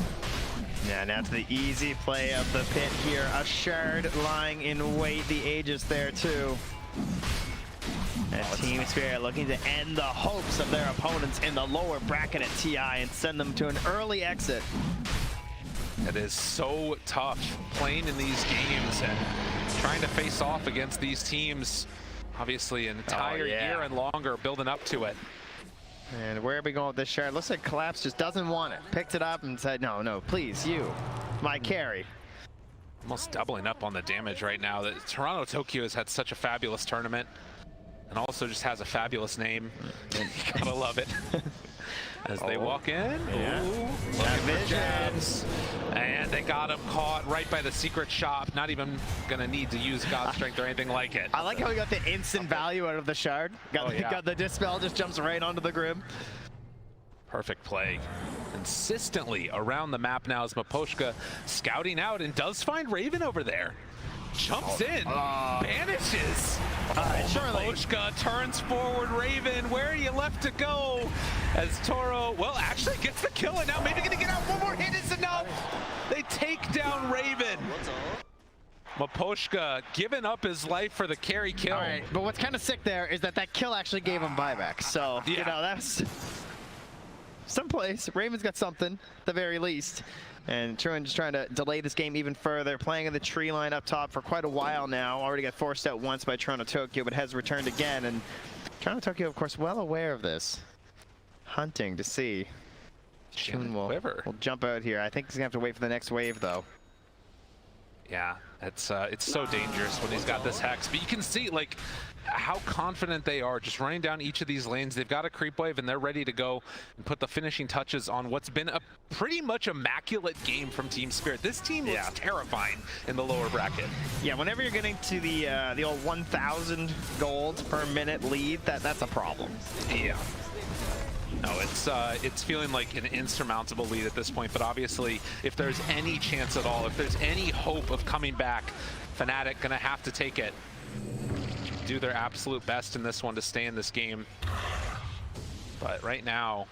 Yeah, now to the easy play of the pit here. A Shard lying in wait, the Aegis there too. And Team Spirit looking to end the hopes of their opponents in the lower bracket at TI and send them to an early exit. It is so tough playing in these games and trying to face off against these teams. Obviously an entire year and longer building up to it. And where are we going with this Shard? Looks like Collapse just doesn't want it. Picked it up and said, no, please, you, my carry. Almost doubling up on the damage right now. Toronto Tokyo has had such a fabulous tournament and also just has a fabulous name. You gotta love it. As they walk in, looking for jabs, and they got him caught right by the secret shop. Not even gonna need to use God Strength or anything like it. I like how we got the instant value out of the shard. Got the Dispel, just jumps right onto the Grim. Perfect play. Consistently around the map now as Maposhka scouting out and does find Raven over there. Jumps in, banishes. Maposhka turns forward. Raven, where are you left to go? As Toro, well, actually gets the kill, and now maybe gonna get out. One more hit is enough. They take down Raven. Maposhka giving up his life for the carry kill. All right, but what's kind of sick there is that kill actually gave him buyback. So, you know, that's someplace. Raven's got something, at the very least. And Truan just trying to delay this game even further, playing in the tree line up top for quite a while now. Already got forced out once by Toronto Tokyo, but has returned again. And Toronto Tokyo, of course, well aware of this. Hunting to see. Shun will jump out here. I think he's going to have to wait for the next wave, though. Yeah, it's so dangerous when he's got this Hex. But you can see, like, how confident they are just running down each of these lanes. They've got a creep wave, and they're ready to go and put the finishing touches on what's been a pretty much immaculate game from Team Spirit. This team looks terrifying in the lower bracket. Yeah, whenever you're getting to the old 1,000 gold per minute lead, that's a problem. Yeah. No, it's feeling like an insurmountable lead at this point, but obviously, if there's any chance at all, if there's any hope of coming back, Fnatic gonna have to take it. Do their absolute best in this one to stay in this game. But right now,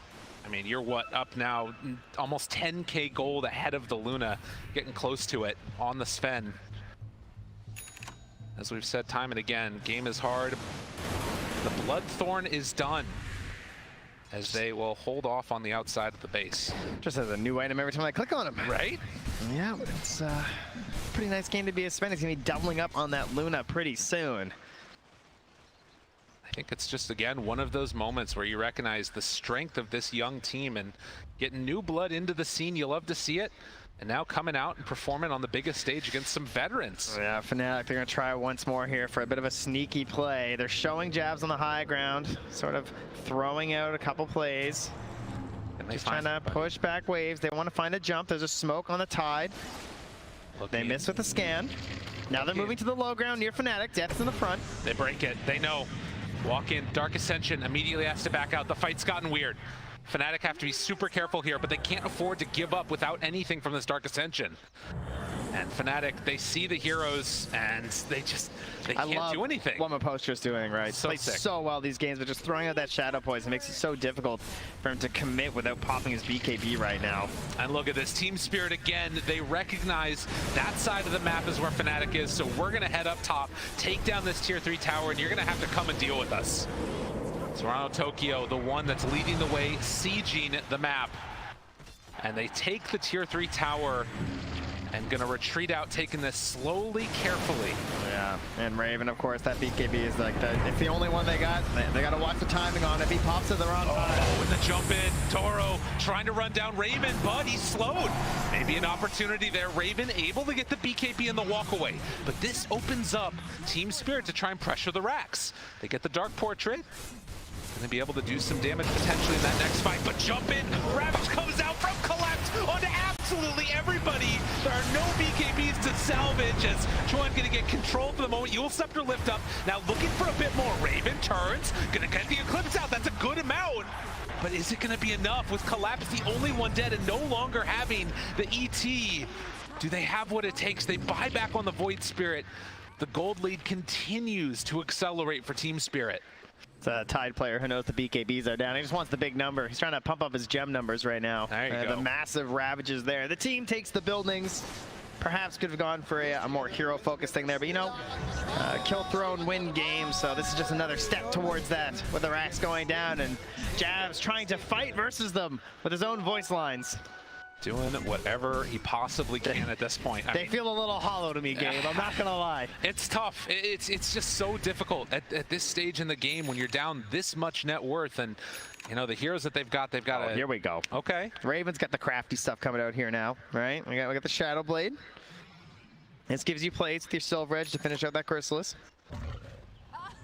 I mean, you're up now, almost 10k gold ahead of the Luna, getting close to it on the Sven. As we've said time and again, game is hard. The Bloodthorn is done, as they will hold off on the outside of the base. Just as a new item every time I click on him. Right? Yeah, it's a pretty nice game to be a Sven. He's going to be doubling up on that Luna pretty soon. I think it's just, again, one of those moments where you recognize the strength of this young team and getting new blood into the scene. You love to see it. And now coming out and performing on the biggest stage against some veterans. Yeah, Fnatic, they're going to try once more here for a bit of a sneaky play. They're showing jabs on the high ground, sort of throwing out a couple plays. And just trying to push back waves. They want to find a jump. There's a smoke on the Tide. They miss with the scan. Now they're moving to the low ground near Fnatic. Death's in the front. They break it. They know. Walk in. Dark Ascension immediately has to back out. The fight's gotten weird. Fnatic have to be super careful here, but they can't afford to give up without anything from this Dark Ascension. And Fnatic, they see the heroes, and they can't do anything. What Maposhka's doing, right? So Plays sick. so well these games, but just throwing out that Shadow Poison makes it so difficult for him to commit without popping his BKB right now. And look at this, Team Spirit again, they recognize that side of the map is where Fnatic is, so we're gonna head up top, take down this tier 3 tower, and you're gonna have to come and deal with us. Toronto Tokyo, the one that's leading the way, sieging the map. And they take the tier 3 tower and gonna retreat out, taking this slowly, carefully. Yeah, and Raven, of course, that BKB is like it's the only one they got. They gotta watch the timing on it. If he pops at the wrong time. Oh, with the jump in, Toro trying to run down Raven, but he's slowed. Maybe an opportunity there. Raven able to get the BKB in the walkaway, but this opens up Team Spirit to try and pressure the racks. They get the Dark Portrait. Gonna be able to do some damage potentially in that next fight, but jump in, Ravage comes out from Collapse onto absolutely everybody. There are no BKBs to salvage as Chuan gonna get control for the moment. Yule Scepter lift up, now looking for a bit more. Raven turns, gonna get the Eclipse out, that's a good amount. But is it gonna be enough with Collapse the only one dead and no longer having the ET? Do they have what it takes? They buy back on the Void Spirit. The gold lead continues to accelerate for Team Spirit. It's a Tide player who knows the BKBs are down. He just wants the big number. He's trying to pump up his gem numbers right now. There you go. The massive ravages there. The team takes the buildings. Perhaps could have gone for a more hero-focused thing there, but you know, kill throne, win games, so this is just another step towards that with the racks going down and Jabs trying to fight versus them with his own voice lines. Doing whatever he possibly can at this point. They feel a little hollow to me, Gabe. I'm not gonna lie. It's tough. It's just so difficult at this stage in the game when you're down this much net worth, and you know the heroes that they've got. Oh, here we go. Okay. Raven's got the crafty stuff coming out here now, right? We got the Shadow Blade. This gives you plates with your Silver Edge to finish out that Chrysalis.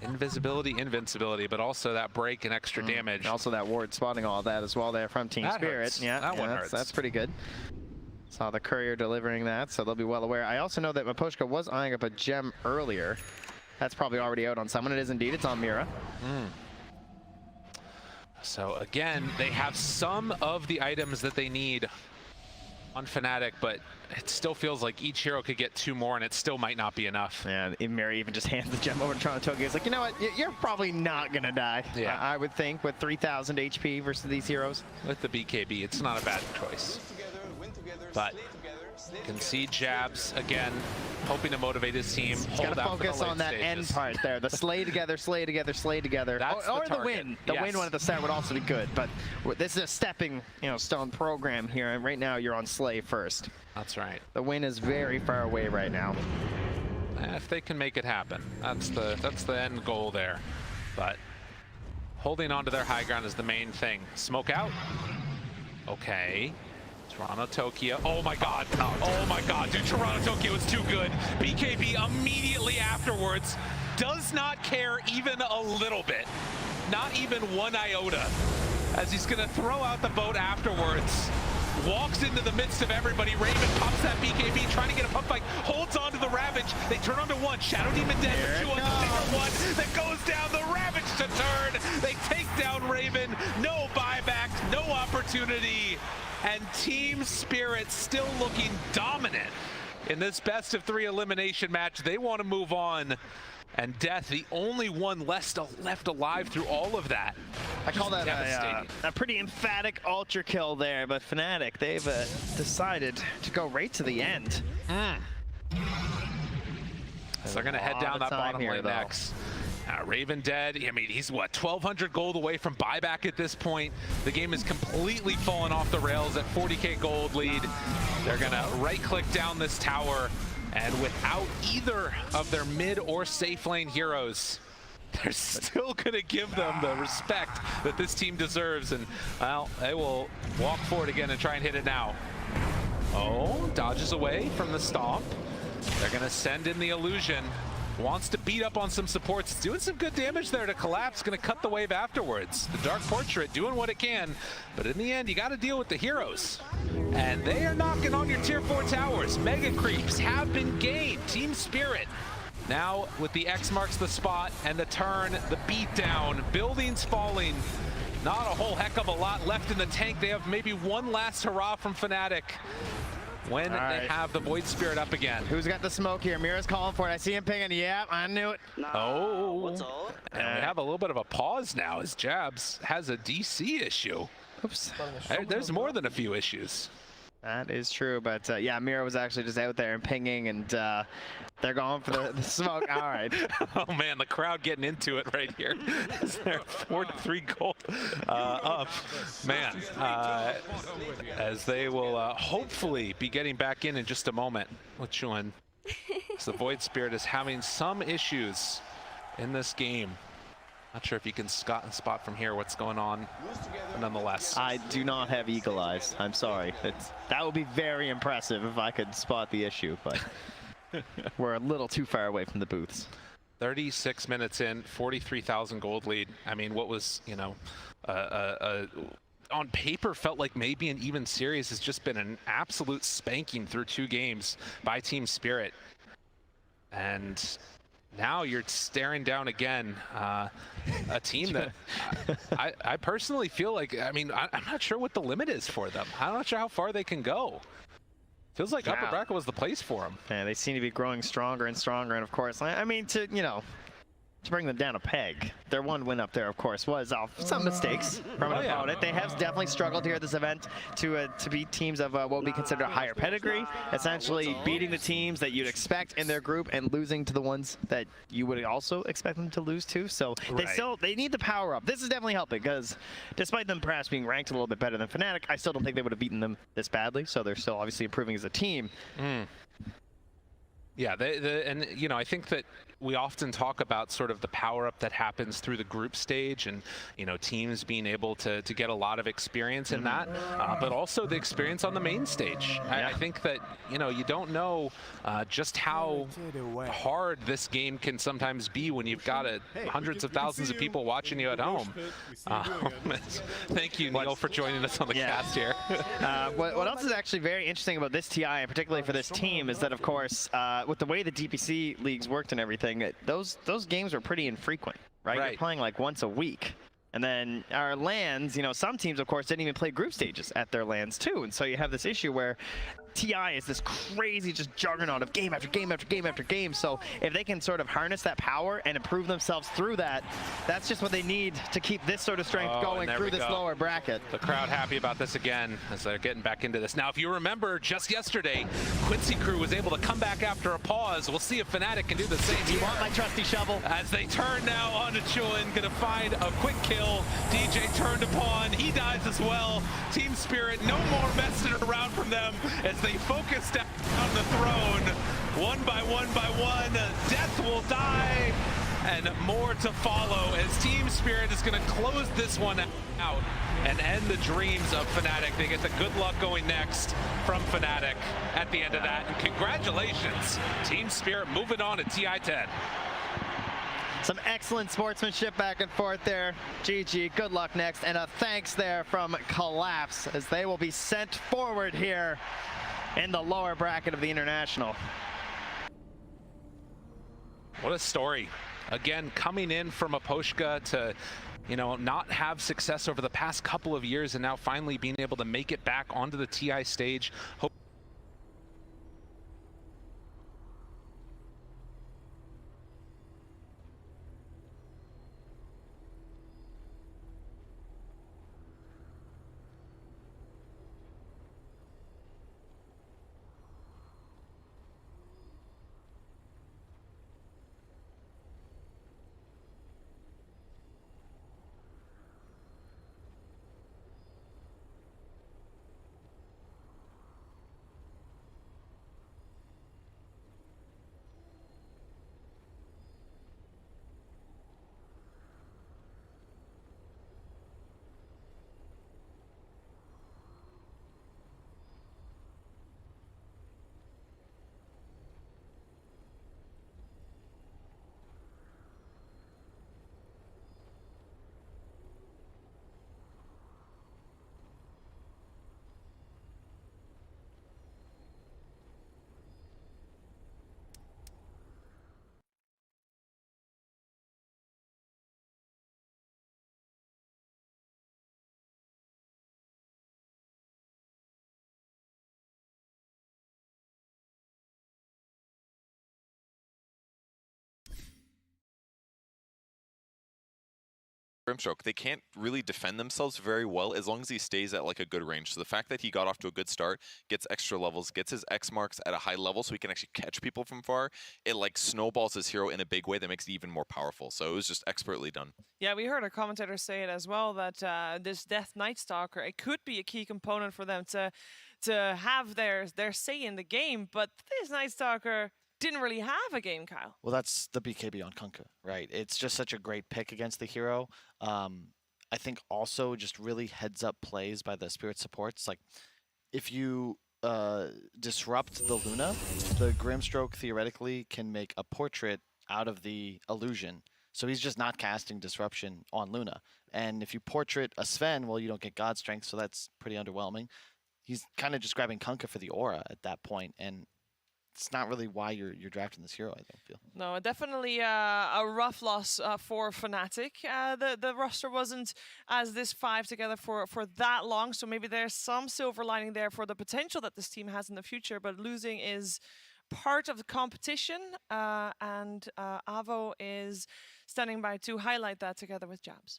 Invisibility, invincibility, but also that break and extra damage. Also that ward spotting all that as well there from Team That Spirit. hurts. Yeah, that one hurts. That's pretty good. Saw the courier delivering that, so they'll be well aware. I also know that Maposhka was eyeing up a gem earlier. That's probably already out on someone. It is indeed. It's on Mira. So again, they have some of the items that they need on Fnatic, but it still feels like each hero could get 2 more, and it still might not be enough. Yeah, Mira even just hands the gem over to Toronto Tokyo. It's like, you know what? You're probably not going to die. Yeah. I would think, with 3,000 HP versus these heroes. With the BKB, it's not a bad choice. But can see Jabs again, hoping to motivate his team. He's got to focus on that end part there. The slay together, slay together, slay together. That's or the the win. The yes. win one at the start would also be good. But this is a stepping, stone program here. And right now you're on slay first. That's right. The win is very far away right now. If they can make it happen, that's the end goal there. But holding on to their high ground is the main thing. Smoke out. Okay. Toronto Tokyo. Oh my god. Oh my god. Dude, Toronto Tokyo is too good. BKB immediately afterwards does not care even a little bit. Not even 1 iota. As he's going to throw out the boat afterwards. Walks into the midst of everybody. Raven pops that BKB, trying to get a pump fight. Holds on to the Ravage. They turn onto 1. Shadow Demon dead. Here 2 on the bigger one that goes down. The Ravage to turn. They take down Raven. No buyback. No opportunity. And Team Spirit still looking dominant in this best of 3 elimination match. They want to move on. And Death, the only one left alive through all of that. I call that a pretty emphatic ultra kill there, but Fnatic, they've decided to go right to the end. So they're going to head down that bottom lane next. Raven dead. I mean, he's what, 1,200 gold away from buyback at this point. The game is completely fallen off the rails at 40k gold lead. They're going to right-click down this tower, and without either of their mid or safe lane heroes, they're still going to give them the respect that this team deserves. And, well, they will walk forward again and try and hit it now. Oh, dodges away from the stomp. They're going to send in the illusion. Wants to beat up on some supports. Doing some good damage there to Collapse. Going to cut the wave afterwards. The Dark Portrait doing what it can. But in the end, you got to deal with the heroes. And they are knocking on your tier 4 towers. Mega creeps have been gained. Team Spirit. Now with the X marks the spot and the turn, the beat down. Buildings falling. Not a whole heck of a lot left in the tank. They have maybe one last hurrah from Fnatic. When they have the Void Spirit up again. Who's got the smoke here? Mira's calling for it. I see him pinging. Yeah, I knew it. Oh. And we have a little bit of a pause now as Jabs has a DC issue. Oops. There's more than a few issues. That is true, but yeah, Mira was actually just out there and pinging, and they're going for the smoke. All right. Oh man, the crowd getting into it right here. Is there 4-3 gold up? Man, as they will hopefully be getting back in just a moment with Chuan. So the Void Spirit is having some issues in this game. Not sure if you can spot from here what's going on, but nonetheless. I do not have eagle eyes. I'm sorry. That would be very impressive if I could spot the issue, but we're a little too far away from the booths. 36 minutes in, 43,000 gold lead. I mean, what was, on paper felt like maybe an even series has just been an absolute spanking through 2 games by Team Spirit. And now you're staring down again a team that I personally feel like, I mean, I'm not sure what the limit is for them. I'm not sure how far they can go. Feels like upper bracket was the place for them. Yeah, they seem to be growing stronger and stronger. And of course, I mean, to bring them down a peg, their one win up there, of course, was off some mistakes from an opponent. They have definitely struggled here at this event to beat teams of what we consider a higher pedigree, essentially beating the teams that you'd expect in their group and losing to the ones that you would also expect them to lose to. So they need the power up. This is definitely helping, because despite them perhaps being ranked a little bit better than Fnatic, I still don't think they would have beaten them this badly. So they're still obviously improving as a team. Yeah, and I think that we often talk about sort of the power up that happens through the group stage, and teams being able to get a lot of experience in that, but also the experience on the main stage. I think that you don't know just how hard this game can sometimes be when you've got hundreds of thousands of people watching you at home. Thank you, Neil, for joining us on the cast here. What else is actually very interesting about this TI, and particularly for this team, is that, of course, with the way the DPC leagues worked and everything, those games were pretty infrequent, right? You're playing like once a week. And then our LANs, some teams, of course, didn't even play group stages at their LANs too. And so you have this issue where TI is this crazy just juggernaut of game after game after game after game. So if they can sort of harness that power and improve themselves through that, that's just what they need to keep this sort of strength going through this lower bracket. The crowd happy about this again as they're getting back into this. Now, if you remember, just yesterday, Quincy Crew was able to come back after a pause. We'll see if Fnatic can do the same here. You want my trusty shovel? As they turn now onto Chulin, gonna find a quick kill. DJ turned upon, he dies as well. Team Spirit, no more messing around from them as they focus down on the throne. One by one, Death will die, and more to follow as Team Spirit is going to close this one out and end the dreams of Fnatic. They get the good luck going next from Fnatic at the end of that. And congratulations, Team Spirit moving on to TI-10. Some excellent sportsmanship back and forth there. GG, good luck next. And a thanks there from Collapse as they will be sent forward here in the lower bracket of the International. What a story. Again, coming in from Aposhka to, not have success over the past couple of years, and now finally being able to make it back onto the TI stage. Grimstroke, they can't really defend themselves very well as long as he stays at like a good range. So the fact that he got off to a good start, gets extra levels, gets his X marks at a high level so he can actually catch people from far, it like snowballs his hero in a big way that makes it even more powerful. So it was just expertly done. Yeah, we heard a commentator say it as well, that this Death Night Stalker, it could be a key component for them to have their say in the game, but this Night Stalker didn't really have a game, Kyle. Well, that's the BKB on Kunkka, right? It's just such a great pick against the hero. I think also just really heads up plays by the Spirit supports. Like, if you disrupt the Luna, the Grimstroke theoretically can make a portrait out of the illusion. So he's just not casting disruption on Luna. And if you portrait a Sven, well, you don't get God Strength, so that's pretty underwhelming. He's kind of just grabbing Kunkka for the aura at that point, and it's not really why you're drafting this hero, I don't feel. No, definitely a rough loss for Fnatic. The roster wasn't as this five together for that long, so maybe there's some silver lining there for the potential that this team has in the future, but losing is part of the competition, and Avo is standing by to highlight that together with Jabs.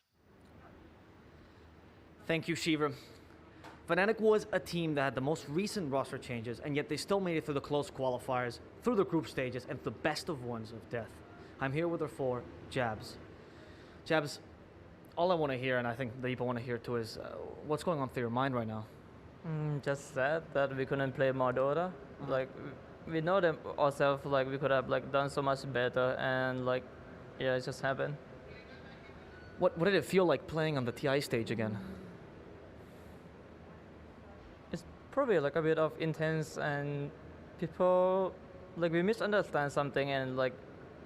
Thank you, Shiva. Fnatic was a team that had the most recent roster changes, and yet they still made it through the close qualifiers, through the group stages, and the best of ones of death. I'm here with her four, Jabs. Jabs, all I want to hear, and I think the people want to hear too, is what's going on through your mind right now? Just sad that we couldn't play more Dota. Like, we know them ourselves, like we could have like done so much better, and like yeah, it just happened. What did it feel like playing on the TI stage again? It's probably like a bit of intense, and people like we misunderstand something, and like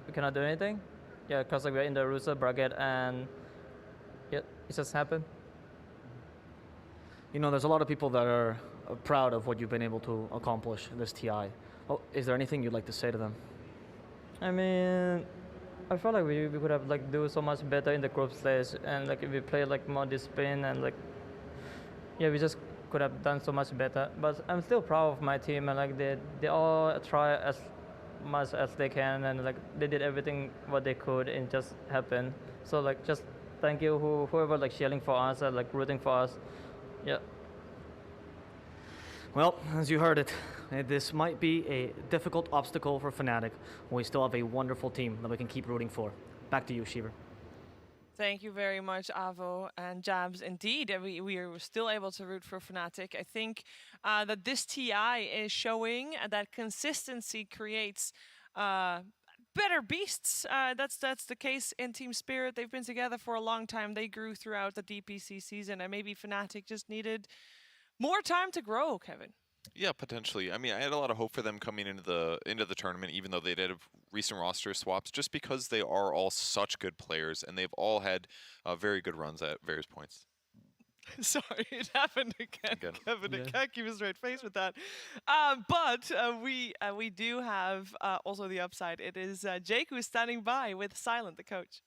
we cannot do anything. Yeah, because like we're in the loser bracket, and yeah, it just happened. You know, there's a lot of people that are proud of what you've been able to accomplish in this TI. Oh, is there anything you'd like to say to them? I mean, I felt like we could have like do so much better in the group stage, and like if we play like more discipline, and like yeah, we just could have done so much better. But I'm still proud of my team, and like they all try as much as they can, and like they did everything what they could, and just happened. So like just thank you whoever like cheering for us, and like rooting for us. Yeah. Well, as you heard it, this might be a difficult obstacle for Fnatic. We still have a wonderful team that we can keep rooting for. Back to you, Shiver. Thank you very much, Avo and Jabs. Indeed, we are still able to root for Fnatic. I think that this TI is showing that consistency creates better beasts. That's the case in Team Spirit. They've been together for a long time. They grew throughout the DPC season, and maybe Fnatic just needed more time to grow, Kevin. Yeah, potentially. I mean, I had a lot of hope for them coming into the tournament, even though they did have recent roster swaps, just because they are all such good players and they've all had very good runs at various points. Sorry, it happened again. Kevin, I can't keep a straight face with that. But we do have also the upside. It is Jake who's standing by with Silent, the coach.